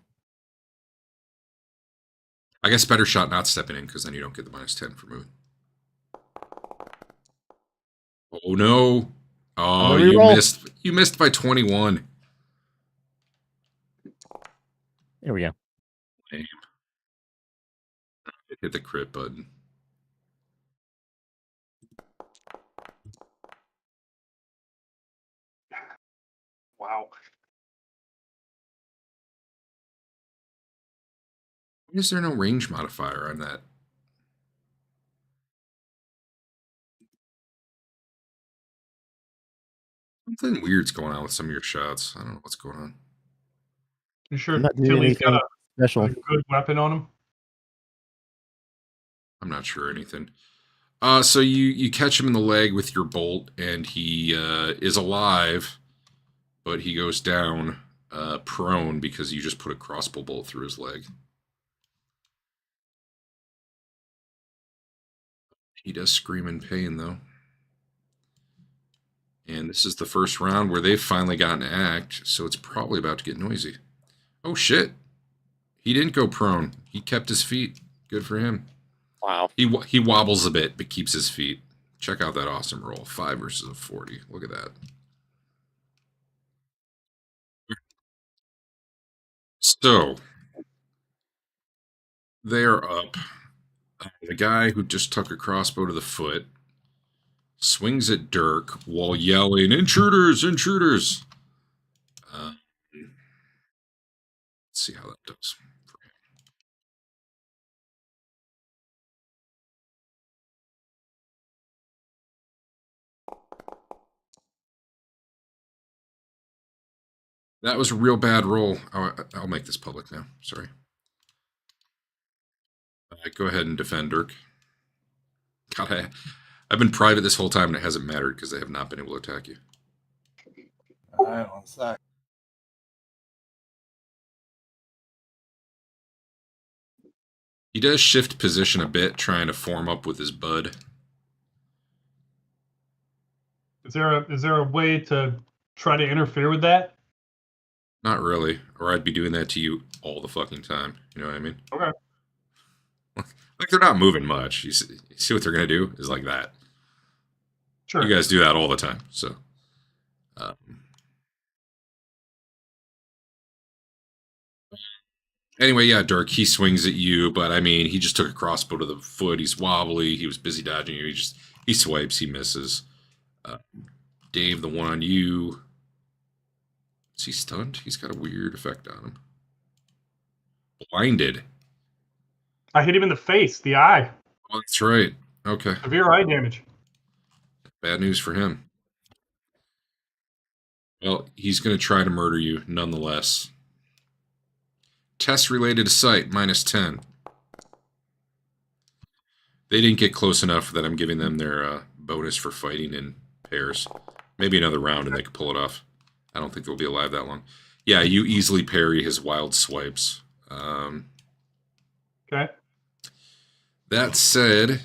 I guess better shot not stepping in because then you don't get the minus 10 for moving. Oh no! Oh, Another you reroll. missed. You missed by 21. There we go. Damn. Hit the crit button. Wow. Why is there no range modifier on that? Something weird's going on with some of your shots. I don't know what's going on. You sure I'm not doing Tilly's got anything special. a good weapon on him? I'm not sure anything. So you catch him in the leg with your bolt, and he is alive, but he goes down prone because you just put a crossbow bolt through his leg. He does scream in pain, though. And this is the first round where they've finally gotten to act, so it's probably about to get noisy. Oh, shit. He didn't go prone. He kept his feet. Good for him. Wow. He wobbles a bit, but keeps his feet. Check out that awesome roll. 5 versus a 40. Look at that. So, they are up. The guy who just took a crossbow to the foot swings at Dirk while yelling, "Intruders! Intruders!" Let's see how that does. That was a real bad roll. I'll make this public now. Sorry. Go ahead and defend Dirk. God, I've been private this whole time and it hasn't mattered because they have not been able to attack you. All right, 1 sec. He does shift position a bit, trying to form up with his bud. Is there a way to try to interfere with that? Not really, or I'd be doing that to you all the fucking time. You know what I mean? Okay. Like they're not moving much. You see what they're gonna do is like that. Sure. You guys do that all the time. So, anyway, yeah, Dirk, he swings at you, but I mean, he just took a crossbow to the foot. He's wobbly. He was busy dodging you. He swipes. He misses. Dave, the one on you. Is he stunned? He's got a weird effect on him. Blinded. I hit him in the face, the eye. Oh, that's right. Okay. Severe eye damage. Bad news for him. Well, he's going to try to murder you nonetheless. Test related to sight, minus 10. They didn't get close enough that I'm giving them their bonus for fighting in pairs. Maybe another round and they could pull it off. I don't think they'll be alive that long. Yeah, you easily parry his wild swipes. Okay. That said,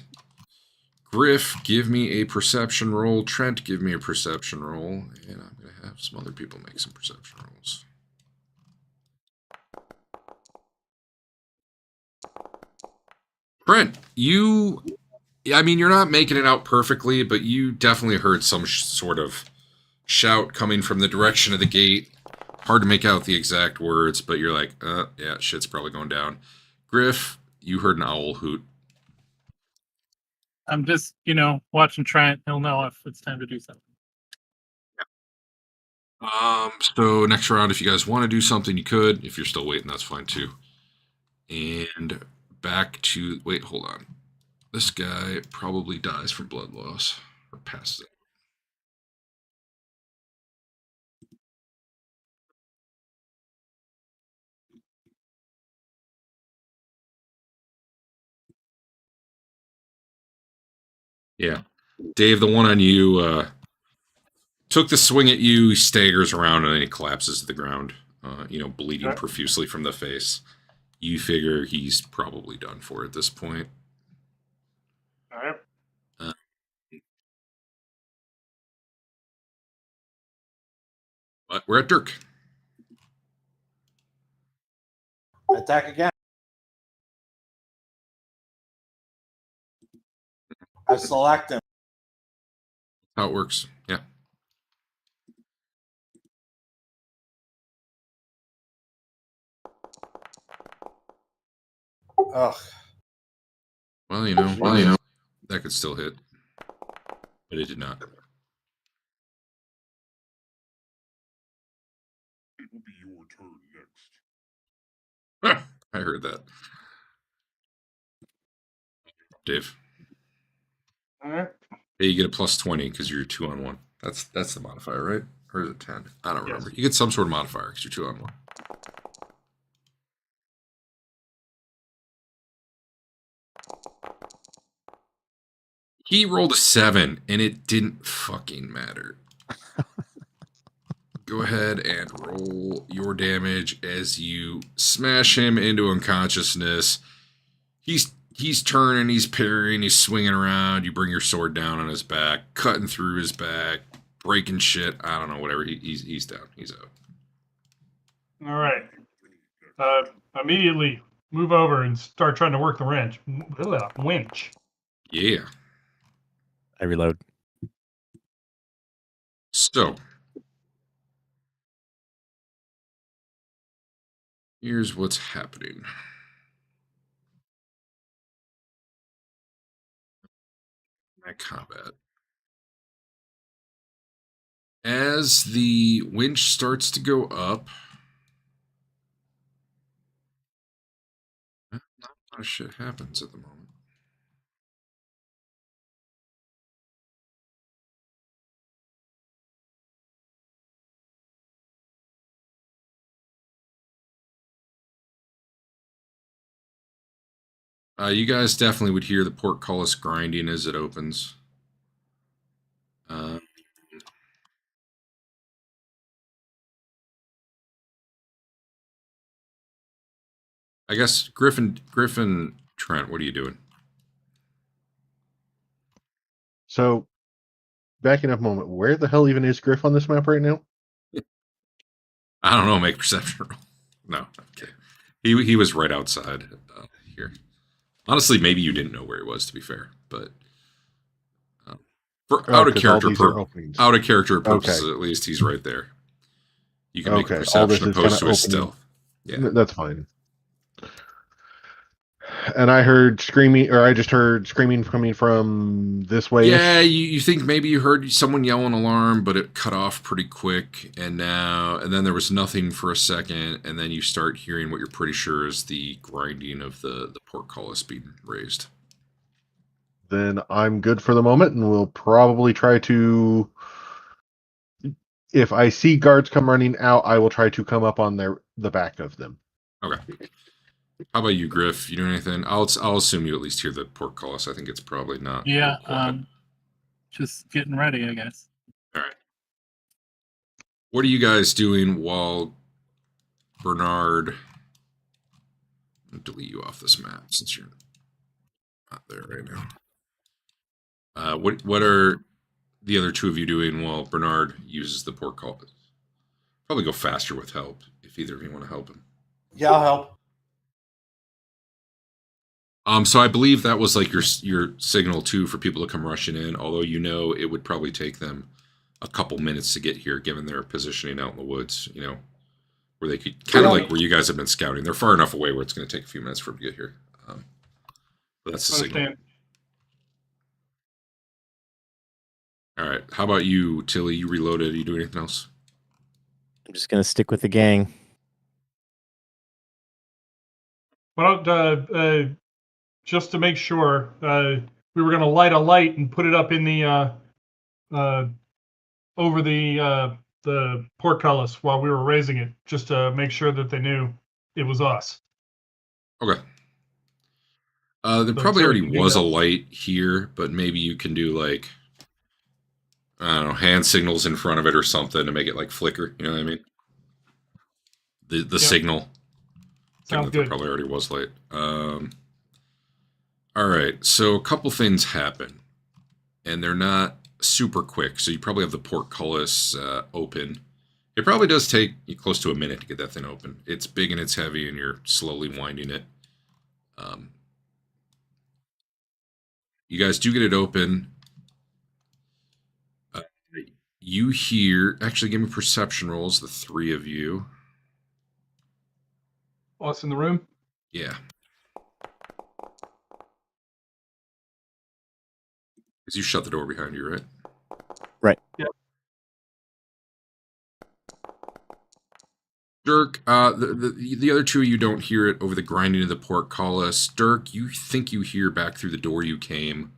Griff, give me a perception roll. Trent, give me a perception roll. And I'm going to have some other people make some perception rolls. Trent, I mean, you're not making it out perfectly, but you definitely heard some sort of shout coming from the direction of the gate. Hard to make out the exact words, but you're like, yeah, shit's probably going down. Griff, you heard an owl hoot. I'm just, watching Trent. He'll know if it's time to do something. So next round, if you guys want to do something, you could. If you're still waiting, that's fine too. And back to, wait, hold on. This guy probably dies from blood loss or passes it. Yeah. Dave, the one on you took the swing at you. He staggers around and then he collapses to the ground. Bleeding Okay. profusely from the face. You figure he's probably done for at this point. All right. But we're at Dirk. Attack again. I select him. How it works. Yeah. Ugh. Well, you know, that could still hit. But it did not. It will be your turn next. I heard that. Dave. All right. Hey, you get a plus 20 because you're 2-on-1. That's the modifier, right? Or is it 10? I don't remember. Yes. You get some sort of modifier because you're 2-on-1. He rolled a 7, and it didn't fucking matter. Go ahead and roll your damage as you smash him into unconsciousness. He's turning, he's parrying, he's swinging around. You bring your sword down on his back, cutting through his back, breaking shit. I don't know, whatever. He's down. He's out. All right. Immediately move over and start trying to work the winch. Yeah. I reload. So, here's what's happening. At combat. As the winch starts to go up, not a lot of shit happens at the moment. You guys definitely would hear the portcullis grinding as it opens. I guess Griffin, Trent, what are you doing? So, backing up a moment, where the hell even is Griff on this map right now? I don't know. Make a perception roll. No, okay. He was right outside here. Honestly, maybe you didn't know where he was. To be fair, but for out of character purposes, Okay. at least he's right there. You can make a Okay, all this perception is opposed kinda to a open. stealth. Yeah. That's fine. And I heard screaming, or I just heard screaming coming from this way. Yeah, you think maybe you heard someone yell an alarm, but it cut off pretty quick, and then there was nothing for a second, and then you start hearing what you're pretty sure is the grinding of the portcullis being raised. Then I'm good for the moment, and we'll probably try to. If I see guards come running out, I will try to come up on the back of them. Okay. How about you, Griff? You doing anything? I'll assume you at least hear the portcullis. I think it's probably not. Yeah, quiet. just getting ready, I guess. All right. What are you guys doing while Bernard? I'll delete you off this map since you're not there right now. What are the other two of you doing while Bernard uses the portcullis? Probably go faster with help if either of you want to help him. Yeah, I'll help. So I believe that was like your signal too for people to come rushing in. Although it would probably take them a couple minutes to get here, given their positioning out in the woods. Where they could kind of like where you guys have been scouting. They're far enough away where it's going to take a few minutes for them to get here. But that's the signal. All right. How about you, Tilly? You reloaded. You do anything else? I'm just gonna stick with the gang. Well, just to make sure, we were going to light a light and put it up in the over the portcullis while we were raising it, just to make sure that they knew it was us. Okay. There probably already was a light here, but maybe you can do like I don't know, hand signals in front of it or something to make it like flicker. You know what I mean? The signal. Given Sounds that there good. probably already was light. All right, so a couple things happen, and they're not super quick. So you probably have the portcullis open. It probably does take you close to a minute to get that thing open. It's big and it's heavy, and you're slowly winding it. You guys do get it open. You hear, actually, give me perception rolls, the three of you. Us in the room. Yeah. Because you shut the door behind you, right? Right. Yep. Dirk, the other two of you don't hear it over the grinding of the portcullis. Dirk, you think you hear back through the door you came.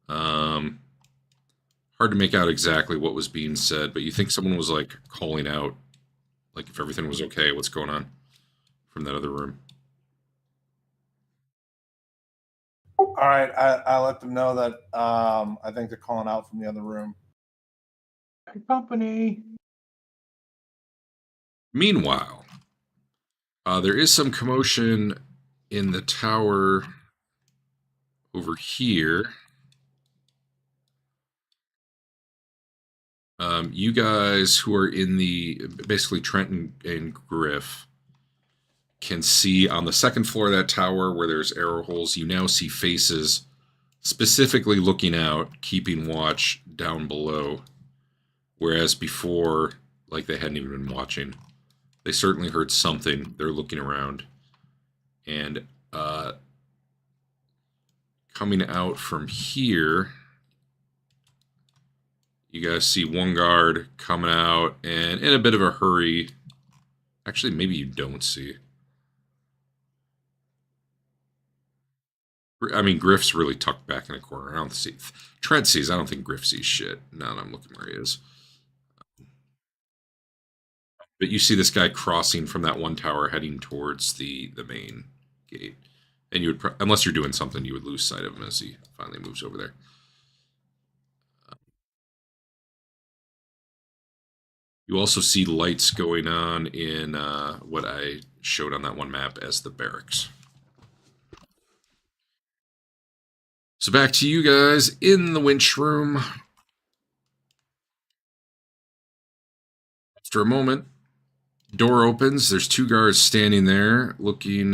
Hard to make out exactly what was being said, but you think someone was like calling out, like if everything was okay, what's going on from that other room. All right, I let them know that I think they're calling out from the other room. Company. Meanwhile, there is some commotion in the tower over here. You guys who are in the, basically Trent and Griff, can see on the second floor of that tower where there's arrow holes, you now see faces specifically looking out, keeping watch down below. Whereas before, like, they hadn't even been watching. They certainly heard something. They're looking around. And coming out from here, you guys see one guard coming out and in a bit of a hurry. Actually, maybe you don't see. I mean, Griff's really tucked back in a corner. I don't see. Trent sees. I don't think Griff sees shit. Now that I'm looking where he is. But you see this guy crossing from that one tower heading towards the main gate. And you would, unless you're doing something, you would lose sight of him as he finally moves over there. You also see lights going on in what I showed on that one map as the barracks. So back to you guys in the winch room. After a moment, door opens. There's two guards standing there looking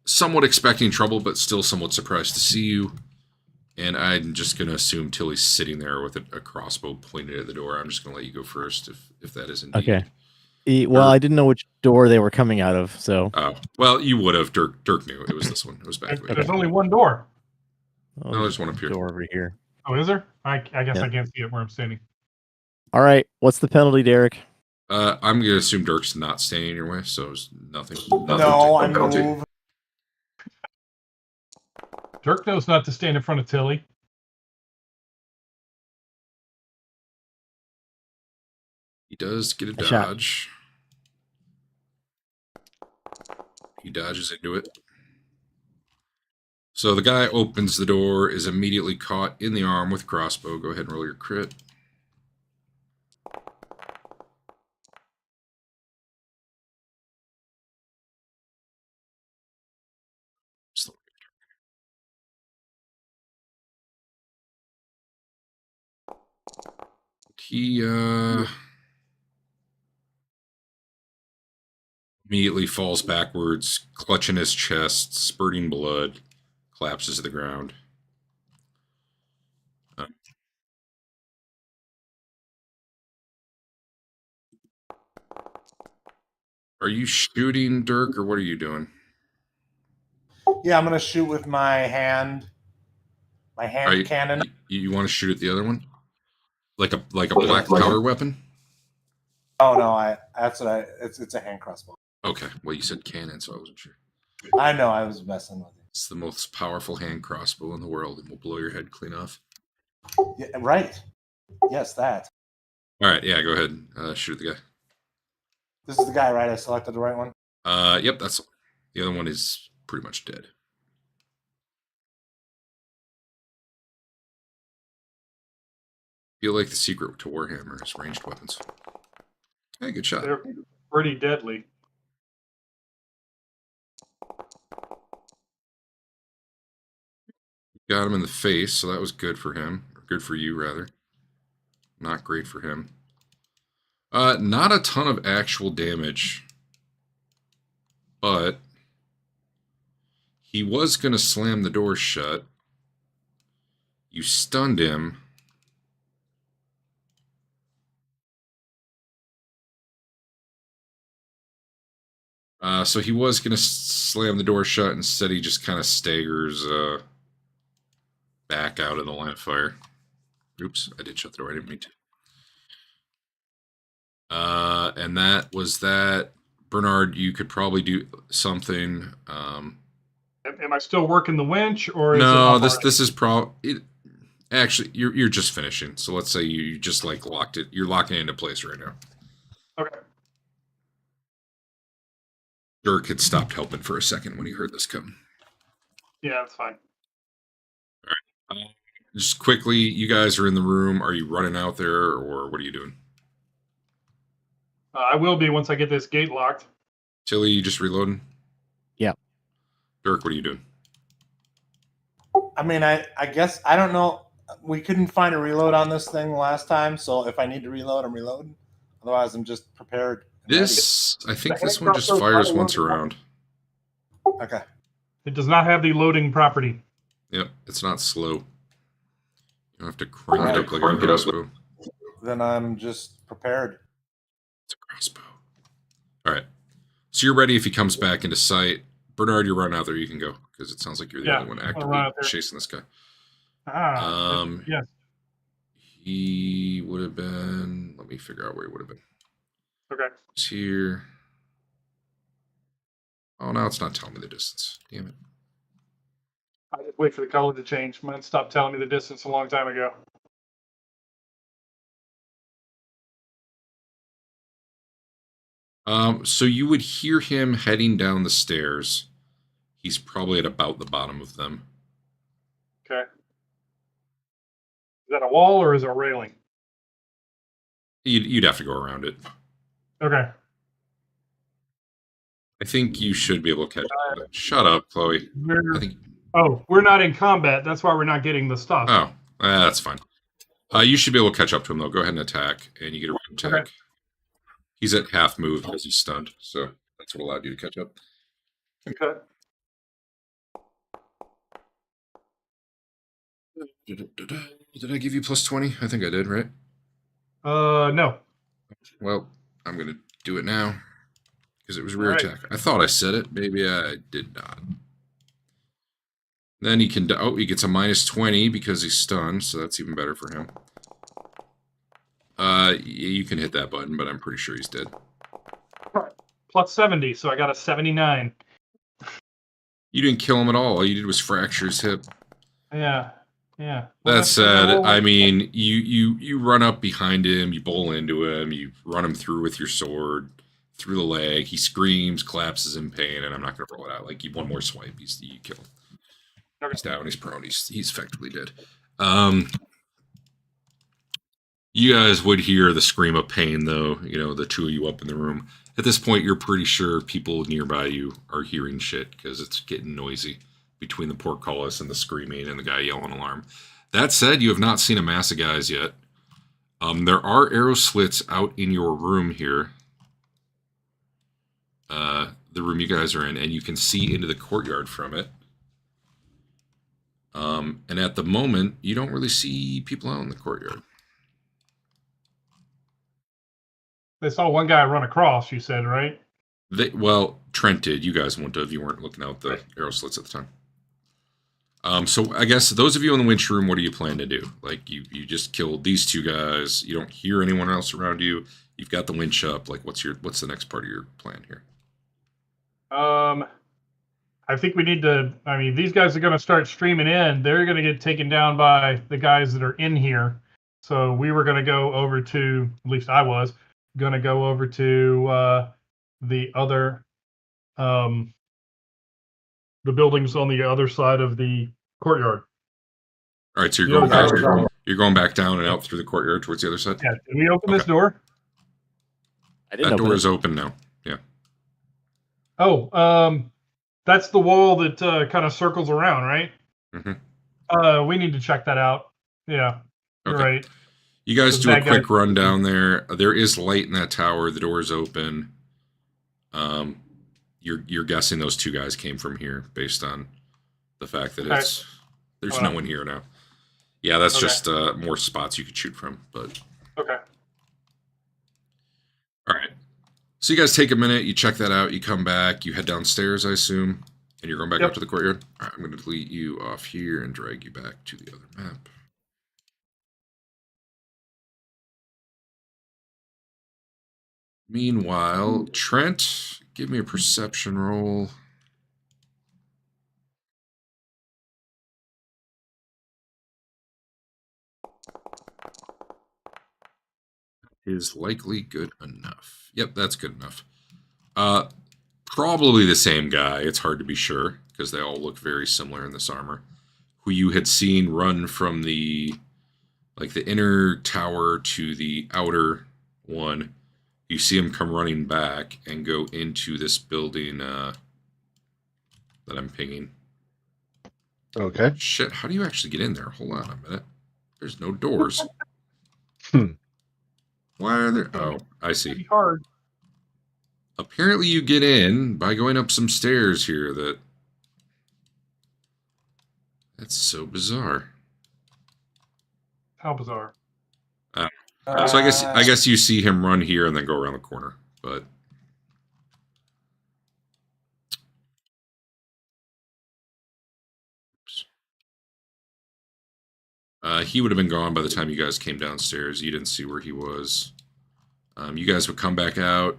somewhat expecting trouble, but still somewhat surprised to see you. And I'm just going to assume Tilly's sitting there with a crossbow pointed at the door. I'm just going to let you go first if that is indeed. Okay. Well, I didn't know which door they were coming out of, so. Oh, well, you would have. Dirk knew. It was this one. It was back there. There's only one door. Oh, No, there's one up here. Door over here. Oh, is there? I guess Yeah. I can't see it where I'm standing. All right. What's the penalty, Derek? I'm going to assume Dirk's not standing in your way, so it's nothing. No, I move. Dirk knows not to stand in front of Tilly. He does get a A shot. dodge. He dodges into it. So the guy opens the door, is immediately caught in the arm with crossbow. Go ahead and roll your crit. He immediately falls backwards, clutching his chest, spurting blood, collapses to the ground. Are you shooting, Dirk, or what are you doing? Yeah, I'm gonna shoot with my hand. My hand cannon. You want to shoot at the other one? Like a black powder weapon? Oh no, it's a hand crossbow. Okay, well you said cannon, so I wasn't sure. I know, I was messing with you. It's the most powerful hand crossbow in the world, and will blow your head clean off. Yeah, right. Yes, that. All right, yeah, go ahead. Shoot at the guy. This is the guy, right? I selected the right one. Yep, that's the other one is pretty much dead. Feel like the secret to Warhammer is ranged weapons. Hey, good shot. They're pretty deadly. Got him in the face, so that was good for him. Or good for you, rather. Not great for him. Not a ton of actual damage. But he was going to slam the door shut. You stunned him. So he was going to slam the door shut. Instead, he just kind of staggers back out of the line of fire. Oops, I did shut the door. I didn't mean to. And that was that. Bernard, you could probably do something. Am I still working the winch, or is no? it This is actually you're just finishing. So let's say you just like locked it. You're locking it into place right now. Okay. Dirk had stopped helping for a second when he heard this come. Yeah, that's fine. All right. Just quickly, you guys are in the room. Are you running out there, or what are you doing? I will be once I get this gate locked. Tilly, you just reloading? Yeah. Dirk, what are you doing? I mean, I guess I don't know. We couldn't find a reload on this thing last time, so if I need to reload, I'm reloading. Otherwise, I'm just prepared. I think this one just fires once around. Okay. It does not have the loading property. Yep, it's not slow. You don't have to crank it up like a crossbow. Then I'm just prepared. It's a crossbow. All right. So you're ready if he comes back into sight. Bernard, you're running out there. You can go because it sounds like you're the only one actively chasing this guy. Yes. He would have been. Let me figure out where he would have been. Okay. He's here. Oh, now it's not telling me the distance. Damn it. I just wait for the color to change. Mine stopped telling me the distance a long time ago. So you would hear him heading down the stairs. He's probably at about the bottom of them. Okay. Is that a wall or is it a railing? You'd have to go around it. Okay. I think you should be able to catch up. Shut up, Chloe. We're not in combat. That's why we're not getting the stuff. Oh, that's fine. You should be able to catch up to him, though. Go ahead and attack, and you get a round attack. Okay. He's at half move because he's stunned, so that's what allowed you to catch up. Okay. Did I give you plus 20? I think I did, right? No. Well, I'm going to do it now because it was rear attack. I thought I said it. Maybe I did not. Then he can... Oh, he gets a minus 20 because he's stunned, so that's even better for him. You can hit that button, but I'm pretty sure he's dead. Plus 70, so I got a 79. You didn't kill him at all. All you did was fracture his hip. Yeah. That said, I mean, you run up behind him, you bowl into him, you run him through with your sword, through the leg. He screams, collapses in pain, and I'm not going to roll it out. Like, you one more swipe, you kill him. Okay. He's down, he's prone, he's effectively dead. You guys would hear the scream of pain, though, the two of you up in the room. At this point, you're pretty sure people nearby you are hearing shit because it's getting noisy between the portcullis and the screaming and the guy yelling alarm. That said, you have not seen a mass of guys yet. There are arrow slits out in your room here. The room you guys are in, and you can see into the courtyard from it. And at the moment, you don't really see people out in the courtyard. They saw one guy run across, you said, right? Trent did. You guys wouldn't have. You weren't looking out the arrow slits at the time. So I guess those of you in the winch room, what do you plan to do? Like, you just killed these two guys. You don't hear anyone else around you. You've got the winch up. Like, what's the next part of your plan here? I think we need to... I mean, these guys are going to start streaming in. They're going to get taken down by the guys that are in here. So we were going to go over to... At least I was going to go over to the other... the buildings on the other side of the courtyard. All right, so you're You're going back down and out through the courtyard towards the other side? Yeah. Did we open this Okay. door? I didn't That open door it. is open now. Yeah. Oh, that's the wall that kind of circles around, right? Mm-hmm. We need to check that out. Yeah, you're Okay. right. You guys Those do a bad quick guys- run down there. There is light in that tower. The door is open. You're guessing those two guys came from here based on the fact that Okay. there's no one here now. Yeah, that's Okay. just more spots you could shoot from. But Okay. all right. So you guys take a minute. You check that out. You come back. You head downstairs, I assume, and you're going back Yep. up to the courtyard. All right, I'm going to delete you off here and drag you back to the other map. Meanwhile, Trent, give me a perception roll. Is likely good enough. Yep, that's good enough. Probably the same guy. It's hard to be sure because they all look very similar in this armor. Who you had seen run from the inner tower to the outer one. You see him come running back and go into this building that I'm pinging. Okay. Shit, how do you actually get in there? Hold on a minute. There's no doors. Why are there? Oh, I see. Pretty hard. Apparently you get in by going up some stairs here that's so bizarre. How bizarre. So I guess you see him run here and then go around the corner, but he would have been gone by the time you guys came downstairs. You didn't see where he was. You guys would come back out,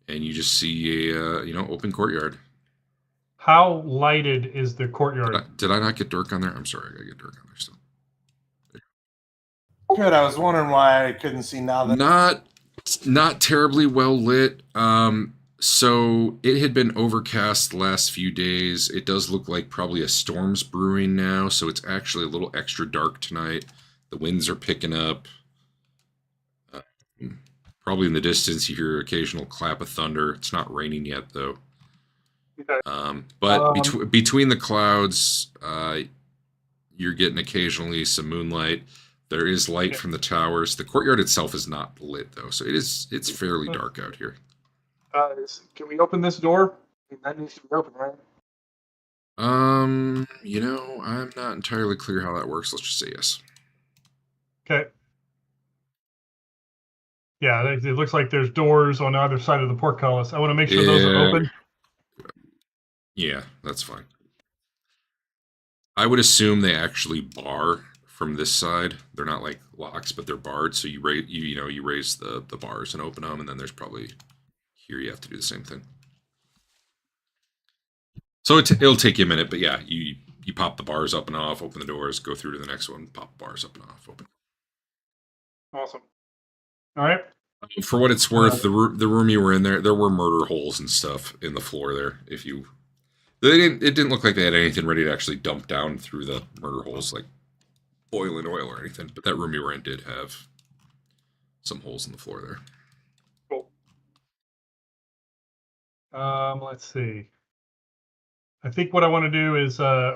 and you just see a open courtyard. How lighted is the courtyard? Did I not get Dirk on there? I'm sorry, I gotta get Dirk on there still. Good. I was wondering why I couldn't see now that. Not terribly well lit. So it had been overcast the last few days. It does look like probably a storm's brewing now, so it's actually a little extra dark tonight. The winds are picking up. Probably in the distance you hear occasional clap of thunder. It's not raining yet though. Okay. But between the clouds, you're getting occasionally some moonlight. There is light from the towers. The courtyard itself is not lit though, so it's fairly dark out here. Can we open this door? That needs to be open, right? I'm not entirely clear how that works. Let's just say yes. Okay. Yeah, it looks like there's doors on either side of the portcullis. I want to make sure those are open. Yeah, that's fine. I would assume they actually bar from this side. They're not like locks, but they're barred. So you raise the bars and open them, and then there's probably here you have to do the same thing. So it'll take you a minute, but yeah, you pop the bars up and off, open the doors, go through to the next one, pop the bars up and off, open. Awesome. All right. For what it's worth, the room you were in there were murder holes and stuff in the floor there. It didn't look like they had anything ready to actually dump down through the murder holes, like boiling oil or anything. But that room you were in did have some holes in the floor there. Cool. Let's see. I think what I want to do is, I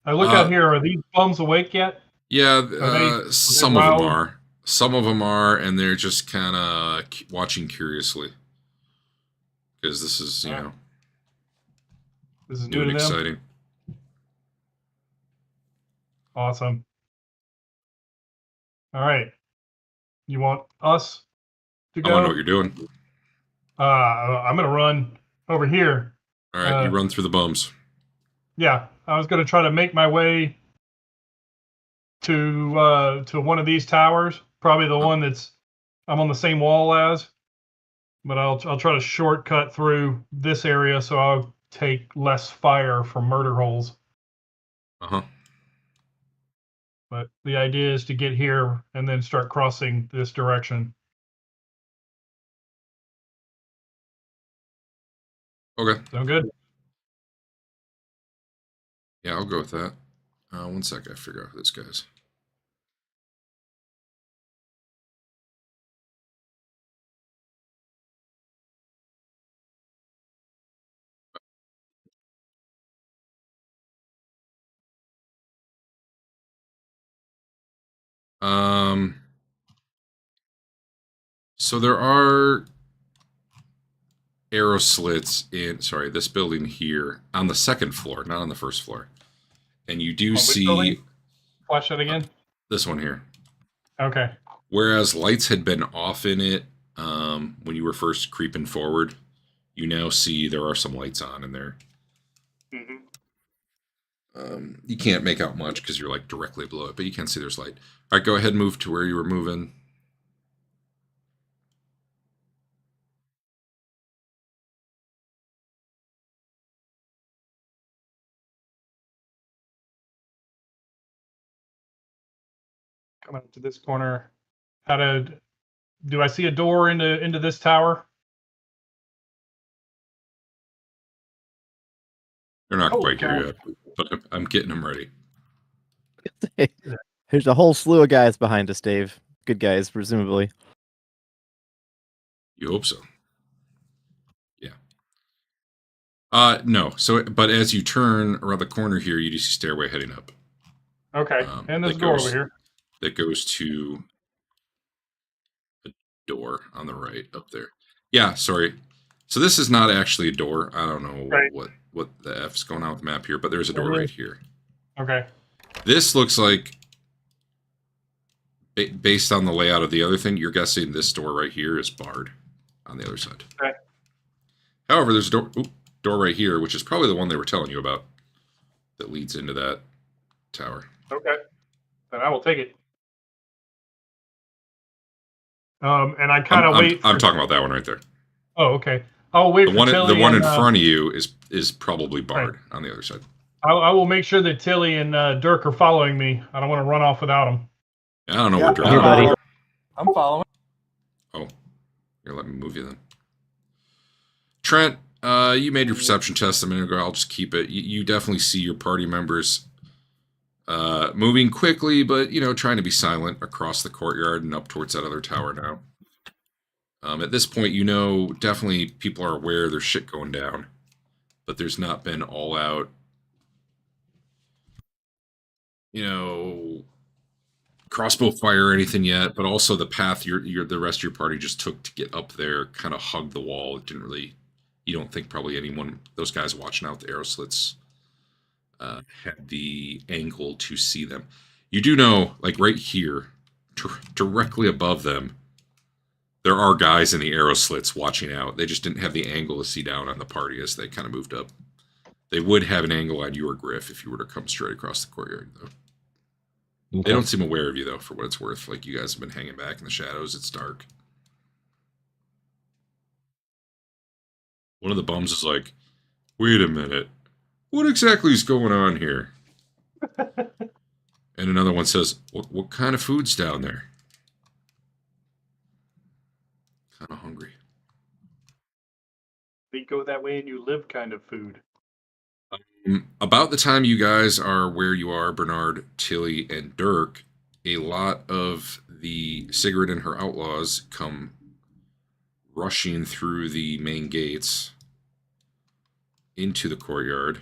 look out here. Are these bums awake yet? Yeah, some of wild? them are. Some of them are, and they're just kind of watching curiously because this is This is new new and to them. exciting. Awesome. All right. You want us to I go? want to know what you're doing. I'm gonna run over here. All right, you run through the bums. Yeah, I was gonna try to make my way to one of these towers. Probably the one I'm on the same wall as. But I'll try to shortcut through this area so I'll take less fire from murder holes. Uh-huh. But the idea is to get here and then start crossing this direction. Okay. Sound good? Yeah, I'll go with that. One sec, I figure out who this guy is. So there are arrow slits in this building here on the second floor, not on the first floor. And you do which see building? Flash that again. this one here. Okay. Whereas lights had been off in it when you were first creeping forward, you now see there are some lights on in there. Mm-hmm. You can't make out much because you're like directly below it, but you can see there's light. All right, go ahead and move to where you were moving. Coming up to this corner. Do I see a door into this tower? They're not Oh, quite here God. yet, but I'm getting them ready. There's a whole slew of guys behind us, Dave. Good guys, presumably. You hope so. Yeah. No. So, but as you turn around the corner here, you do see a stairway heading up. Okay. And there's a that door goes- over here. That goes to a door on the right up there. Yeah, sorry. So this is not actually a door. I don't know Right. what the F's going on with the map here, but there's a door Mhm. right here. Okay. This looks like, based on the layout of the other thing, you're guessing this door right here is barred on the other side. Okay. However, there's a door right here, which is probably the one they were telling you about, that leads into that tower. Okay. Then I will take it. And I kind of wait. I'm talking about that one right there. Oh, okay. I'll wait The for one, Tilly. the one in and, front of you is probably barred on the other side. I will make sure that Tilly and Dirk are following me. I don't want to run off without them. I don't know Yeah, where Dirk Here, is. buddy. I'm following. Oh, here, let me move you then. Trent, you made your perception test a minute ago. I'll just keep it. You definitely see your party members moving quickly, but trying to be silent across the courtyard and up towards that other tower now. At this point, definitely people are aware there's shit going down, but there's not been all out, crossbow fire or anything yet. But also the path the rest of your party just took to get up there kind of hugged the wall. It didn't really. You don't think probably those guys watching out the arrow slits had the angle to see them. You do know, like right here, directly above them, there are guys in the arrow slits watching out. They just didn't have the angle to see down on the party as they kind of moved up. They would have an angle on your Griff if you were to come straight across the courtyard, though. Okay. They don't seem aware of you, though, for what it's worth. Like, you guys have been hanging back in the shadows. It's dark. One of the bums is like, wait a minute. What exactly is going on here? And another one says, what kind of food's down there? Kind of hungry. We go that way and you live kind of food. About the time you guys are where you are, Bernard, Tilly, and Dirk, a lot of the Sigrid and her outlaws come rushing through the main gates into the courtyard.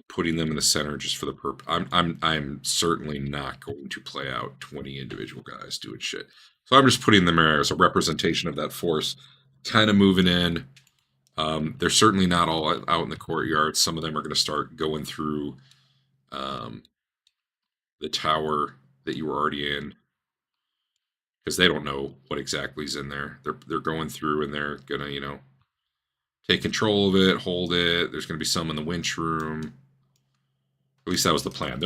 Putting them in the center just for the purpose. I'm certainly not going to play out 20 individual guys doing shit. So I'm just putting them there as a representation of that force, kind of moving in. They're certainly not all out in the courtyard. Some of them are going to start going through the tower that you were already in, because they don't know what exactly is in there. They're going through and they're gonna take control of it, hold it. There's gonna be some in the winch room. At least that was the plan.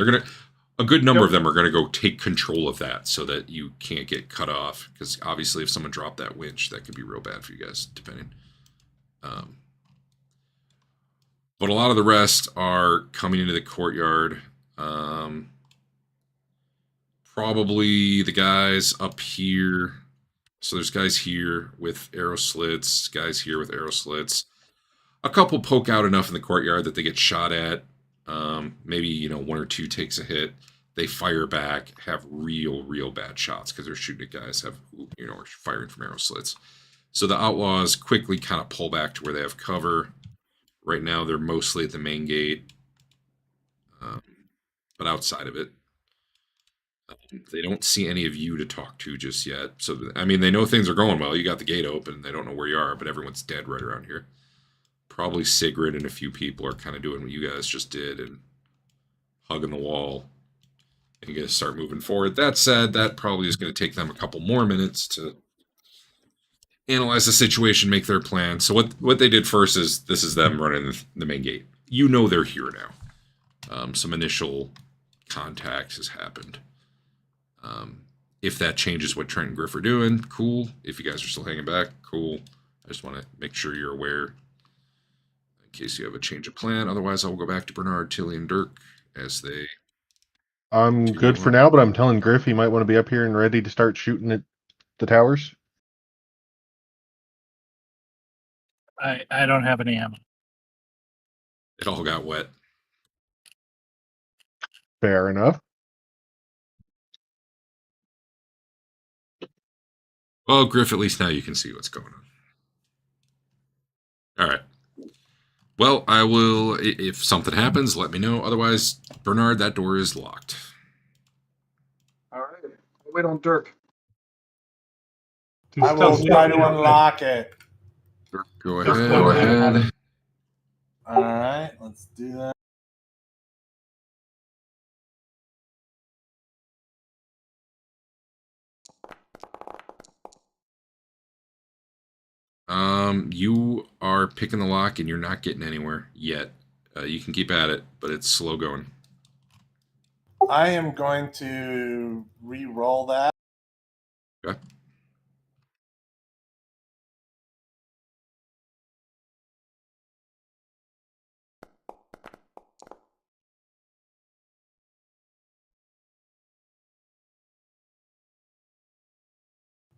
A good number of them are gonna go take control of that so that you can't get cut off. Because obviously, if someone dropped that winch, that could be real bad for you guys, depending. But a lot of the rest are coming into the courtyard. Probably the guys up here. So there's guys here with arrow slits, guys here with arrow slits. A couple poke out enough in the courtyard that they get shot at. Maybe one or two takes a hit. They fire back, have real bad shots because they're shooting at guys have are firing from arrow slits. So the outlaws quickly kind of pull back to where they have cover. Right now they're mostly at the main gate, but outside of it, they don't see any of you to talk to just yet. So I mean, they know things are going well. You got the gate open. They don't know where you are, but everyone's dead right around here. Probably Sigrid and a few people are kind of doing what you guys just did and hugging the wall. And you're going to start moving forward. That said, that probably is going to take them a couple more minutes to analyze the situation, make their plan. So what they did first is this is them running the main gate. You know they're here now. Some initial contacts has happened. If that changes what Trent and Griff are doing, cool. If you guys are still hanging back, cool. I just want to make sure you're aware in case you have a change of plan. Otherwise, I will go back to Bernard, Tilly, and Dirk as they... I'm good for now, but I'm telling Griff he might want to be up here and ready to start shooting at the towers. I don't have any ammo. It all got wet. Fair enough. Well, Griff, at least now you can see what's going on. All right. Well, I will, if something happens, let me know. Otherwise, Bernard, that door is locked. All right. I'll wait on Dirk. I will try to unlock it. Go ahead. All right, let's do that. You are picking the lock and you're not getting anywhere yet. You can keep at it, but it's slow going. I am going to re-roll that. Okay.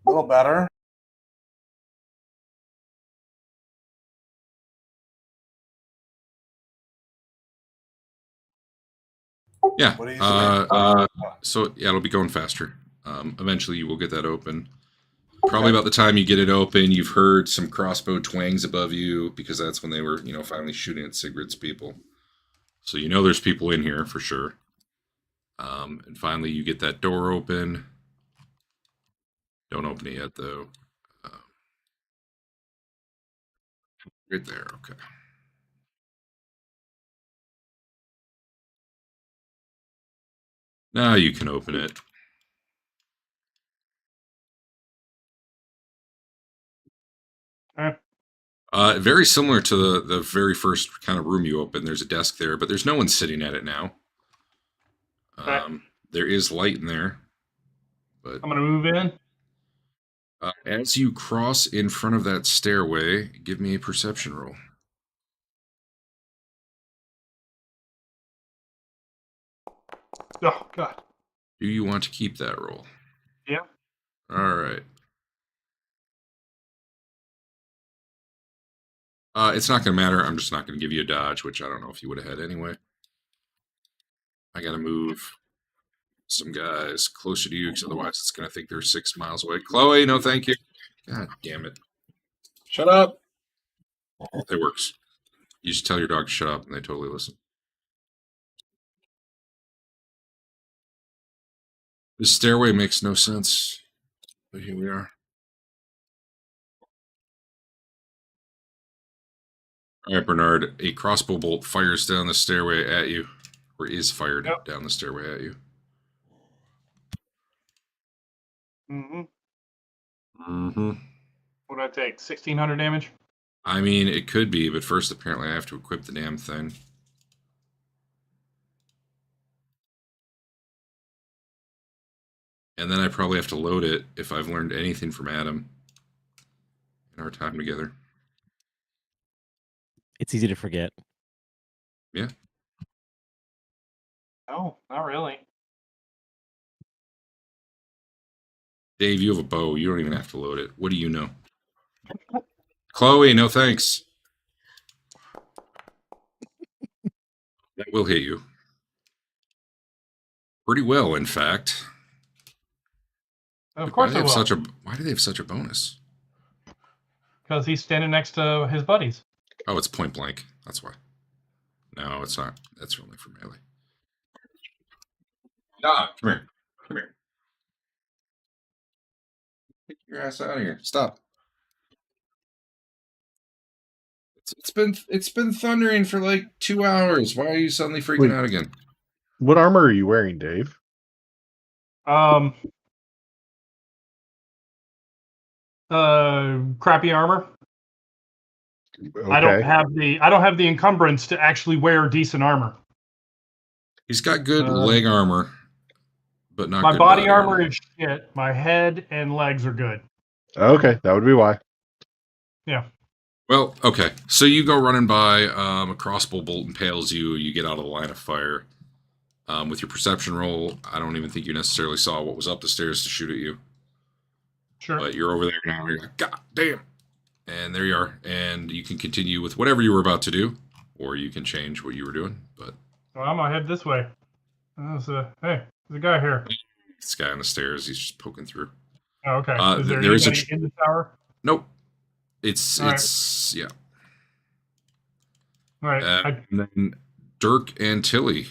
A little better. Yeah. What do you say? So yeah, it'll be going faster. Eventually, you will get that open. Probably about the time you get it open, you've heard some crossbow twangs above you because that's when they were, finally shooting at Sigrid's people. So you know there's people in here for sure. And finally, you get that door open. Don't open it yet, though. Right there. Okay. Now you can open it. Very similar to the very first kind of room you opened. There's a desk there, but there's no one sitting at it now. There is light in there, but I'm gonna move in. As you cross in front of that stairway, give me a perception roll. Oh God. Do you want to keep that roll? Yeah. All right. It's not going to matter. I'm just not going to give you a dodge, which I don't know if you would have had anyway. I got to move some guys closer to you because otherwise it's going to think they're 6 miles away. Chloe, no thank you. God damn it. Shut up. It works. You just tell your dog to shut up and they totally listen. This stairway makes no sense, but here we are. All right, Bernard, a crossbow bolt fires down the stairway at you, or is fired down the stairway at you. What do I take? 1,600 damage? I mean, it could be, but first apparently I have to equip the damn thing. And then I probably have to load it if I've learned anything from Adam in our time together. It's easy to forget. Yeah. Oh, not really. Dave, you have a bow. You don't even have to load it. What do you know? Chloe, no thanks. That will hit you. Pretty well, in fact. Of course it will. Why do they have such a bonus? Because he's standing next to his buddies. Oh, it's point blank. That's why. No, it's not. That's only for melee. Nah, come here. Come here. Get your ass out of here. Stop. It's been thundering for like 2 hours. Why are you suddenly freaking out again? What armor are you wearing, Dave? Crappy armor. Okay. I don't have the encumbrance to actually wear decent armor. He's got good leg armor, but not my good body armor is shit. My head and legs are good. Okay, that would be why. Yeah. Well, okay. So you go running by, a crossbow bolt impales you. You get out of the line of fire. With your perception roll, I don't even think you necessarily saw what was up the stairs to shoot at you. Sure. But you're over there now. You're like, God damn. And there you are. And you can continue with whatever you were about to do, or you can change what you were doing. But well, I'm gonna head this way. Hey, there's a guy here. this guy on the stairs, he's just poking through. Oh, okay. Is there there is anybody in the tower? Nope. Yeah. All right. And then Dirk and Tilly,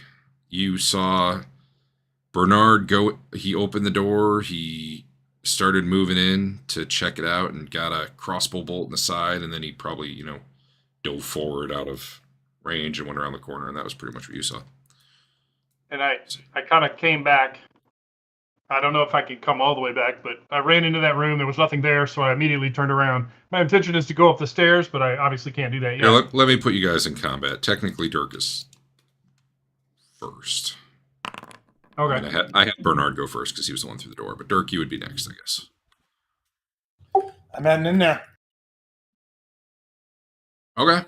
you saw Bernard go. He opened the door. He started moving in to check it out and got a crossbow bolt in the side, and then he probably, dove forward out of range and went around the corner, and that was pretty much what you saw. And I kind of came back. I don't know if I could come all the way back, but I ran into that room. There was nothing there, so I immediately turned around. My intention is to go up the stairs, but I obviously can't do that yet. Here, let me put you guys in combat. Technically, Dirk is first. Okay. I mean, I had Bernard go first because he was the one through the door, but Dirk, you would be next, I guess. I'm heading in there. Okay.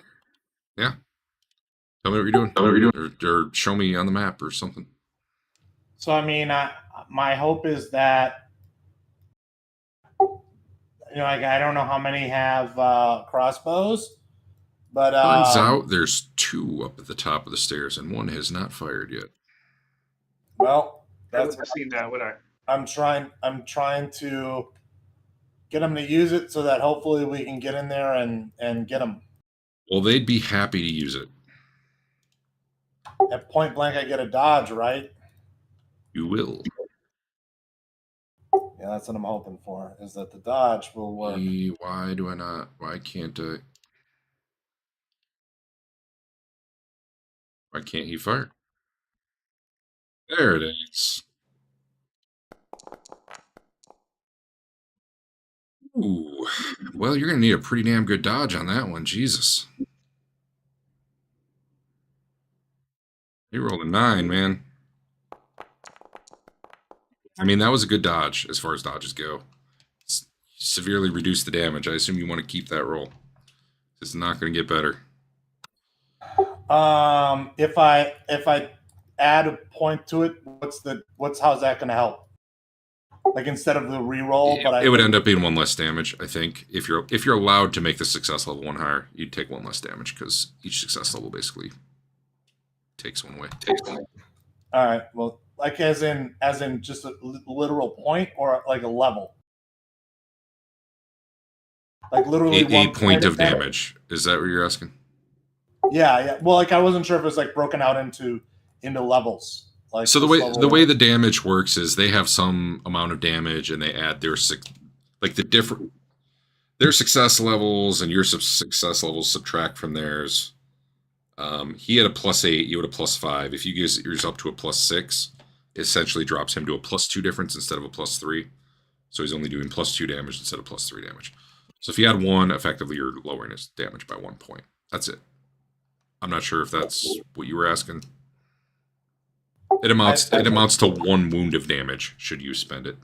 Yeah. Tell me what you're doing. Or show me on the map or something. So, I mean, my hope is that, I don't know how many have crossbows, but Turns out there's 2 up at the top of the stairs, and 1 has not fired yet. Well, I've never seen that, would I? I'm trying to get them to use it so that hopefully we can get in there and get them. Well, they'd be happy to use it. At point blank, I get a dodge, right? You will. Yeah, that's what I'm hoping for, is that the dodge will work. Why do I not? Why can't I? Why can't he fire? There it is. Ooh. Well, you're going to need a pretty damn good dodge on that one. Jesus. You rolled a 9, man. I mean, that was a good dodge as far as dodges go. Severely reduced the damage. I assume you want to keep that roll. It's not going to get better. If I add a point to it, how's that going to help? Like instead of the reroll, it would end up being 1 less damage. I think if you're allowed to make the success level 1 higher, you'd take 1 less damage because each success level basically takes 1 away. All right. Well, like as in just a literal point or like a level. Like literally a point of damage. Is that what you're asking? Yeah. Well, like I wasn't sure if it was like broken out into levels. Like so the way the damage works is they have some amount of damage and they add their their success levels and your success levels subtract from theirs. He had a +8, you had a +5. If you get yours up to a +6, it essentially drops him to a +2 difference instead of a +3. So he's only doing +2 damage instead of +3 damage. So if you add 1, effectively you're lowering his damage by 1 point. That's it. I'm not sure if that's what you were asking. It amounts to 1 wound of damage should you spend it.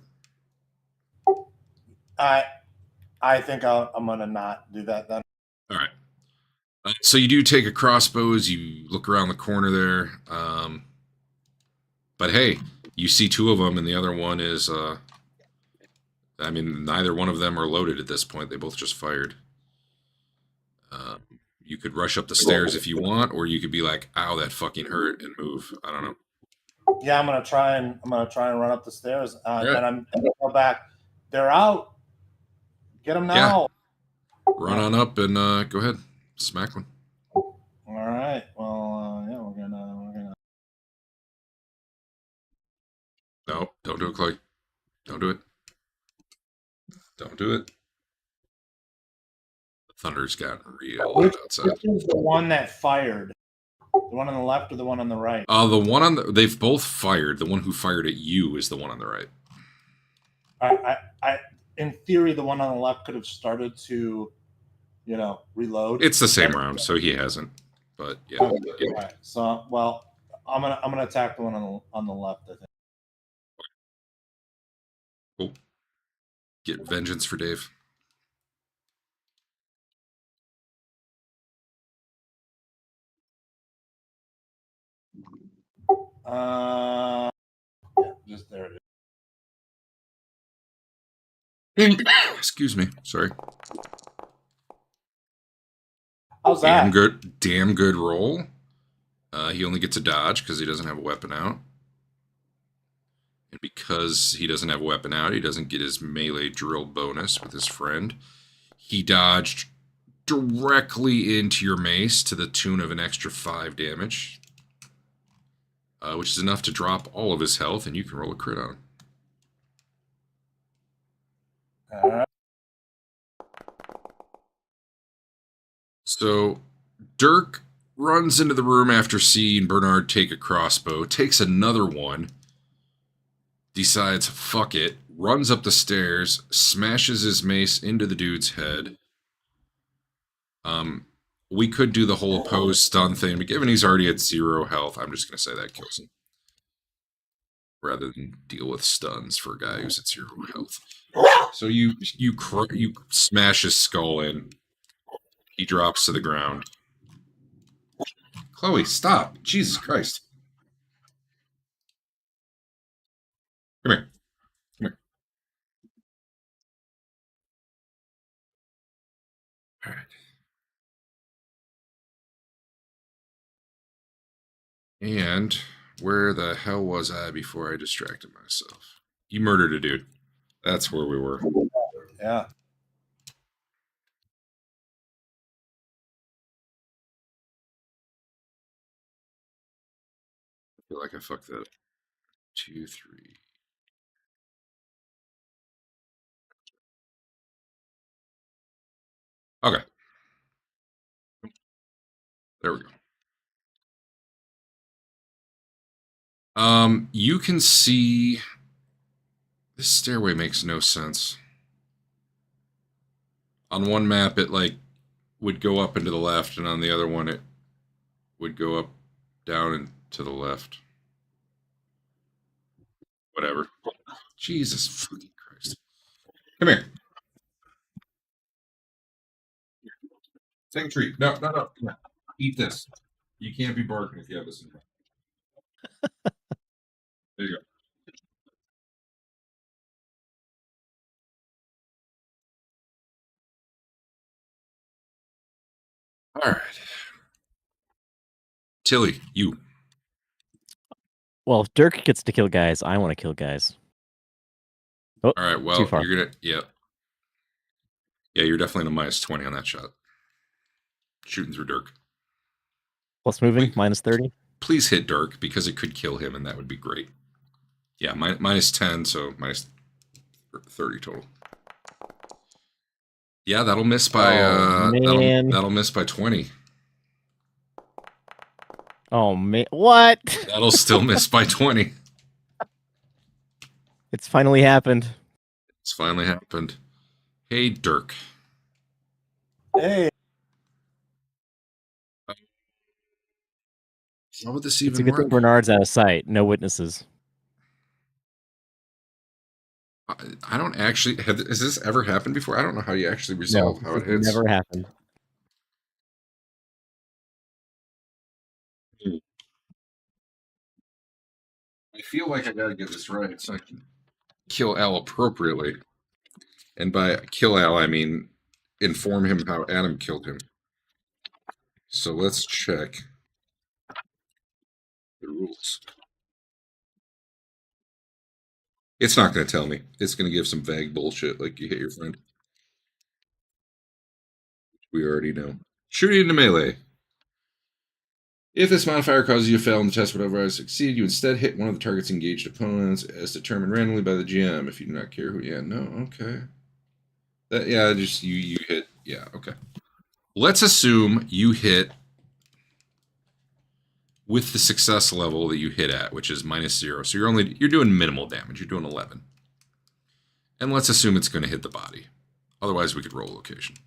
I think I'm gonna not do that then. All right. So you do take a crossbows. You look around the corner there, but hey, you see 2 of them, and the other one is. Neither one of them are loaded at this point. They both just fired. You could rush up the stairs if you want, or you could be like, "Ow, that fucking hurt," and move. I don't know. Yeah, I'm gonna try and run up the stairs, Right. and I'm gonna go back. They're out. Get them now. Run on up and go ahead, smack one. All right. Well, yeah, we're gonna. No, don't do it, Chloe. Don't do it. Don't do it. The thunder's gotten real outside. Which is the one that fired? The one on the left or the one on the right? The one on they've both fired. The one who fired at you is the one on the right. I in theory, the one on the left could have started to, reload. It's the same round, so he hasn't. But yeah. Okay. All right. So, well, I'm gonna attack the one on the left. I think. Cool. Get vengeance for Dave. Yeah, just there it is. Excuse me. Sorry. How's that? Damn good roll. He only gets a dodge because he doesn't have a weapon out. And because he doesn't have a weapon out, he doesn't get his melee drill bonus with his friend. He dodged directly into your mace to the tune of an extra 5 damage. Which is enough to drop all of his health, and you can roll a crit on him. All right. So, Dirk runs into the room after seeing Bernard take a crossbow, takes another one, decides, fuck it, runs up the stairs, smashes his mace into the dude's head. We could do the whole opposed stun thing, but given he's already at 0 health, I'm just going to say that kills him. Rather than deal with stuns for a guy who's at 0 health. So you smash his skull in. He drops to the ground. Chloe, stop. Jesus Christ. Come here. Come here. All right. And where the hell was I before I distracted myself? You murdered a dude. That's where we were. Yeah. I feel like I fucked that up. 2, 3. Okay. There we go. You can see this stairway makes no sense. On one map, it would go up and to the left, and on the other one, it would go up, down, and to the left. Whatever. Jesus fucking Christ. Come here. Take a treat. No. Come here. Eat this. You can't be barking if you have this in your mouth. There you go. All right. Tilly, you. Well, if Dirk gets to kill guys, I want to kill guys. Oh, all right. Well, too far. You're going to, yeah. Yeah, you're definitely in a -20 on that shot. Shooting through Dirk. Plus moving, Wait. -30. Please hit Dirk because it could kill him, and that would be great. Yeah, -10, so -30 total. Yeah, that'll miss by that'll miss by 20. Oh man, what? That'll still miss by 20. It's finally happened. It's finally happened. Hey, Dirk. Hey. How would this It's a even good thing work? Bernard's out of sight. No witnesses. I don't actually. Has this ever happened before? I don't know how you actually resolve how it hits. Never happened. I feel like I gotta get this right so I can kill Al appropriately. And by kill Al, I mean inform him how Adam killed him. So let's check the rules. It's not going to tell me. It's going to give some vague bullshit like you hit your friend. We already know. Shooting into melee. If this modifier causes you to fail in the test but otherwise succeed, you instead hit one of the target's engaged opponents as determined randomly by the GM. If you do not care who, okay. Just you hit, okay. Let's assume you hit with the success level that you hit at, which is -0. So you're doing minimal damage. You're doing 11. And let's assume it's going to hit the body. Otherwise, we could roll location.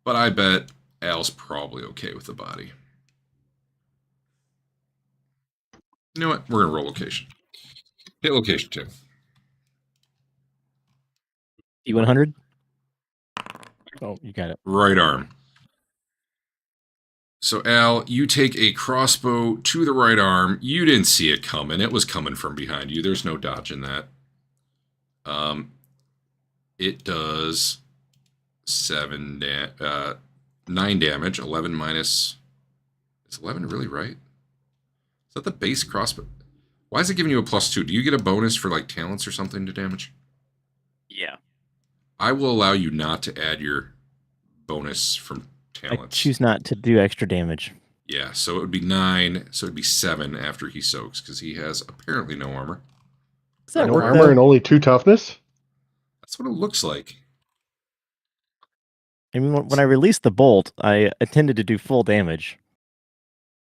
But I bet Al's probably okay with the body. You know what? We're going to roll location. Hit location 2. D100? Oh, you got it. Right arm. So, Al, you take a crossbow to the right arm. You didn't see it coming. It was coming from behind you. There's no dodging that. It does 9 damage. 11 minus... Is 11 really right? Is that the base crossbow? Why is it giving you a +2? Do you get a bonus for, like, talents or something to damage? Yeah. I will allow you not to add your bonus from talents. I choose not to do extra damage. Yeah, so it would be 9, so it would be 7 after he soaks, because he has apparently no armor. Does that No work, armor though? and only 2 toughness? That's what it looks like. I mean, when I released the bolt, I intended to do full damage.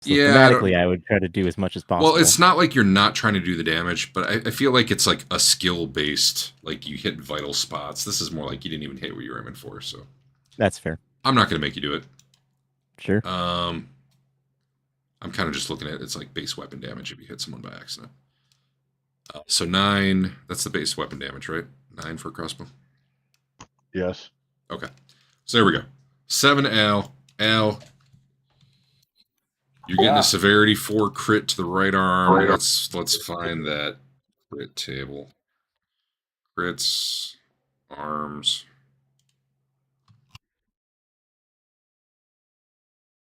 So thematically, I would try to do as much as possible. Well, it's not like you're not trying to do the damage, but I feel like it's like a skill-based, like you hit vital spots. This is more like you didn't even hit what you were aiming for, so. That's fair. I'm not going to make you do it. Sure. I'm kind of just looking at it's like base weapon damage if you hit someone by accident. So 9, that's the base weapon damage, right? 9 for a crossbow? Yes. Okay. So there we go. 7 Al. Al, you're getting a severity 4 crit to the right arm. Let's find that crit table. Crits, arms.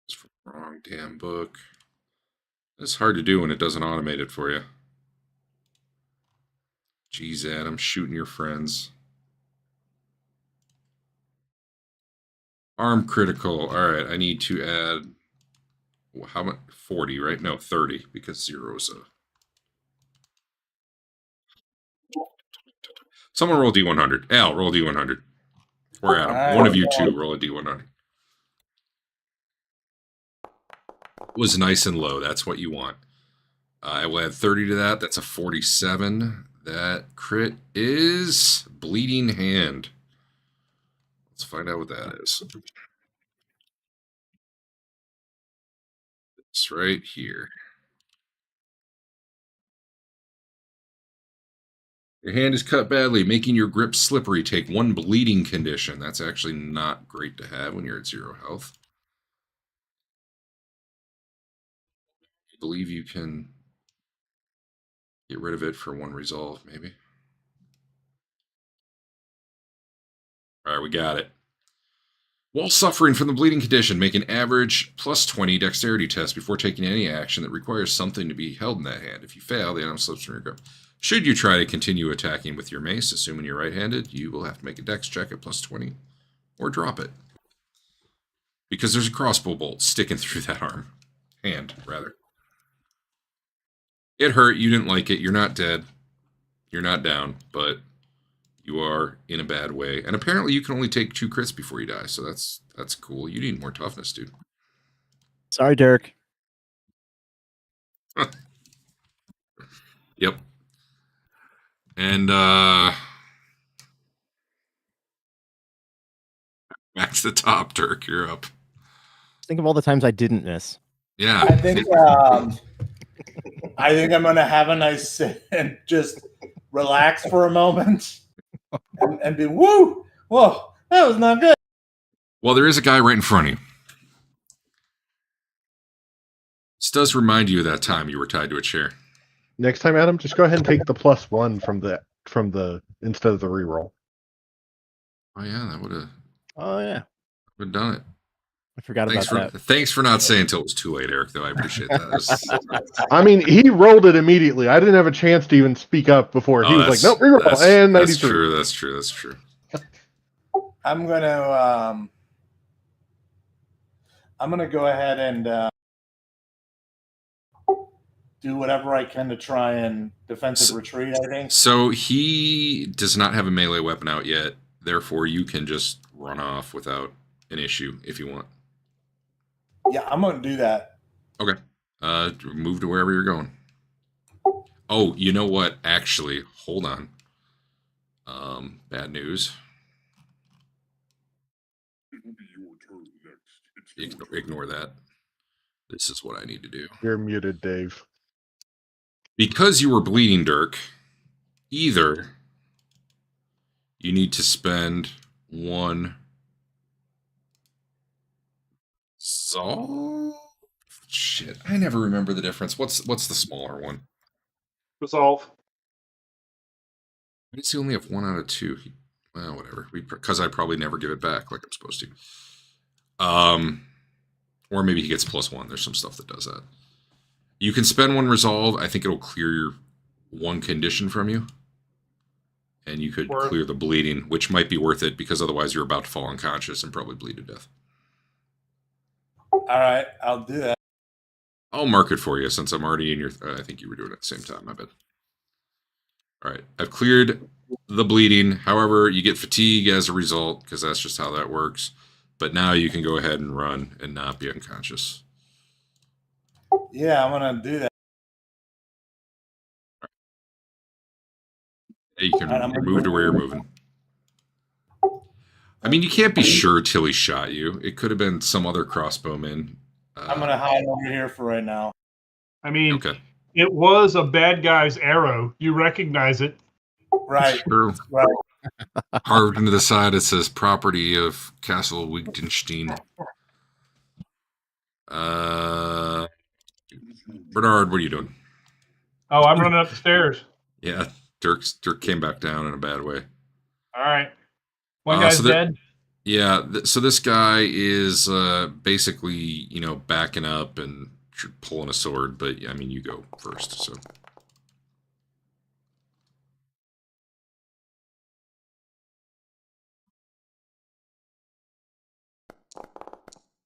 It's from the wrong damn book. It's hard to do when it doesn't automate it for you. Jeez, Adam, shooting your friends. Arm critical. All right, I need to add... How much? 40, right? No, 30, because 0 is a... Someone roll D100. Al, roll D100. Or Adam. One of you two roll a D100. It was nice and low. That's what you want. I will add 30 to that. That's a 47. That crit is Bleeding Hand. Let's find out what that is. It's right here. Your hand is cut badly, making your grip slippery. Take 1 bleeding condition. That's actually not great to have when you're at 0 health. I believe you can get rid of it for 1 resolve, maybe. All right, we got it. While suffering from the bleeding condition, make an average +20 dexterity test before taking any action that requires something to be held in that hand. If you fail, the item slips from your grip. Should you try to continue attacking with your mace, assuming you're right-handed, you will have to make a dex check at +20 or drop it. Because there's a crossbow bolt sticking through that arm. Hand, rather. It hurt. You didn't like it. You're not dead. You're not down, but you are in a bad way. And apparently you can only take 2 crits before you die, so that's cool. You need more toughness, dude. Sorry, Derek. Yep. And back to the top, Dirk. You're up. Think of all the times I didn't miss. Yeah. I think I'm gonna have a nice sit and just relax for a moment and be whoa, that was not good. Well, there is a guy right in front of you. This does remind you of that time you were tied to a chair. Next time, Adam, just go ahead and take the +1 from the instead of the reroll. Oh yeah, that would have. Oh yeah. Would have done it. I forgot about that. Thanks for not saying until it was too late, Eric. Though I appreciate that. I mean, he rolled it immediately. I didn't have a chance to even speak up before. He was like, "Nope, reroll." And 93. That's true. I'm gonna go ahead and do whatever I can to try and defensive retreat. I think. So he does not have a melee weapon out yet. Therefore, you can just run off without an issue if you want. Yeah, I'm gonna do that. Okay. Move to wherever you're going. Oh, you know what? Actually, hold on. Bad news. It will be your turn next. It's your turn. Ignore that. This is what I need to do. You're muted, Dave. Because you were bleeding, Dirk, either you need to spend one resolve. Shit, I never remember the difference. What's the smaller one? Resolve. Why does he only have 1 out of 2? Well, whatever. Because I probably never give it back like I'm supposed to. Or maybe he gets +1. There's some stuff that does that. You can spend 1 resolve. I think it'll clear your 1 condition from you. And you could clear the bleeding, which might be worth it because otherwise you're about to fall unconscious and probably bleed to death. All right, I'll do that. I'll mark it for you since I'm already in your... I think you were doing it at the same time, I bet. All right, I've cleared the bleeding. However, you get fatigue as a result because that's just how that works. But now you can go ahead and run and not be unconscious. Yeah, I'm going to do that. You can move to where you're moving. I mean, you can't be sure till he shot you. It could have been some other crossbowman. I'm going to hide over here for right now. I mean, okay. It was a bad guy's arrow. You recognize it. Right. True. Right. Carved into the side, it says property of Castle Wittgenstein. Bernard, what are you doing? Oh, I'm running up the stairs. Yeah, Dirk came back down in a bad way. All right. One guy's dead? Yeah, so this guy is basically, backing up and pulling a sword, but, I mean, you go first, so...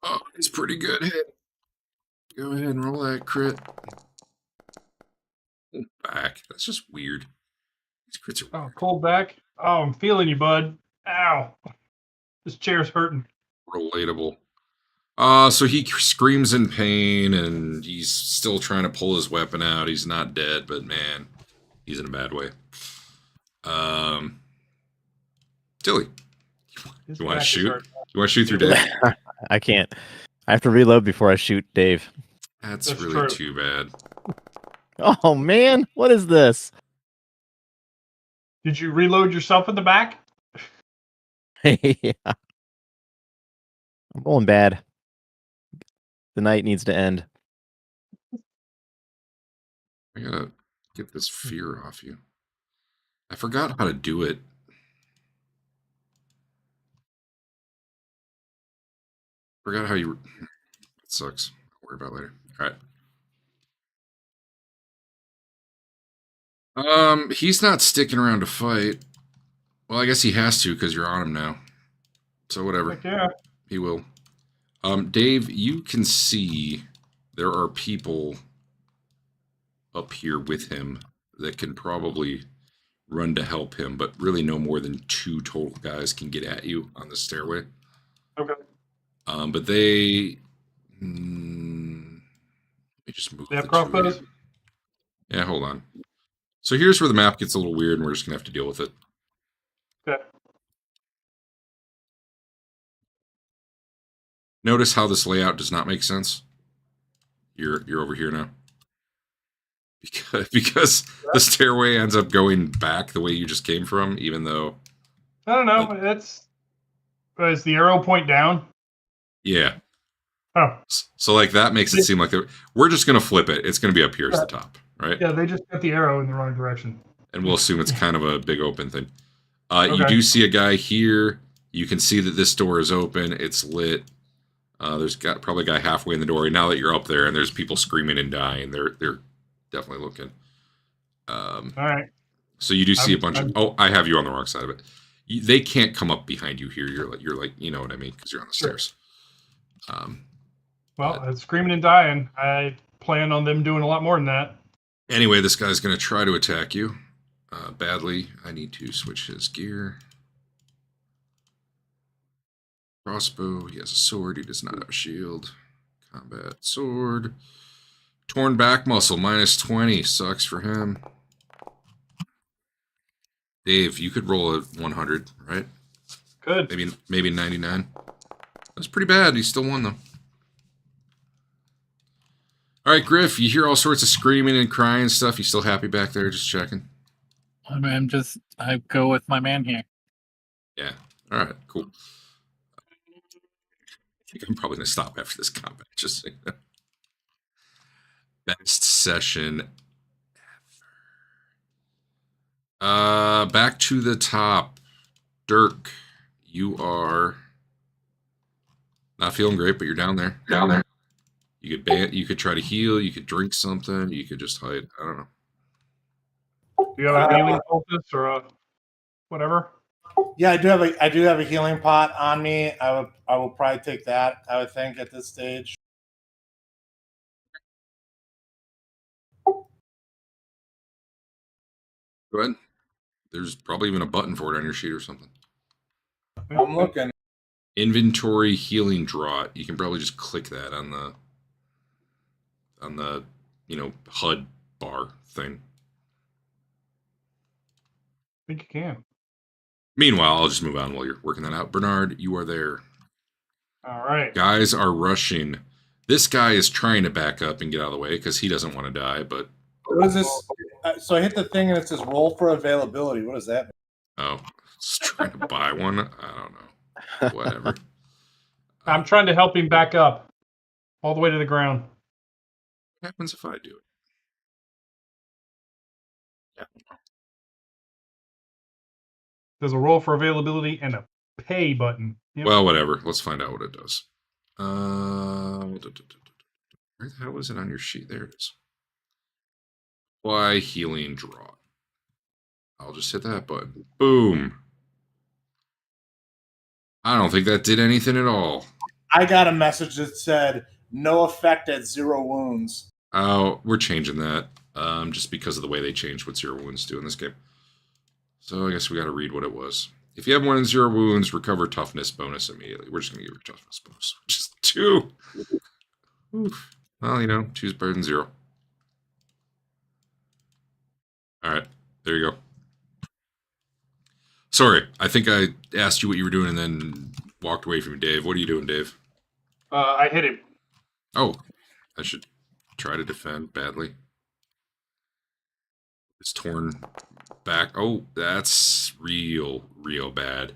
Oh, it's pretty good hit. Go ahead and roll that crit. Pull back. That's just weird. These crits are weird. Pull back. Oh, I'm feeling you, bud. Ow. This chair's hurting. Relatable. So he screams in pain, and he's still trying to pull his weapon out. He's not dead, but man, he's in a bad way. Tilly, you want to shoot? You want to shoot through Dave? I can't. I have to reload before I shoot Dave. That's really too bad. Oh, man. What is this? Did you reload yourself in the back? Yeah. I'm rolling bad. The night needs to end. I gotta get this fear off you. I forgot how to do it. Forgot how you... It sucks. I'll worry about it later. Alright. He's not sticking around to fight. Well, I guess he has to because you're on him now. So whatever. Heck yeah. He will. Dave, you can see there are people up here with him that can probably run to help him, but really no more than 2 total guys can get at you on the stairway. Okay. But they... let me just move. They have crossbows? Yeah, hold on. So here's where the map gets a little weird, and we're just going to have to deal with it. Okay. Notice how this layout does not make sense. You're over here now. Because the stairway ends up going back the way you just came from, even though... I don't know. Is the arrow point down? Yeah. Oh. So like that makes it seem like we're just going to flip it. It's going to be up here as the top, right? Yeah, they just got the arrow in the wrong direction. And we'll assume it's kind of a big open thing. You do see a guy here. You can see that this door is open. It's lit. There's got probably a guy halfway in the door. Now that you're up there and there's people screaming and dying, they're definitely looking. All right. So you do see a bunch of. Oh, I have you on the wrong side of it. They can't come up behind you here. You're like, you know what I mean, because you're on the stairs. Well, screaming and dying. I plan on them doing a lot more than that. Anyway, this guy's going to try to attack you badly. I need to switch his gear. Crossbow. He has a sword. He does not have a shield. Combat sword. Torn back muscle, -20. Sucks for him. Dave, you could roll a 100, right? Good. Maybe 99. That's pretty bad. He still won, though. All right, Griff, you hear all sorts of screaming and crying and stuff. You still happy back there? Just checking. I go with my man here. Yeah. All right, cool. I think I'm probably going to stop after this combat. Just so you know. Best session ever. Back to the top. Dirk, you are not feeling great, but you're down there. You could try to heal. You could drink something. You could just hide. I don't know. Do you have a healing poultice or a whatever? Yeah, I do have a healing pot on me. I will probably take that. I would think at this stage. Go ahead. There's probably even a button for it on your sheet or something. I'm looking. Inventory healing draught. You can probably just click that on the HUD bar thing. I think you can. Meanwhile, I'll just move on while you're working that out. Bernard, you are there. All right. Guys are rushing. This guy is trying to back up and get out of the way because he doesn't want to die, but... What is this? So I hit the thing and it says roll for availability. What does that mean? Oh, just trying to buy one? I don't know. Whatever. I'm trying to help him back up all the way to the ground. What happens if I do it? Yeah. There's a roll for availability and a pay button. Yep. Well, whatever. Let's find out what it does. Where the hell is it on your sheet? There it is. Apply healing draw. I'll just hit that button. Boom. I don't think that did anything at all. I got a message that said no effect at 0 wounds. Oh, we're changing that. Just because of the way they changed what 0 wounds do in this game. So I guess we got to read what it was. If you have 1 in 0 wounds, recover toughness bonus immediately. We're just going to give her toughness bonus, which is 2. Oof. Well, 2 is better than 0. All right, there you go. Sorry, I think I asked you what you were doing and then walked away from you, Dave. What are you doing, Dave? I hit him. Oh, I should try to defend badly. It's torn back. Oh, that's real bad.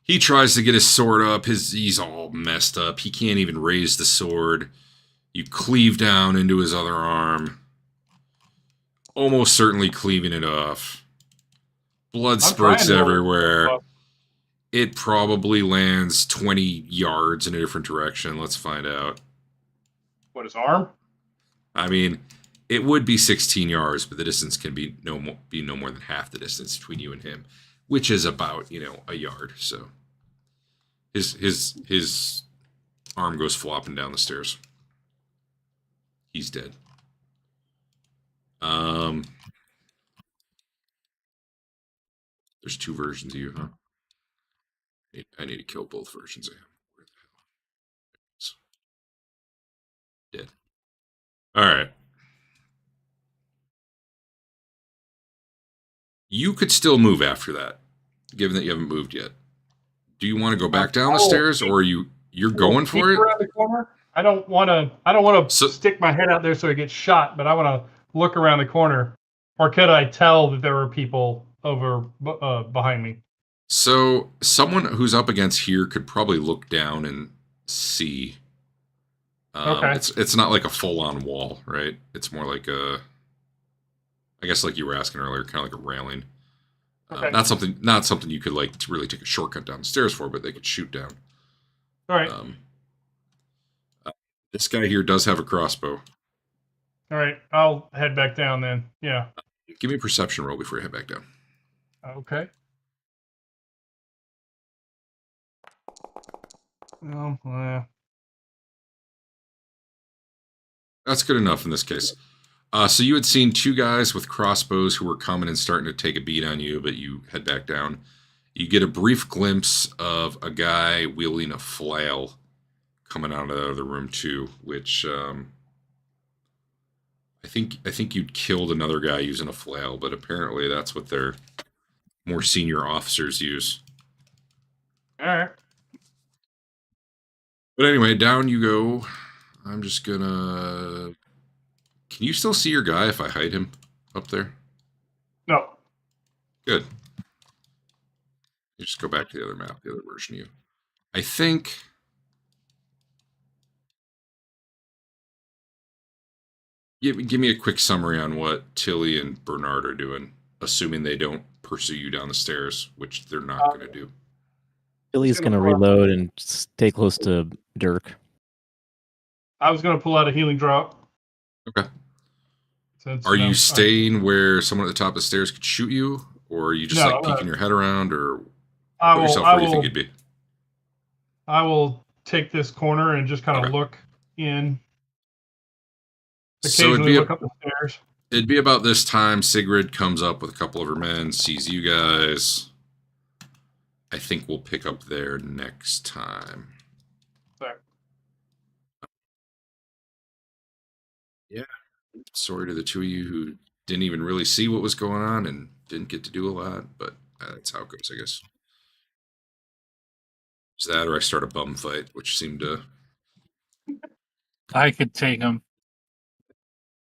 He tries to get his sword up. He's all messed up. He can't even raise the sword. You cleave down into his other arm. Almost certainly cleaving it off. Blood spurts everywhere. It probably lands 20 yards in a different direction. Let's find out. What, his arm? I mean, it would be 16 yards, but the distance can be no more than half the distance between you and him, which is about, a yard. So his arm goes flopping down the stairs. He's dead. There's 2 versions of you, huh? I need to kill both versions of him. Where the hell? Dead. All right. You could still move after that, given that you haven't moved yet. Do you want to go back down the stairs, or you're going for it? Around the corner? I don't want to stick my head out there so I get shot, but I want to look around the corner. Or could I tell that there were people over behind me? So someone who's up against here could probably look down and see. Okay. It's not like a full-on wall, right? It's more like I guess like you were asking earlier, kind of like a railing. Okay. Not something you could like to really take a shortcut down the stairs for, but they could shoot down. All right. This guy here does have a crossbow. All right, I'll head back down then. Yeah. Give me a perception roll before you head back down. Okay. Oh, That's good enough in this case. So you had seen two guys with crossbows who were coming and starting to take a beat on you, but you head back down. You get a brief glimpse of a guy wielding a flail coming out of the other room too, which I think you'd killed another guy using a flail, but apparently that's what their more senior officers use. all right. But anyway, down you go. I'm just gonna. Can you still see your guy if I hide him up there? No. Good. You just go back to the other map, the other version of you. I think. Give me a quick summary on what Tilly and Bernard are doing, assuming they don't pursue you down the stairs, which they're not going to do. Billy's going to reload and stay close to Dirk. I was going to pull out a healing drop. Okay. Since, are you staying where someone at the top of the stairs could shoot you, or are you just peeking your head around, or put yourself where you think you'd be? I will take this corner and just kind of look in. Occasionally look up the stairs. It'd be about this time Sigrid comes up with a couple of her men, sees you guys. I think we'll pick up there next time. Sorry. Yeah. Sorry to the two of you who didn't even really see what was going on and didn't get to do a lot, but that's how it goes, I guess. It's that, or I start a bum fight, which seemed to... I could take him.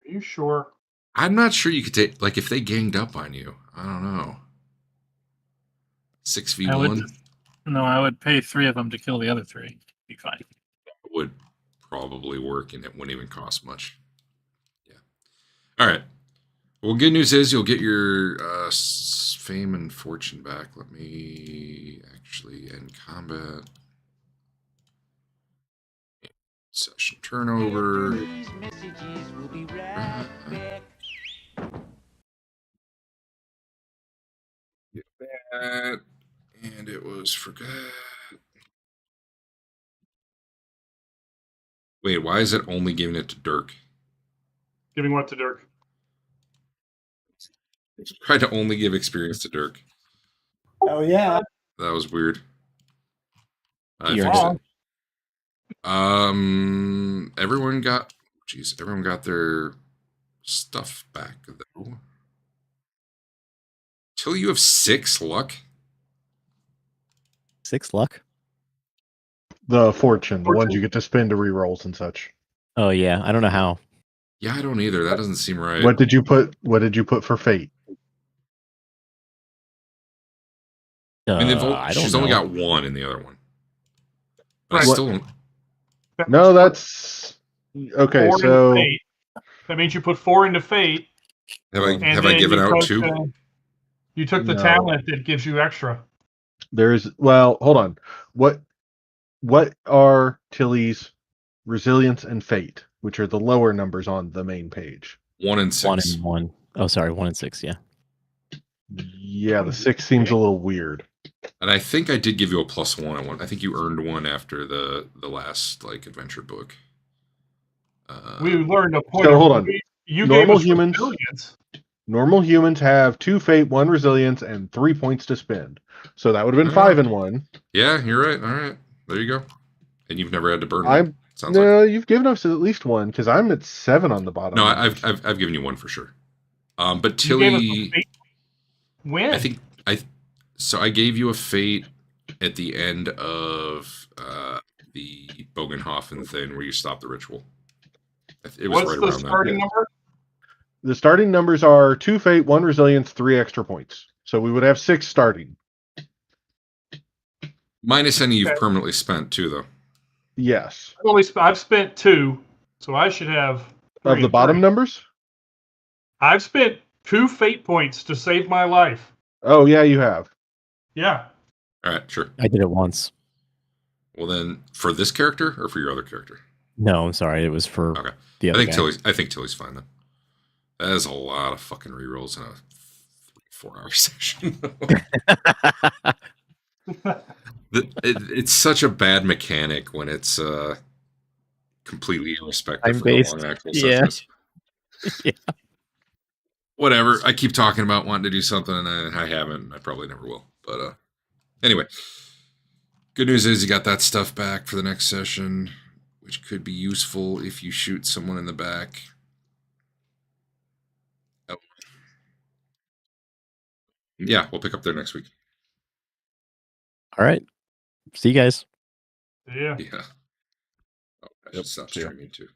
Are you sure? I'm not sure you could take... Like, if they ganged up on you, I don't know. 6v1? No, I would pay 3 of them to kill the other 3. Be fine. It would probably work, and it wouldn't even cost much. Yeah. All right. Well, good news is you'll get your fame and fortune back. Let me actually end combat. Session turnover. Get that. And it was forgot. Wait, why is it only giving it to Dirk? Giving what to Dirk? Tried to only give experience to Dirk. Oh yeah. That was weird. You're wrong. Everyone got their stuff back though. Till you have 6 luck. 6 luck? The fortune, the ones you get to spend to rerolls and such. Oh yeah, I don't know how. Yeah, I don't either. That doesn't seem right. What did you put for fate? I mean, she's only got 1 in the other one. But I still don't. No, that's okay. So that means you put 4 into fate. Have I given out 2? You took the talent that gives you extra. Hold on. What are Tilly's resilience and fate, which are the lower numbers on the main page? 1 and 6. 1 and 1. Oh, sorry, 1 and 6. Yeah. Yeah, the 6 seems a little weird. And I think I did give you a +1 on 1. I think you earned 1 after the last adventure book. We learned a point. So hold on. Normal humans. Resilience. Normal humans have 2 fate, 1 resilience, and 3 points to spend. So that would have been 5 and 1. Yeah, you're right. All right, there you go. And you've never had to burn one. You've given us at least 1 because I'm at 7 on the bottom. No, I've given you 1 for sure. But Tilly, when? I gave you a fate at the end of the Bogenhofen thing where you stopped the ritual. It was What's right the around starting number? The starting numbers are 2 fate, 1 resilience, 3 extra points. So we would have 6 starting. Minus any you've permanently spent too, though. Yes. I've spent 2, so I should have 3 of the bottom numbers. I've spent 2 fate points to save my life. Oh yeah, you have. Yeah. All right, sure. I did it once. Well then, for this character or for your other character? No, I'm sorry. It was for Okay. the I other think guy. Tilly's fine then. That is a lot of fucking rerolls in a 4-hour session. It's such a bad mechanic when it's completely irrespective for how Time-based. long an actual Yeah. session is. Yeah. Whatever. I keep talking about wanting to do something, and I haven't. I probably never will. But anyway, good news is you got that stuff back for the next session, which could be useful if you shoot someone in the back. Oh. Yeah, we'll pick up there next week. All right. See you guys. Yeah. Yeah. Oh, I should stop see ya. streaming too.